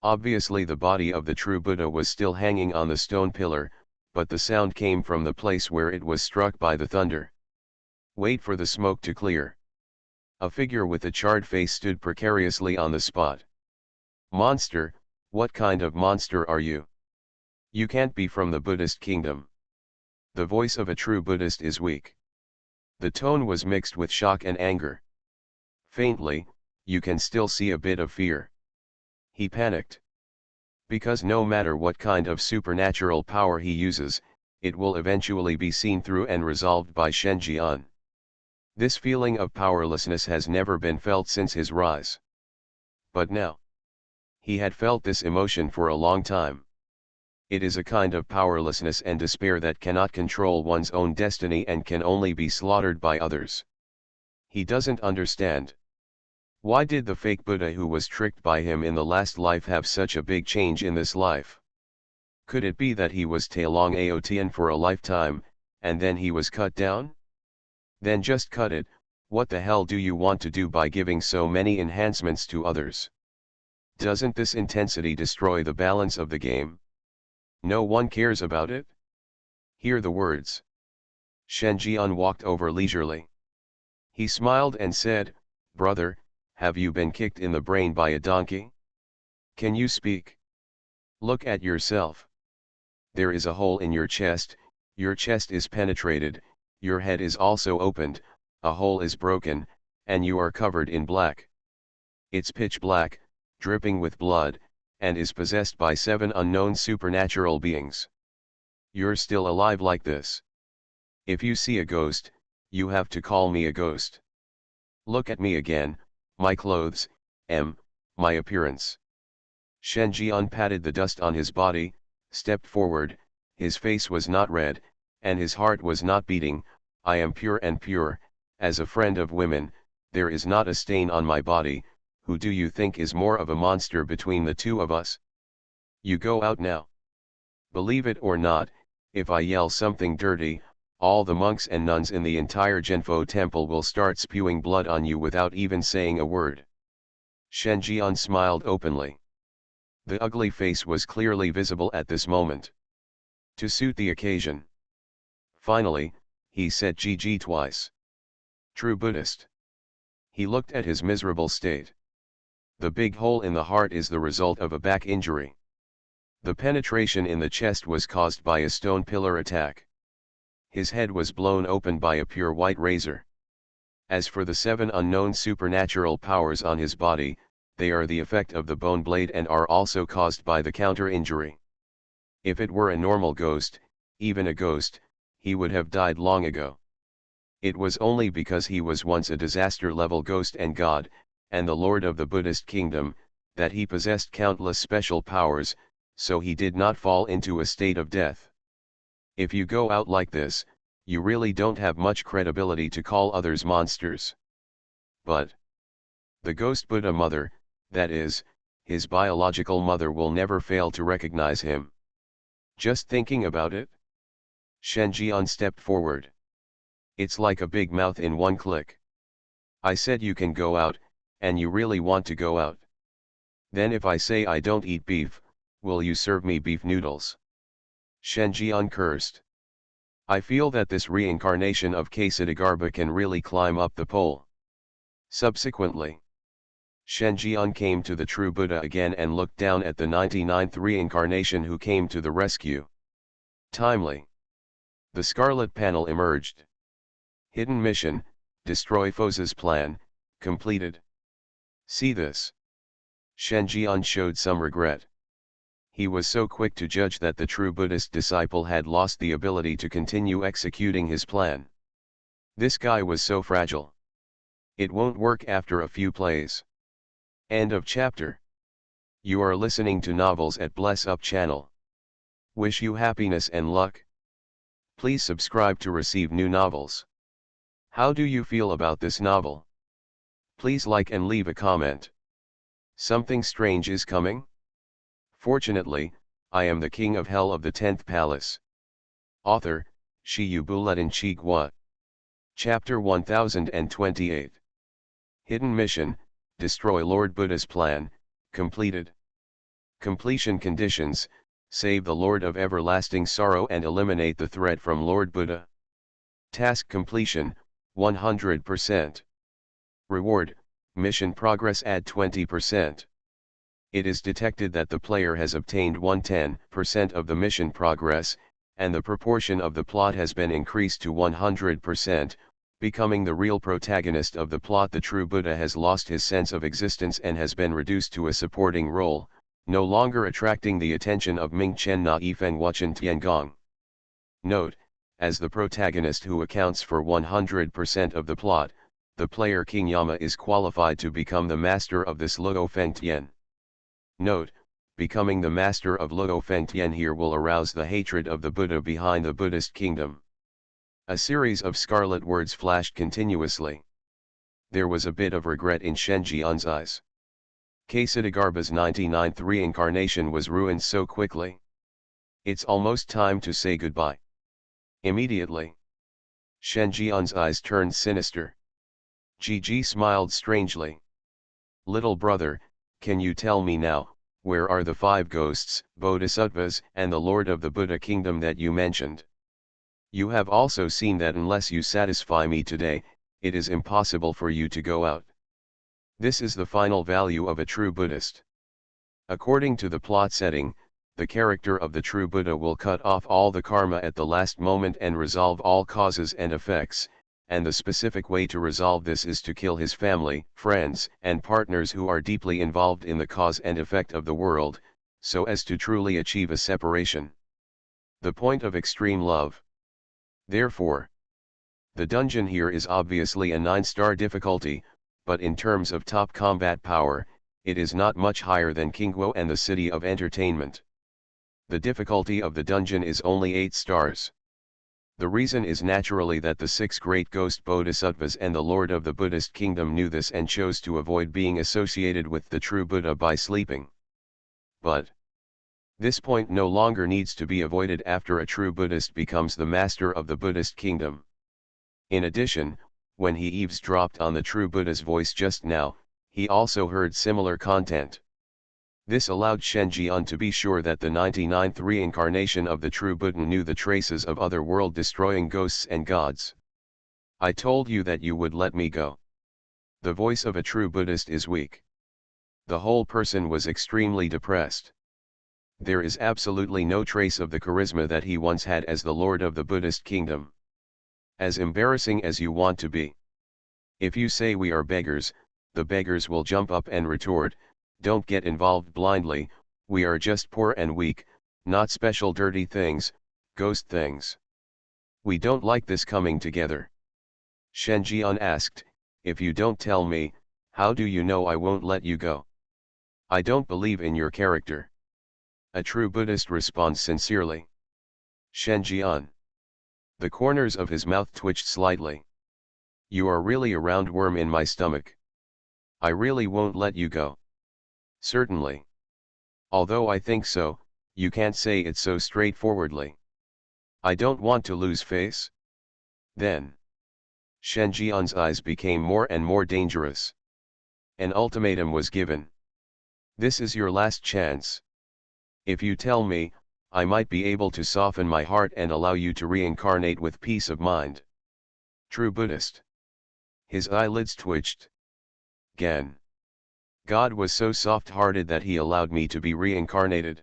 Obviously the body of the true Buddha was still hanging on the stone pillar, but the sound came from the place where it was struck by the thunder. Wait for the smoke to clear. A figure with a charred face stood precariously on the spot. Monster, what kind of monster are you? You can't be from the Buddhist kingdom. The voice of a true Buddhist is weak. The tone was mixed with shock and anger. Faintly, you can still see a bit of fear. He panicked. Because no matter what kind of supernatural power he uses, it will eventually be seen through and resolved by Shenjian. This feeling of powerlessness has never been felt since his rise. But now, he had felt this emotion for a long time. It is a kind of powerlessness and despair that cannot control one's own destiny and can only be slaughtered by others. He doesn't understand. Why did the fake Buddha who was tricked by him in the last life have such a big change in this life? Could it be that he was Tailong Aotian for a lifetime, and then he was cut down? Then just cut it. What the hell do you want to do by giving so many enhancements to others? Doesn't this intensity destroy the balance of the game? No one cares about it? Hear the words. Shenjian walked over leisurely. He smiled and said, "Brother, have you been kicked in the brain by a donkey? Can you speak? Look at yourself. There is a hole in your chest is penetrated, your head is also opened, a hole is broken, and you are covered in black. It's pitch black, dripping with blood, and is possessed by 7 unknown supernatural beings. You're still alive like this. If you see a ghost, you have to call me a ghost. Look at me again, my clothes, my appearance." Shenjian patted the dust on his body, stepped forward, his face was not red, and his heart was not beating. "I am pure and pure, as a friend of women, there is not a stain on my body. Who do you think is more of a monster between the two of us? You go out now. Believe it or not, if I yell something dirty, all the monks and nuns in the entire Genfo temple will start spewing blood on you without even saying a word." Shenjian smiled openly. The ugly face was clearly visible at this moment. To suit the occasion. Finally, he said GG twice. True Buddhist. He looked at his miserable state. The big hole in the heart is the result of a back injury. The penetration in the chest was caused by a stone pillar attack. His head was blown open by a pure white razor. As for the 7 unknown supernatural powers on his body, they are the effect of the bone blade and are also caused by the counter injury. If it were a normal ghost, even a ghost, he would have died long ago. It was only because he was once a disaster-level ghost and god, and the lord of the Buddhist kingdom, that he possessed countless special powers, so he did not fall into a state of death. If you go out like this, you really don't have much credibility to call others monsters. But the ghost Buddha mother, that is, his biological mother, will never fail to recognize him. Just thinking about it? Shen Jian stepped forward. It's like a big mouth in one click. I said you can go out, and you really want to go out. Then if I say I don't eat beef, will you serve me beef noodles? Shen Jian cursed. I feel that this reincarnation of Ksatagarbha can really climb up the pole. Subsequently, Shen Jian came to the true Buddha again and looked down at the 99th reincarnation who came to the rescue. Timely. The scarlet panel emerged. Hidden mission, destroy foes' plan, completed. See this. Shen Jian showed some regret. He was so quick to judge that the true Buddhist disciple had lost the ability to continue executing his plan. This guy was so fragile. It won't work after a few plays. End of chapter. You are listening to Novels at Bless Up channel. Wish you happiness and luck. Please subscribe to receive new novels. How do you feel about this novel? Please like and leave a comment. Something strange is coming? Fortunately, I am the king of hell of the 10th palace. Author, Shi Buletin Chigwa. Chapter 1028. Hidden mission, destroy Lord Buddha's plan, completed. Completion conditions, save the Lord of everlasting sorrow and eliminate the threat from Lord Buddha. Task completion, 100%. Reward, mission progress add 20%. It is detected that the player has obtained 110% of the mission progress, and the proportion of the plot has been increased to 100%, becoming the real protagonist of the plot. The true Buddha has lost his sense of existence and has been reduced to a supporting role, no longer attracting the attention of Ming Chen Na Yifeng Wuchen Tiangong. Note, as the protagonist who accounts for 100% of the plot, the player King Yama is qualified to become the master of this Luo Feng Tian. Note, becoming the master of Luo Feng Tian here will arouse the hatred of the Buddha behind the Buddhist kingdom. A series of scarlet words flashed continuously. There was a bit of regret in Shen Jian's eyes. Ksatagarbha's 99th reincarnation was ruined so quickly. It's almost time to say goodbye. Immediately, Shen Jian's eyes turned sinister. Gigi smiled strangely. Little brother, can you tell me now, where are the 5 ghosts, bodhisattvas, and the Lord of the Buddha kingdom that you mentioned? You have also seen that unless you satisfy me today, it is impossible for you to go out. This is the final value of a true Buddhist. According to the plot setting, the character of the true Buddha will cut off all the karma at the last moment and resolve all causes and effects, and the specific way to resolve this is to kill his family, friends, and partners who are deeply involved in the cause and effect of the world, so as to truly achieve a separation. The point of extreme love. Therefore, the dungeon here is obviously a 9-star difficulty, but in terms of top combat power, it is not much higher than Kingguo and the City of Entertainment. The difficulty of the dungeon is only 8 stars. The reason is naturally that the 6 great ghost bodhisattvas and the Lord of the Buddhist kingdom knew this and chose to avoid being associated with the true Buddha by sleeping. But this point no longer needs to be avoided after a true Buddhist becomes the master of the Buddhist kingdom. In addition, when he eavesdropped on the true Buddha's voice just now, he also heard similar content. This allowed Shenjian to be sure that the 99th reincarnation of the true Buddha knew the traces of other world-destroying ghosts and gods. I told you that you would let me go. The voice of a true Buddhist is weak. The whole person was extremely depressed. There is absolutely no trace of the charisma that he once had as the Lord of the Buddhist kingdom. As embarrassing as you want to be. If you say we are beggars, the beggars will jump up and retort, don't get involved blindly, we are just poor and weak, not special dirty things, ghost things. We don't like this coming together. Shenjian asked, if you don't tell me, how do you know I won't let you go? I don't believe in your character. A true Buddhist responds sincerely. Shenjian. The corners of his mouth twitched slightly. You are really a roundworm in my stomach. I really won't let you go. Certainly. Although I think so, you can't say it so straightforwardly. I don't want to lose face. Then. Shenjian's eyes became more and more dangerous. An ultimatum was given. This is your last chance. If you tell me, I might be able to soften my heart and allow you to reincarnate with peace of mind. True Buddhist. His eyelids twitched. Gan. God was so soft-hearted that he allowed me to be reincarnated.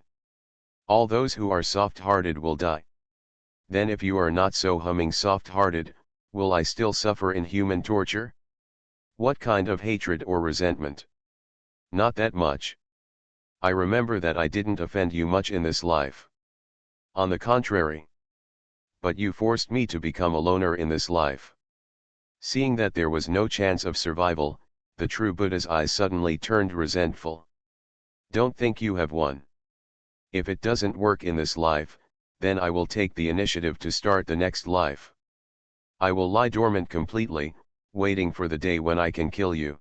All those who are soft-hearted will die. Then if you are not so humming soft-hearted, will I still suffer inhuman torture? What kind of hatred or resentment? Not that much. I remember that I didn't offend you much in this life. On the contrary. But you forced me to become a loner in this life. Seeing that there was no chance of survival, the true Buddha's eyes suddenly turned resentful. Don't think you have won. If it doesn't work in this life, then I will take the initiative to start the next life. I will lie dormant completely, waiting for the day when I can kill you.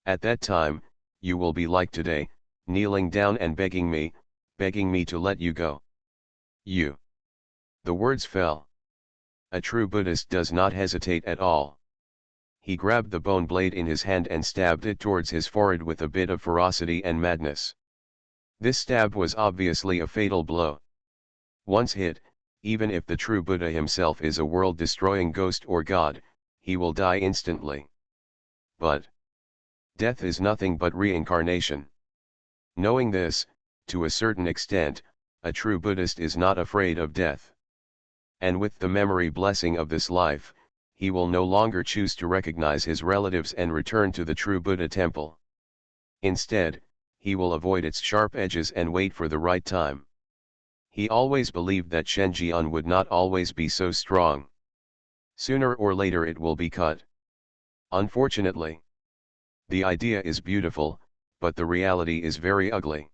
At that time, you will be like today, kneeling down and begging me to let you go. You. The words fell. A true Buddhist does not hesitate at all. He grabbed the bone blade in his hand and stabbed it towards his forehead with a bit of ferocity and madness. This stab was obviously a fatal blow. Once hit, even if the true Buddha himself is a world-destroying ghost or god, he will die instantly. But death is nothing but reincarnation. Knowing this, to a certain extent, a true Buddhist is not afraid of death. And with the memory blessing of this life, he will no longer choose to recognize his relatives and return to the true Buddha temple. Instead, he will avoid its sharp edges and wait for the right time. He always believed that Shenjian would not always be so strong. Sooner or later it will be cut. Unfortunately. The idea is beautiful, but the reality is very ugly.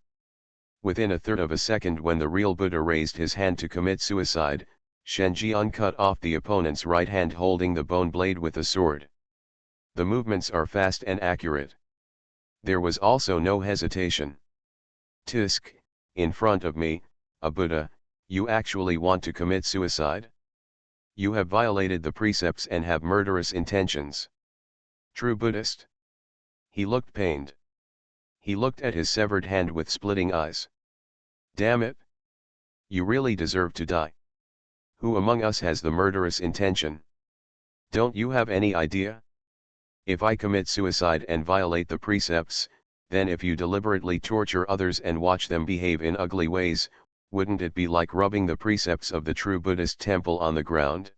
Within a third of a second when the real Buddha raised his hand to commit suicide, Shenjian cut off the opponent's right hand holding the bone blade with a sword. The movements are fast and accurate. There was also no hesitation. Tisk, in front of me, a Buddha, you actually want to commit suicide? You have violated the precepts and have murderous intentions. True Buddhist. He looked pained. He looked at his severed hand with splitting eyes. Damn it! You really deserve to die. Who among us has the murderous intention? Don't you have any idea? If I commit suicide and violate the precepts, then if you deliberately torture others and watch them behave in ugly ways, wouldn't it be like rubbing the precepts of the true Buddhist temple on the ground?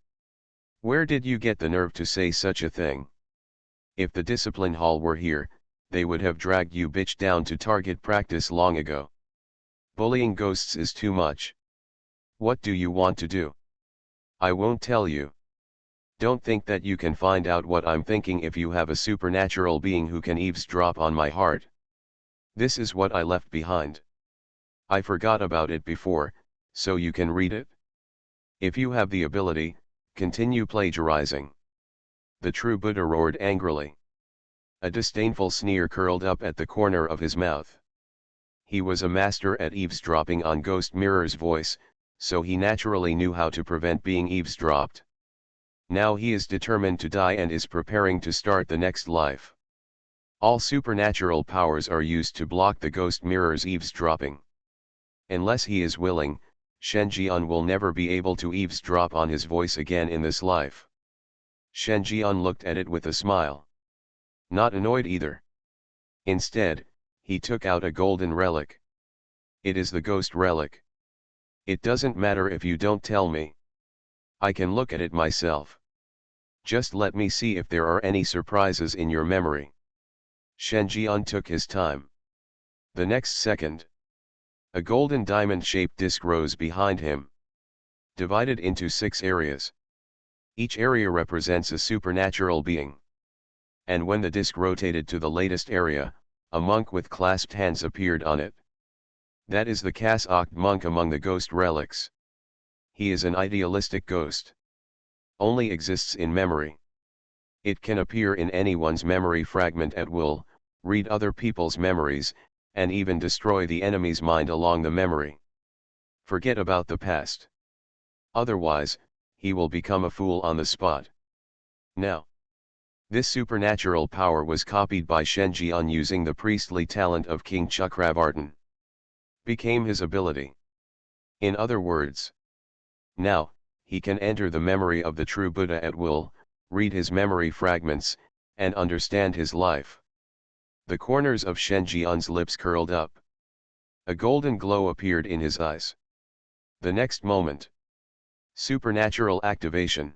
Where did you get the nerve to say such a thing? If the discipline hall were here, they would have dragged you bitch down to target practice long ago. Bullying ghosts is too much. What do you want to do? I won't tell you. Don't think that you can find out what I'm thinking if you have a supernatural being who can eavesdrop on my heart. This is what I left behind. I forgot about it before, so you can read it. If you have the ability, continue plagiarizing. The true Buddha roared angrily. A disdainful sneer curled up at the corner of his mouth. He was a master at eavesdropping on Ghost Mirror's voice, so he naturally knew how to prevent being eavesdropped. Now he is determined to die and is preparing to start the next life. All supernatural powers are used to block the ghost mirror's eavesdropping. Unless he is willing, Shen Jian will never be able to eavesdrop on his voice again in this life. Shen Jian looked at it with a smile. Not annoyed either. Instead, he took out a golden relic. It is the ghost relic. It doesn't matter if you don't tell me. I can look at it myself. Just let me see if there are any surprises in your memory. Shen Jian took his time. The next second, a golden diamond-shaped disc rose behind him, divided into 6 areas. Each area represents a supernatural being. And when the disc rotated to the latest area, a monk with clasped hands appeared on it. That is the Kas-Okt monk among the ghost relics. He is an idealistic ghost. Only exists in memory. It can appear in anyone's memory fragment at will, read other people's memories, and even destroy the enemy's mind along the memory. Forget about the past. Otherwise, he will become a fool on the spot. Now, this supernatural power was copied by Shen Jian using the priestly talent of King Chakravartin. Became his ability. In other words, now, he can enter the memory of the true Buddha at will, read his memory fragments, and understand his life. The corners of Shen Jian's lips curled up. A golden glow appeared in his eyes. The next moment, supernatural activation.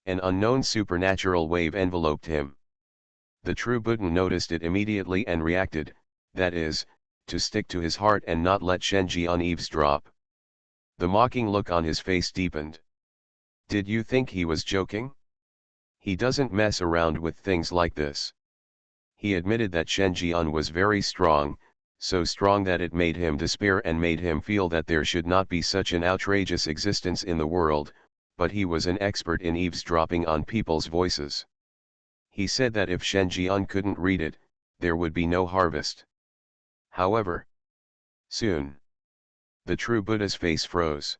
An unknown supernatural wave enveloped him. The true Buddha noticed it immediately and reacted, that is, to stick to his heart and not let Shen Jian eavesdrop. The mocking look on his face deepened. Did you think he was joking? He doesn't mess around with things like this. He admitted that Shen Jian was very strong, so strong that it made him despair and made him feel that there should not be such an outrageous existence in the world, but he was an expert in eavesdropping on people's voices. He said that if Shen Jian couldn't read it, there would be no harvest. However, soon, the true Buddha's face froze.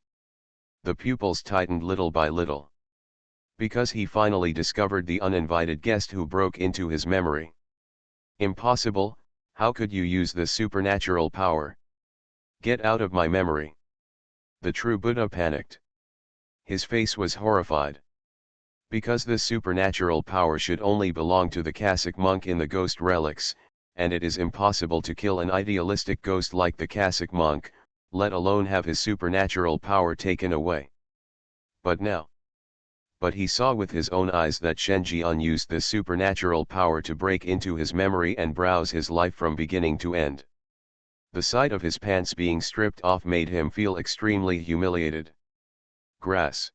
The pupils tightened little by little. Because he finally discovered the uninvited guest who broke into his memory. Impossible, how could you use this supernatural power? Get out of my memory. The true Buddha panicked. His face was horrified. Because this supernatural power should only belong to the Kasich monk in the ghost relics, and it is impossible to kill an idealistic ghost like the Kasich monk, let alone have his supernatural power taken away. But he saw with his own eyes that Shen Jian used this supernatural power to break into his memory and browse his life from beginning to end. The sight of his pants being stripped off made him feel extremely humiliated. Grass.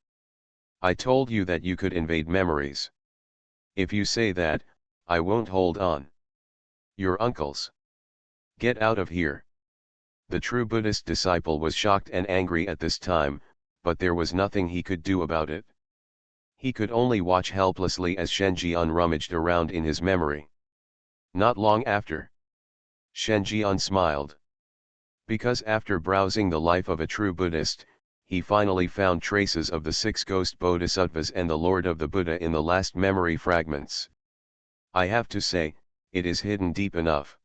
I told you that you could invade memories. If you say that, I won't hold on. Your uncles. Get out of here. The true Buddhist disciple was shocked and angry at this time, but there was nothing he could do about it. He could only watch helplessly as Shen Jian rummaged around in his memory. Not long after, Shen Jian smiled. Because after browsing the life of a true Buddhist, he finally found traces of the 6 ghost bodhisattvas and the Lord of the Buddha in the last memory fragments. I have to say, it is hidden deep enough.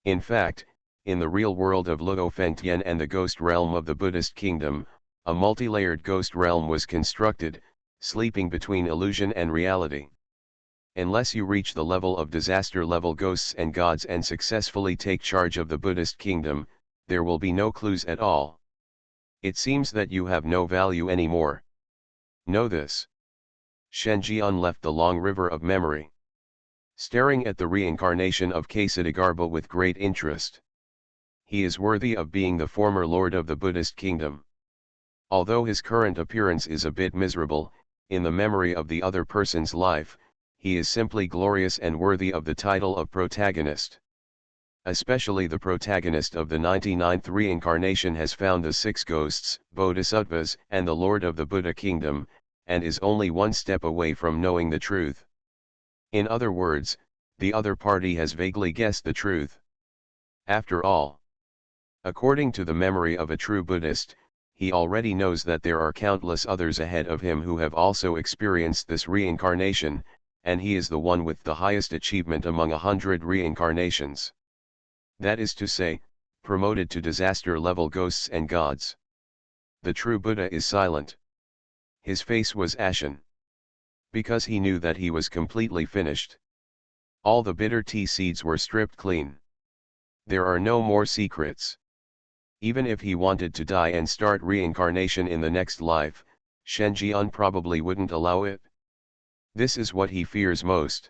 In fact, in the real world of Luo Fengtian and the ghost realm of the Buddhist kingdom, a multi-layered ghost realm was constructed, sleeping between illusion and reality. Unless you reach the level of disaster-level ghosts and gods and successfully take charge of the Buddhist kingdom, there will be no clues at all. It seems that you have no value anymore. Know this. Shen Jian left the long river of memory, staring at the reincarnation of Ksatagarbha with great interest. He is worthy of being the former lord of the Buddhist kingdom. Although his current appearance is a bit miserable, in the memory of the other person's life, he is simply glorious and worthy of the title of protagonist. Especially the protagonist of the 99th reincarnation has found the 6 ghosts, bodhisattvas, and the Lord of the Buddha kingdom, and is only one step away from knowing the truth. In other words, the other party has vaguely guessed the truth. After all, according to the memory of a true Buddhist, he already knows that there are countless others ahead of him who have also experienced this reincarnation, and he is the one with the highest achievement among 100 reincarnations. That is to say, promoted to disaster-level ghosts and gods. The true Buddha is silent. His face was ashen. Because he knew that he was completely finished. All the bitter tea seeds were stripped clean. There are no more secrets. Even if he wanted to die and start reincarnation in the next life, Shenjian probably wouldn't allow it. This is what he fears most.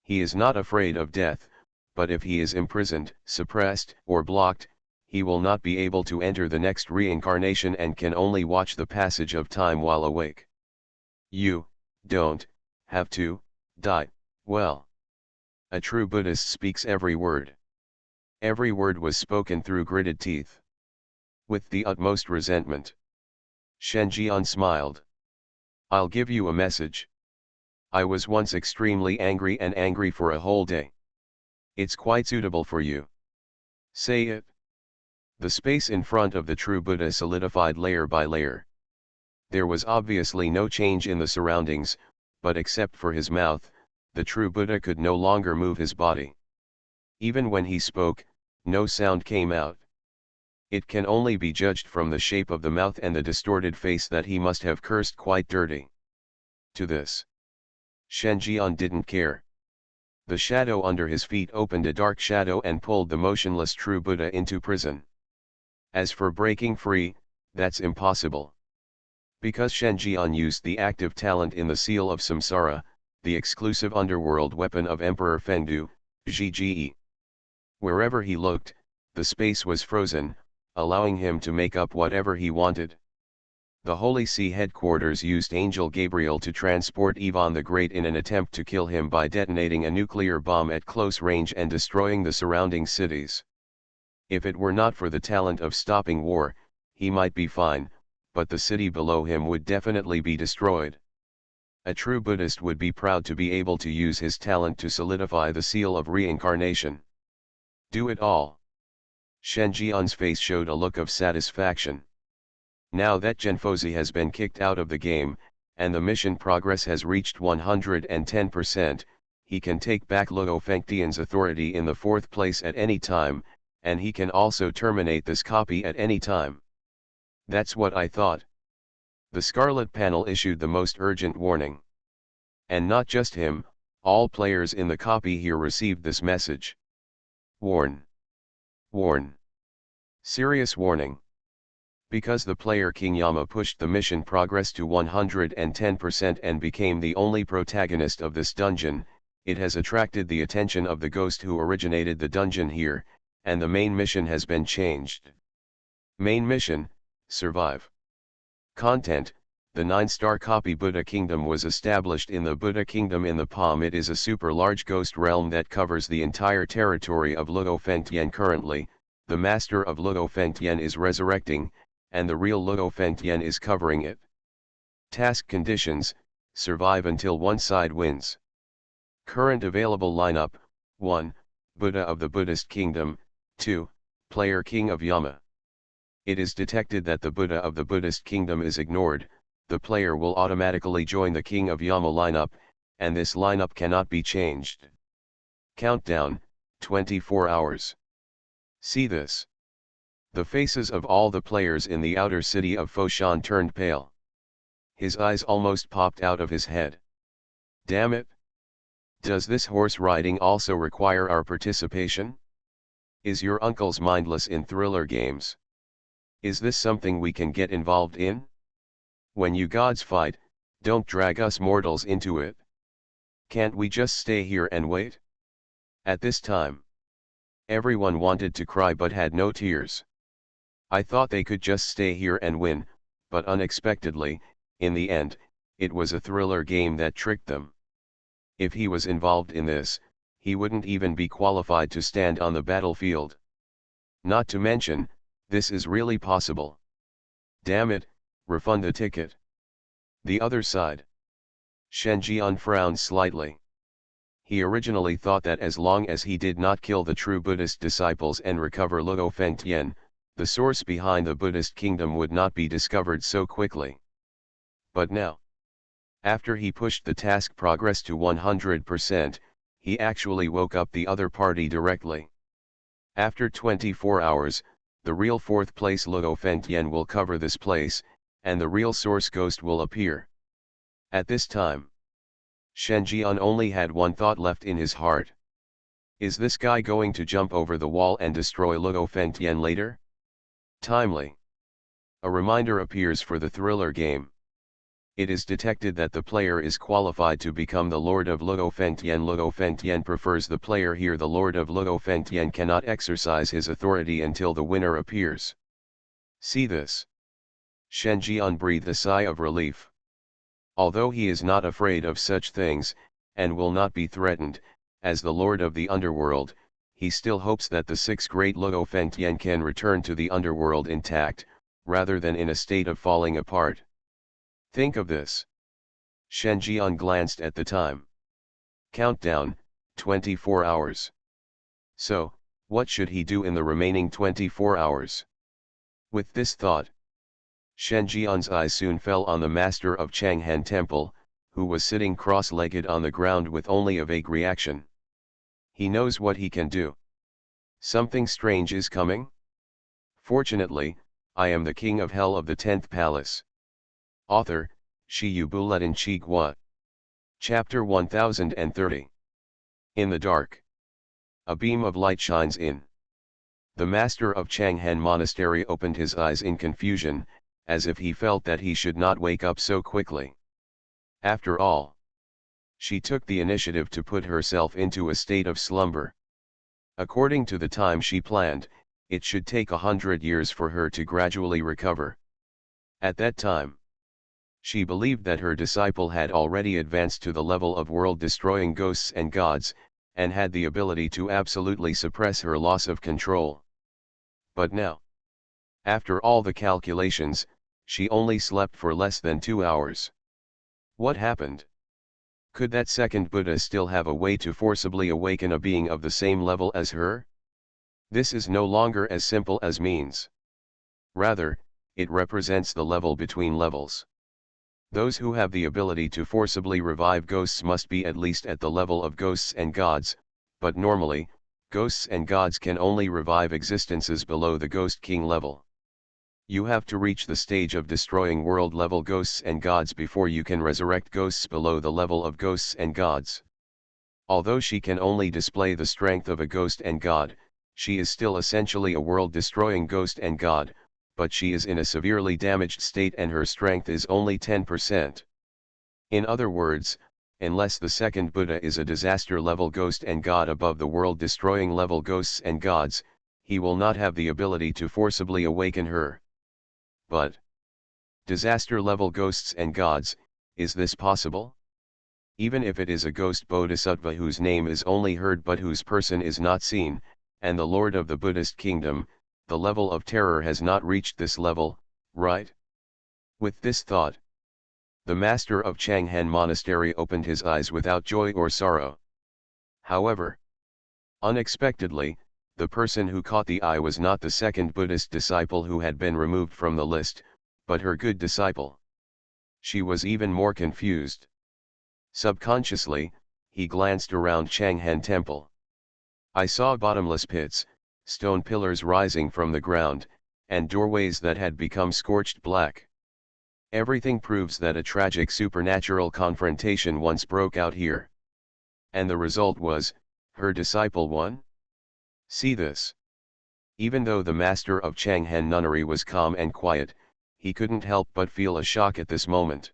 He is not afraid of death, but if he is imprisoned, suppressed, or blocked, he will not be able to enter the next reincarnation and can only watch the passage of time while awake. You don't have to die. Well, a true Buddhist speaks every word. Every word was spoken through gritted teeth. With the utmost resentment. Shenjian smiled. I'll give you a message. I was once extremely angry and angry for a whole day. It's quite suitable for you. Say it. The space in front of the true Buddha solidified layer by layer. There was obviously no change in the surroundings, but except for his mouth, the true Buddha could no longer move his body. Even when he spoke, no sound came out. It can only be judged from the shape of the mouth and the distorted face that he must have cursed quite dirty. To this, Shenjian didn't care. The shadow under his feet opened a dark shadow and pulled the motionless true Buddha into prison. As for breaking free, that's impossible. Because Shenjian used the active talent in the Seal of Samsara, the exclusive underworld weapon of Emperor Fengdu, Zhige. Wherever he looked, the space was frozen, allowing him to make up whatever he wanted. The Holy See headquarters used Angel Gabriel to transport Ivan the Great in an attempt to kill him by detonating a nuclear bomb at close range and destroying the surrounding cities. If it were not for the talent of stopping war, he might be fine, but the city below him would definitely be destroyed. A true Buddhist would be proud to be able to use his talent to solidify the seal of reincarnation. Do it all. Shenjian's face showed a look of satisfaction. Now that Genfozi has been kicked out of the game, and the mission progress has reached 110%, he can take back Luo Fengtian's authority in the 4th place at any time, and he can also terminate this copy at any time. That's what I thought. The Scarlet Panel issued the most urgent warning. And not just him, all players in the copy here received this message. Warn. Warn. Serious warning. Because the player King Yama pushed the mission progress to 110% and became the only protagonist of this dungeon, it has attracted the attention of the ghost who originated the dungeon here, and the main mission has been changed. Main mission, survive. Content, the 9-star copy Buddha Kingdom was established in the Buddha Kingdom in the Palm. It is a super large ghost realm that covers the entire territory of Luo Fengtian currently. The master of Luo Fengtian is resurrecting, and the real Luo Fengtian is covering it. Task conditions, survive until one side wins. Current available lineup, 1. Buddha of the Buddhist Kingdom, 2. Player King of Yama. It is detected that the Buddha of the Buddhist Kingdom is ignored, the player will automatically join the King of Yama lineup, and this lineup cannot be changed. Countdown, 24 hours. See this. The faces of all the players in the outer city of Foshan turned pale. His eyes almost popped out of his head. Damn it! Does this horse riding also require our participation? Is your uncle's mindless in thriller games? Is this something we can get involved in? When you gods fight, don't drag us mortals into it. Can't we just stay here and wait? At this time, everyone wanted to cry but had no tears. I thought they could just stay here and win, but unexpectedly, in the end, it was a thriller game that tricked them. If he was involved in this, he wouldn't even be qualified to stand on the battlefield. Not to mention, this is really possible. Damn it, refund the ticket. The other side. Shenjian frowned slightly. He originally thought that as long as he did not kill the true Buddhist disciples and recover Luo Fengtian, the source behind the Buddhist kingdom would not be discovered so quickly. But now, After he pushed the task progress to 100%, he actually woke up the other party directly. After 24 hours, the real fourth place Luo Fengtian will cover this place, and the real source ghost will appear. At this time, Shen Jian only had one thought left in his heart. Is this guy going to jump over the wall and destroy Luo Fengtian later? Timely. A reminder appears for the thriller game. It is detected that the player is qualified to become the Lord of Luo Fengtian. Luo Fengtian prefers the player here. The Lord of Luo Fengtian cannot exercise his authority until the winner appears. See this. Shen Jian breathed a sigh of relief. Although he is not afraid of such things, and will not be threatened, as the Lord of the Underworld, he still hopes that the sixth great Luo Fengtian can return to the Underworld intact, rather than in a state of falling apart. Think of this. Shen Jian glanced at the time. Countdown, 24 hours. So, what should he do in the remaining 24 hours? With this thought, Shen Jian's eyes soon fell on the master of Changhan Temple, who was sitting cross-legged on the ground with only a vague reaction. He knows what he can do. Something strange is coming? Fortunately, I am the king of hell of the 10th palace. Author, Shi Yu Buletin Chi Gua. Chapter 1030. In the dark. A beam of light shines in. The master of Changhan Monastery opened his eyes in confusion, as if he felt that he should not wake up so quickly. After all, she took the initiative to put herself into a state of slumber. According to the time she planned, it should take 100 years for her to gradually recover. At that time, she believed that her disciple had already advanced to the level of world-destroying ghosts and gods, and had the ability to absolutely suppress her loss of control. But now, after all the calculations, she only slept for less than 2 hours. What happened? Could that second Buddha still have a way to forcibly awaken a being of the same level as her? This is no longer as simple as means. Rather, it represents the level between levels. Those who have the ability to forcibly revive ghosts must be at least at the level of ghosts and gods, but normally, ghosts and gods can only revive existences below the Ghost King level. You have to reach the stage of destroying world-level ghosts and gods before you can resurrect ghosts below the level of ghosts and gods. Although she can only display the strength of a ghost and god, she is still essentially a world-destroying ghost and god, but she is in a severely damaged state and her strength is only 10%. In other words, unless the second Buddha is a disaster-level ghost and god above the world-destroying level ghosts and gods, he will not have the ability to forcibly awaken her. But disaster-level ghosts and gods, is this possible? Even if it is a ghost bodhisattva whose name is only heard but whose person is not seen, and the Lord of the Buddhist kingdom, the level of terror has not reached this level, right? With this thought, the master of Changhan Monastery opened his eyes without joy or sorrow. However, unexpectedly, the person who caught the eye was not the second Buddhist disciple who had been removed from the list, but her good disciple. She was even more confused. Subconsciously, he glanced around Changhan Temple. I saw bottomless pits, stone pillars rising from the ground, and doorways that had become scorched black. Everything proves that a tragic supernatural confrontation once broke out here. And the result was, her disciple won? See this. Even though the master of Changhan Nunnery was calm and quiet, he couldn't help but feel a shock at this moment.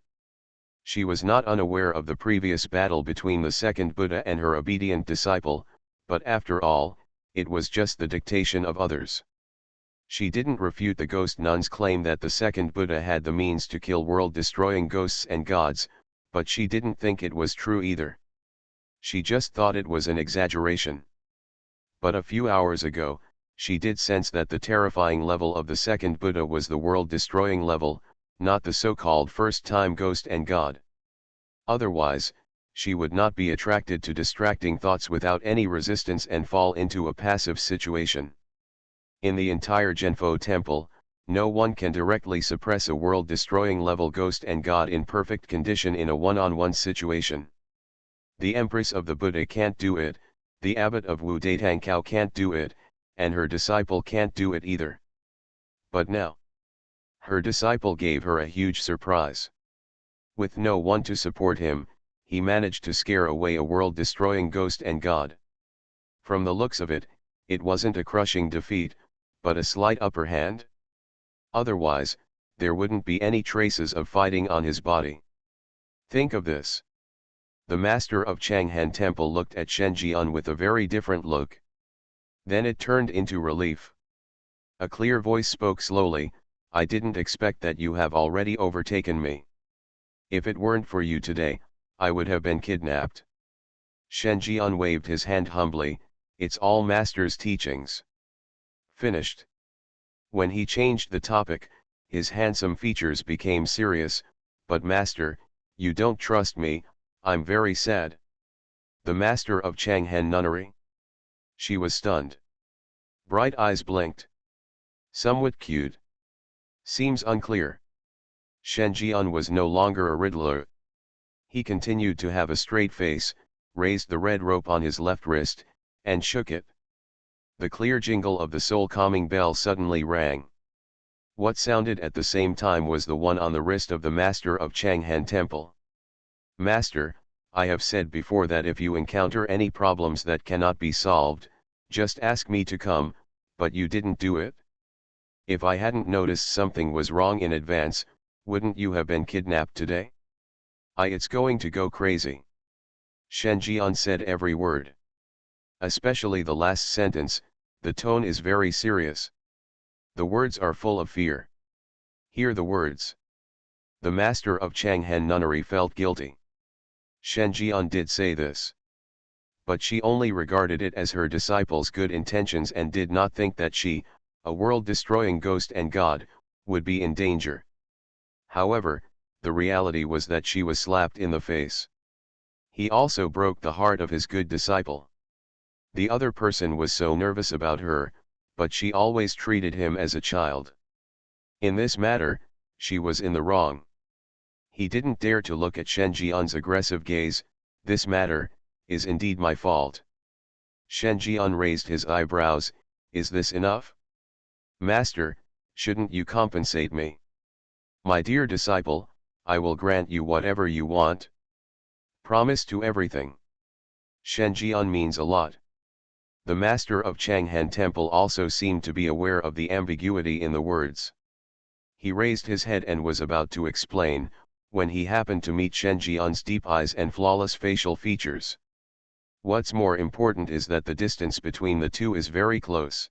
She was not unaware of the previous battle between the second Buddha and her obedient disciple, but after all, it was just the dictation of others. She didn't refute the ghost nun's claim that the second Buddha had the means to kill world-destroying ghosts and gods, but she didn't think it was true either. She just thought it was an exaggeration. But a few hours ago, she did sense that the terrifying level of the second Buddha was the world-destroying level, not the so-called first-time ghost and god. Otherwise, she would not be attracted to distracting thoughts without any resistance and fall into a passive situation. In the entire Genfo temple, No one can directly suppress a world-destroying level ghost and god in perfect condition in a one-on-one situation. The Empress of the Buddha can't do it, the abbot of Wu Datangkao can't do it, and her disciple can't do it either. But now, her disciple gave her a huge surprise. With no one to support him, he managed to scare away a world-destroying ghost and god. From the looks of it, it wasn't a crushing defeat, but a slight upper hand. Otherwise, there wouldn't be any traces of fighting on his body. Think of this. The master of Changhan Temple looked at Shen Jian with a very different look. Then it turned into relief. A clear voice spoke slowly, "I didn't expect that you have already overtaken me. If it weren't for you today, I would have been kidnapped." Shen Jian waved his hand humbly, "It's all master's teachings." Finished. When he changed the topic, his handsome features became serious, "But master, you don't trust me, I'm very sad." The master of Changhan Nunnery? She was stunned. Bright eyes blinked. Somewhat cute. Seems unclear. Shen Jian was no longer a riddler. He continued to have a straight face, raised the red rope on his left wrist, and shook it. The clear jingle of the soul-calming bell suddenly rang. What sounded at the same time was the one on the wrist of the master of Changhan Temple. "Master, I have said before that if you encounter any problems that cannot be solved, just ask me to come, but you didn't do it? If I hadn't noticed something was wrong in advance, wouldn't you have been kidnapped today? It's going to go crazy." Shen Jian said every word. Especially the last sentence, the tone is very serious. The words are full of fear. Hear the words. The master of Changhan Nunnery felt guilty. Shen Jian did say this. But she only regarded it as her disciple's good intentions and did not think that she, a world-destroying ghost and god, would be in danger. However, the reality was that she was slapped in the face. He also broke the heart of his good disciple. The other person was so nervous about her, but she always treated him as a child. In this matter, she was in the wrong. He didn't dare to look at Shen Jian's aggressive gaze. "This matter, is indeed my fault." Shen Jian raised his eyebrows. "Is this enough? Master, shouldn't you compensate me? My dear disciple, I will grant you whatever you want. Promise to everything." Shen Jian means a lot. The master of Changhan Temple also seemed to be aware of the ambiguity in the words. He raised his head and was about to explain, when he happened to meet Shen Jian's deep eyes and flawless facial features. What's more important is that the distance between the two is very close.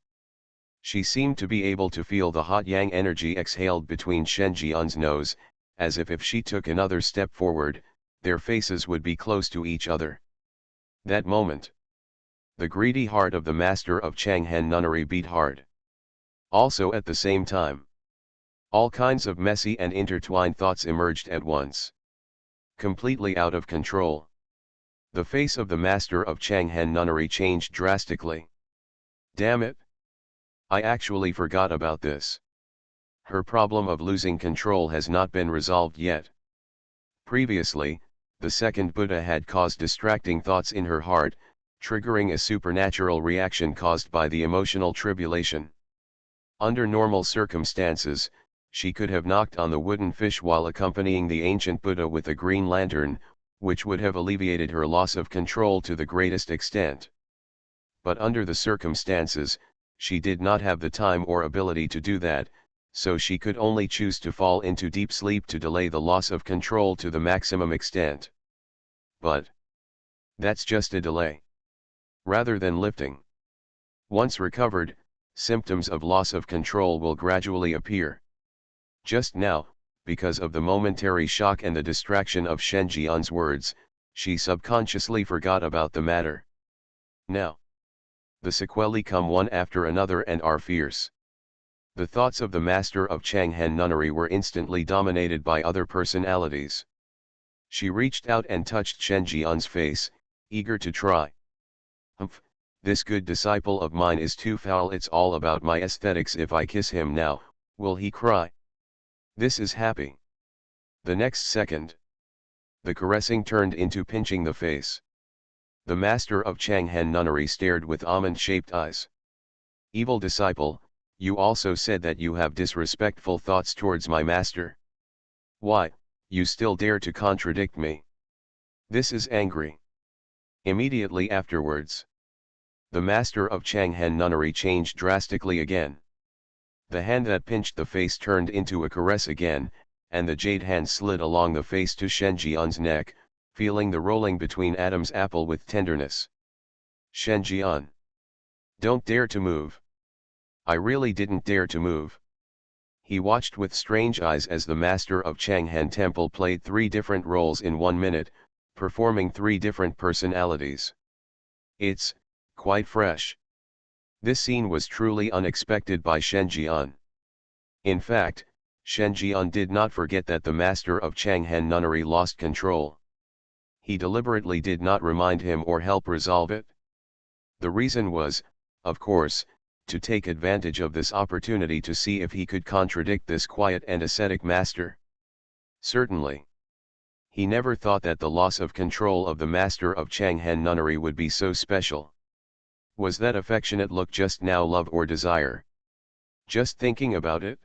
She seemed to be able to feel the hot yang energy exhaled between Shen Jian's nose, as if she took another step forward, their faces would be close to each other. That moment, the greedy heart of the master of Changhan Nunnery beat hard. Also at the same time, all kinds of messy and intertwined thoughts emerged at once. Completely out of control. The face of the master of Changhan Nunnery changed drastically. "Damn it! I actually forgot about this. Her problem of losing control has not been resolved yet." Previously, the second Buddha had caused distracting thoughts in her heart, triggering a supernatural reaction caused by the emotional tribulation. Under normal circumstances, she could have knocked on the wooden fish while accompanying the ancient Buddha with a green lantern, which would have alleviated her loss of control to the greatest extent. But under the circumstances, she did not have the time or ability to do that, so she could only choose to fall into deep sleep to delay the loss of control to the maximum extent. But that's just a delay, rather than lifting. Once recovered, symptoms of loss of control will gradually appear. Just now, because of the momentary shock and the distraction of Shen Jian's words, she subconsciously forgot about the matter. Now, the sequelae come one after another and are fierce. The thoughts of the master of Changhan Nunnery were instantly dominated by other personalities. She reached out and touched Shen Jian's face, eager to try. "Humph, this good disciple of mine is too foul. It's all about my aesthetics. If I kiss him now, Will he cry? This is happy. The next second, the caressing turned into pinching the face. The master of Changhan nunnery stared with almond-shaped eyes. Evil disciple, you also said that you have disrespectful thoughts towards my master. Why, you still dare to contradict me? This is angry. Immediately afterwards, the master of Changhan nunnery changed drastically again. The hand that pinched the face turned into a caress again, and the jade hand slid along the face to Shen Jian's neck, feeling the rolling between Adam's apple with tenderness. Shen Jian, don't dare to move. I really didn't dare to move. He watched with strange eyes as the master of Changhan Temple played 3 different roles in 1 minute, performing 3 different personalities. It's quite fresh. This scene was truly unexpected by Shen Jian. In fact, Shen Jian did not forget that the master of Changhan nunnery lost control. He deliberately did not remind him or help resolve it. The reason was, of course, to take advantage of this opportunity to see if he could contradict this quiet and ascetic master. Certainly. He never thought that the loss of control of the master of Changhan nunnery would be so special. Was that affectionate look just now love or desire? Just thinking about it?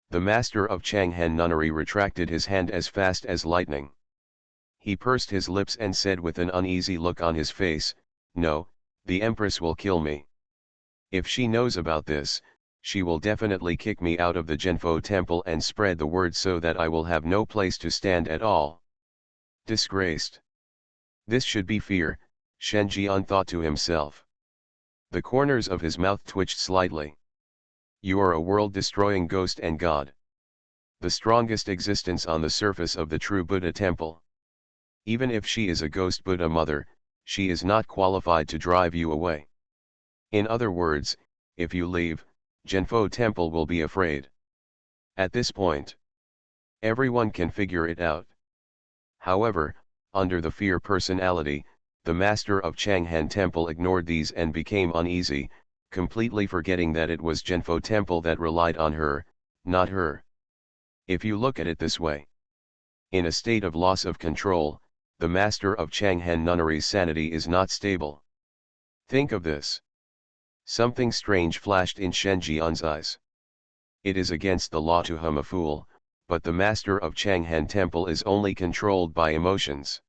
The master of Changhan nunnery retracted his hand as fast as lightning. He pursed his lips and said with an uneasy look on his face, "No, the Empress will kill me. If she knows about this, she will definitely kick me out of the Zhenfo temple and spread the word so that I will have no place to stand at all. Disgraced. This should be fear," Shen Jian thought to himself. The corners of his mouth twitched slightly. You are a world-destroying ghost and god. The strongest existence on the surface of the true Buddha temple. Even if she is a ghost Buddha mother, she is not qualified to drive you away. In other words, if you leave, Zhenfo temple will be afraid. At this point, everyone can figure it out. However, under the fear personality, the master of Changhan temple ignored these and became uneasy, completely forgetting that it was Zhenfo temple that relied on her, not her. If you look at it this way. In a state of loss of control, the master of Changhan nunnery's sanity is not stable. Think of this. Something strange flashed in Shen Jian's eyes. It is against the law to hum a fool, but the master of Changhan temple is only controlled by emotions.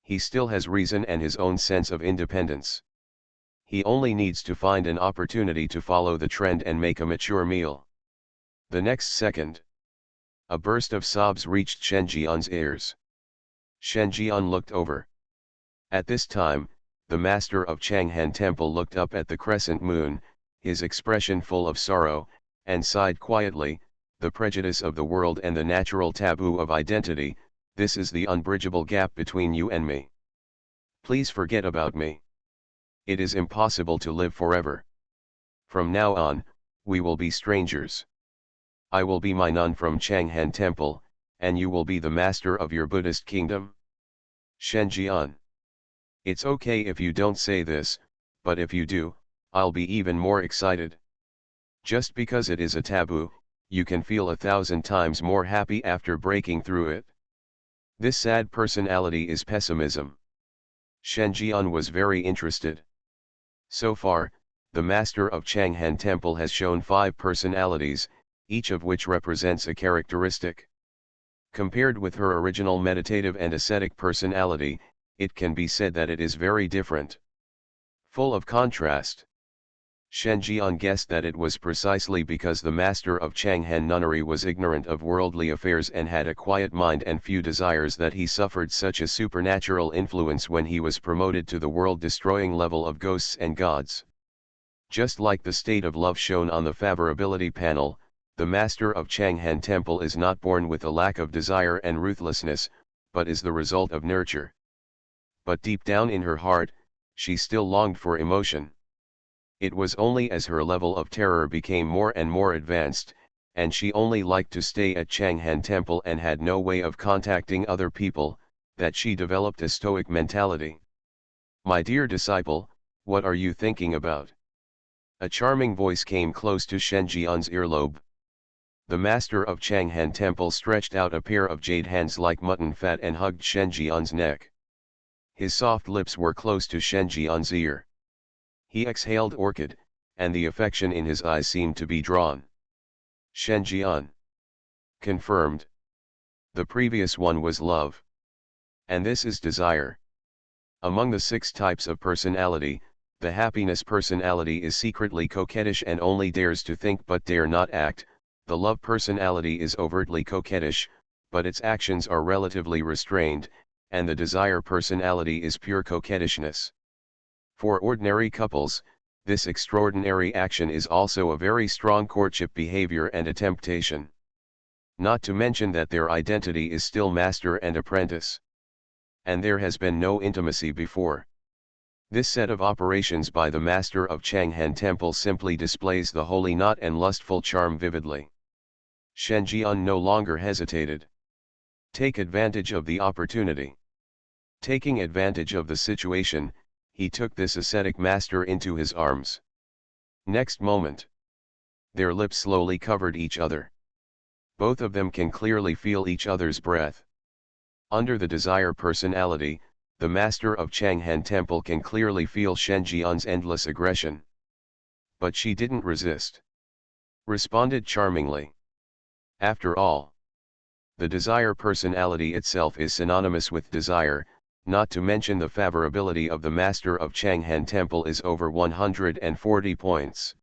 He still has reason and his own sense of independence. He only needs to find an opportunity to follow the trend and make a mature meal. The next second, a burst of sobs reached Shen Jian's ears. Shen Jian looked over. At this time, the master of Changhan temple looked up at the crescent moon, his expression full of sorrow, and sighed quietly, "The prejudice of the world and the natural taboo of identity, this is the unbridgeable gap between you and me. Please forget about me. It is impossible to live forever. From now on, we will be strangers. I will be my nun from Changhan temple, and you will be the master of your Buddhist kingdom." Shen Jian. It's okay if you don't say this, but if you do, I'll be even more excited. Just because it is a taboo, you can feel 1,000 times more happy after breaking through it. This sad personality is pessimism. Shen Jian was very interested. So far, the master of Changhan temple has shown 5 personalities, each of which represents a characteristic. Compared with her original meditative and ascetic personality, it can be said that it is very different. Full of contrast. Shen Jian guessed that it was precisely because the master of Changhan nunnery was ignorant of worldly affairs and had a quiet mind and few desires that he suffered such a supernatural influence when he was promoted to the world-destroying level of ghosts and gods. Just like the state of love shown on the favorability panel, the master of Changhan temple is not born with a lack of desire and ruthlessness, but is the result of nurture. But deep down in her heart, she still longed for emotion. It was only as her level of terror became more and more advanced, and she only liked to stay at Changhan temple and had no way of contacting other people, that she developed a stoic mentality. "My dear disciple, what are you thinking about?" A charming voice came close to Shen Jian's earlobe. The master of Changhan Temple stretched out a pair of jade hands like mutton fat and hugged Shen Jian's neck. His soft lips were close to Shen Jian's ear. He exhaled orchid, and the affection in his eyes seemed to be drawn. Shen Jian. Confirmed. The previous one was love. And this is desire. Among the 6 types of personality, the happiness personality is secretly coquettish and only dares to think but dare not act. The love personality is overtly coquettish, but its actions are relatively restrained, and the desire personality is pure coquettishness. For ordinary couples, this extraordinary action is also a very strong courtship behavior and a temptation. Not to mention that their identity is still master and apprentice. And there has been no intimacy before. This set of operations by the master of Changhan Temple simply displays the holy knot and lustful charm vividly. Shen Jian no longer hesitated. Take advantage of the opportunity. Taking advantage of the situation, he took this ascetic master into his arms. Next moment, their lips slowly covered each other. Both of them can clearly feel each other's breath. Under the desire personality, the master of Changhan Temple can clearly feel Shen Jian's endless aggression. But she didn't resist. Responded charmingly. After all, the desire personality itself is synonymous with desire, not to mention the favorability of the master of Changhan Temple is over 140 points.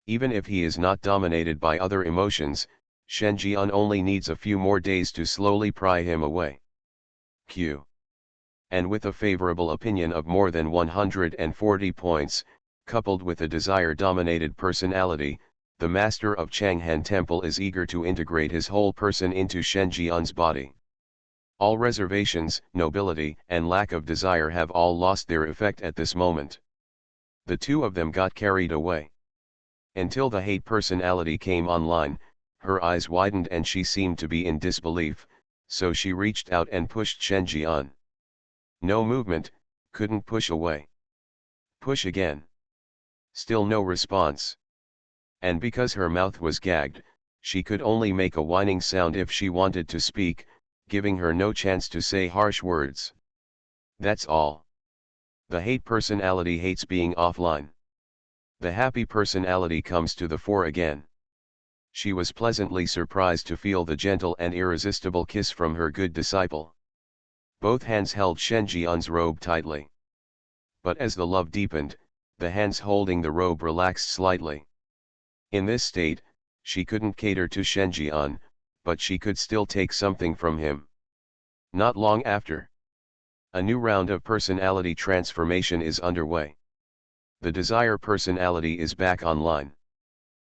Even if he is not dominated by other emotions, Shen Jian only needs a few more days to slowly pry him away. Q. And with a favorable opinion of more than 140 points, coupled with a desire-dominated personality, the master of Changhan Temple is eager to integrate his whole person into Shen Jian's body. All reservations, nobility, and lack of desire have all lost their effect at this moment. The two of them got carried away. Until the hate personality came online, her eyes widened and she seemed to be in disbelief, so she reached out and pushed Shen Jian. No movement, couldn't push away. Push again. Still no response. And because her mouth was gagged, she could only make a whining sound if she wanted to speak, giving her no chance to say harsh words. That's all. The hate personality hates being offline. The happy personality comes to the fore again. She was pleasantly surprised to feel the gentle and irresistible kiss from her good disciple. Both hands held Shen Jian's robe tightly. But as the love deepened, the hands holding the robe relaxed slightly. In this state, she couldn't cater to Shen Jian, but she could still take something from him. Not long after, a new round of personality transformation is underway. The desire personality is back online.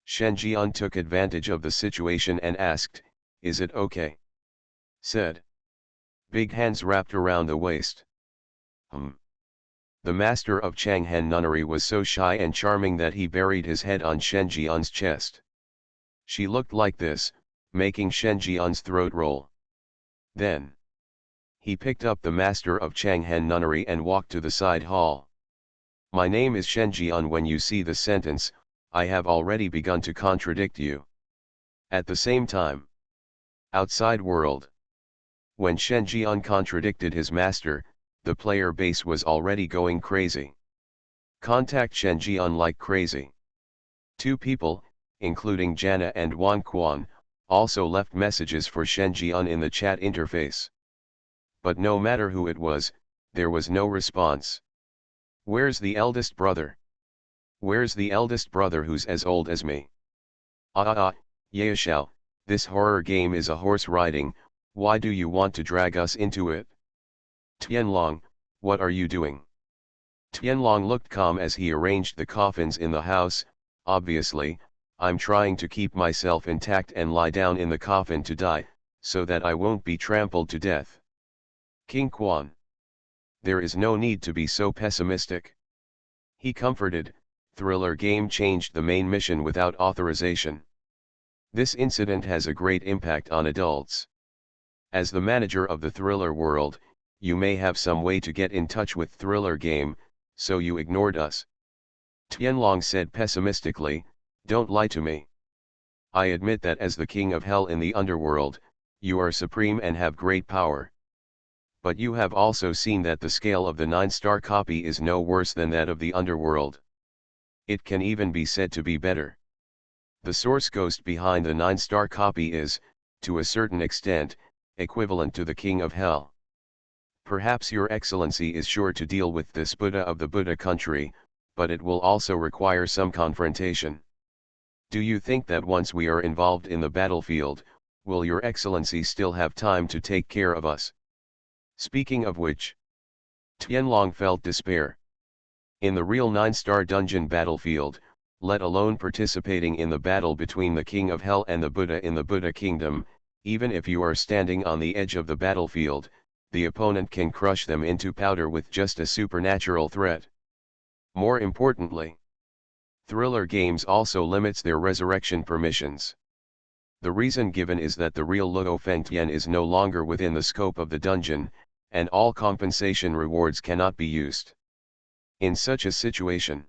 Shen Jian took advantage of the situation and asked, "Is it okay?" Said. Big hands wrapped around the waist. The master of Changhan nunnery was so shy and charming that he buried his head on Shen Jian's chest. She looked like this, making Shen Jian's throat roll. Then, he picked up the master of Changhan nunnery and walked to the side hall. My name is Shen Jian. When you see the sentence, I have already begun to contradict you. At the same time, outside world. When Shen Jian contradicted his master, the player base was already going crazy. Contact Shen Jian like crazy. Two people, including Jana and Wan Quan, also left messages for Shen Jian in the chat interface. But no matter who it was, there was no response. Where's the eldest brother? Where's the eldest brother who's as old as me? Yashao, this horror game is a horse riding, why do you want to drag us into it? Tianlong, what are you doing? Tianlong looked calm as he arranged the coffins in the house. Obviously, I'm trying to keep myself intact and lie down in the coffin to die, so that I won't be trampled to death. King Quan. There is no need to be so pessimistic. He comforted. Thriller game changed the main mission without authorization. This incident has a great impact on adults. As the manager of the thriller world, you may have some way to get in touch with thriller game, so you ignored us. Tianlong said pessimistically, don't lie to me. I admit that as the king of hell in the underworld, you are supreme and have great power. But you have also seen that the scale of the 9-star copy is no worse than that of the underworld. It can even be said to be better. The source ghost behind the 9-star copy is, to a certain extent, equivalent to the king of hell. Perhaps your excellency is sure to deal with this Buddha of the Buddha country, but it will also require some confrontation. Do you think that once we are involved in the battlefield, will your excellency still have time to take care of us? Speaking of which, Tianlong felt despair. In the real 9-star dungeon battlefield, let alone participating in the battle between the king of hell and the Buddha in the Buddha kingdom, even if you are standing on the edge of the battlefield, the opponent can crush them into powder with just a supernatural threat. More importantly, Thriller Games also limits their resurrection permissions. The reason given is that the real Luo Fengtian is no longer within the scope of the dungeon, and all compensation rewards cannot be used. In such a situation,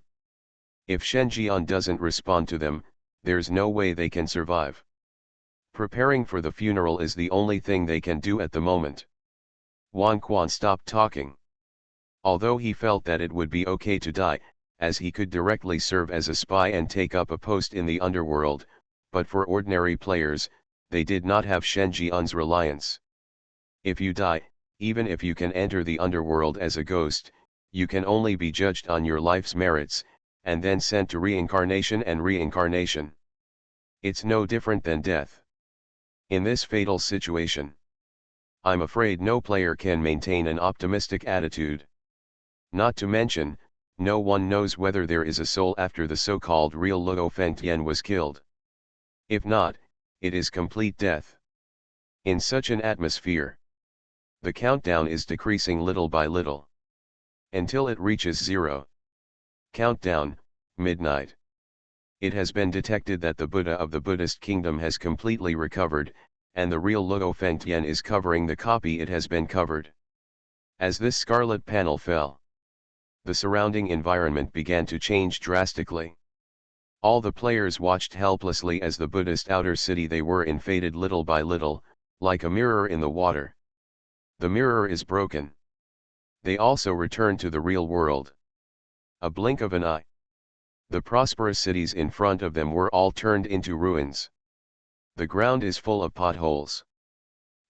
if Shenjian doesn't respond to them, there's no way they can survive. Preparing for the funeral is the only thing they can do at the moment. Wang Quan stopped talking. Although he felt that it would be okay to die, as he could directly serve as a spy and take up a post in the underworld, but for ordinary players, they did not have Shen Jian's reliance. If you die, even if you can enter the underworld as a ghost, you can only be judged on your life's merits, and then sent to reincarnation and reincarnation. It's no different than death. In this fatal situation, I'm afraid no player can maintain an optimistic attitude. Not to mention, no one knows whether there is a soul after the so-called real Luo Fengtian was killed. If not, it is complete death. In such an atmosphere, the countdown is decreasing little by little, until it reaches 0. Countdown, midnight. It has been detected that the Buddha of the Buddhist kingdom has completely recovered, and the real Luo Fengtian is covering the copy it has been covered. As this scarlet panel fell, the surrounding environment began to change drastically. All the players watched helplessly as the Buddhist outer city they were in faded little by little, like a mirror in the water. The mirror is broken. They also returned to the real world. A blink of an eye. The prosperous cities in front of them were all turned into ruins. The ground is full of potholes.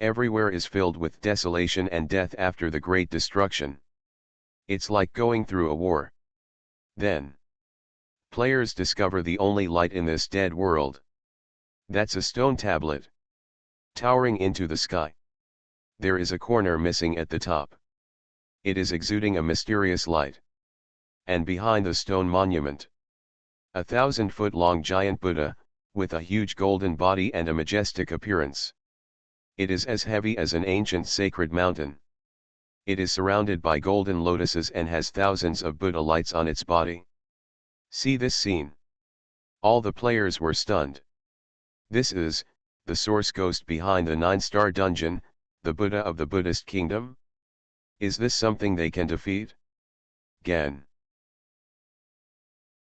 Everywhere is filled with desolation and death after the great destruction. It's like going through a war. Then, players discover the only light in this dead world. That's a stone tablet, towering into the sky. There is a corner missing at the top. It is exuding a mysterious light. And behind the stone monument, a 1,000-foot-long giant Buddha, with a huge golden body and a majestic appearance. It is as heavy as an ancient sacred mountain. It is surrounded by golden lotuses and has thousands of Buddha lights on its body. See this scene. All the players were stunned. This is, the source ghost behind the 9-star dungeon, the Buddha of the Buddhist kingdom? Is this something they can defeat? Gan.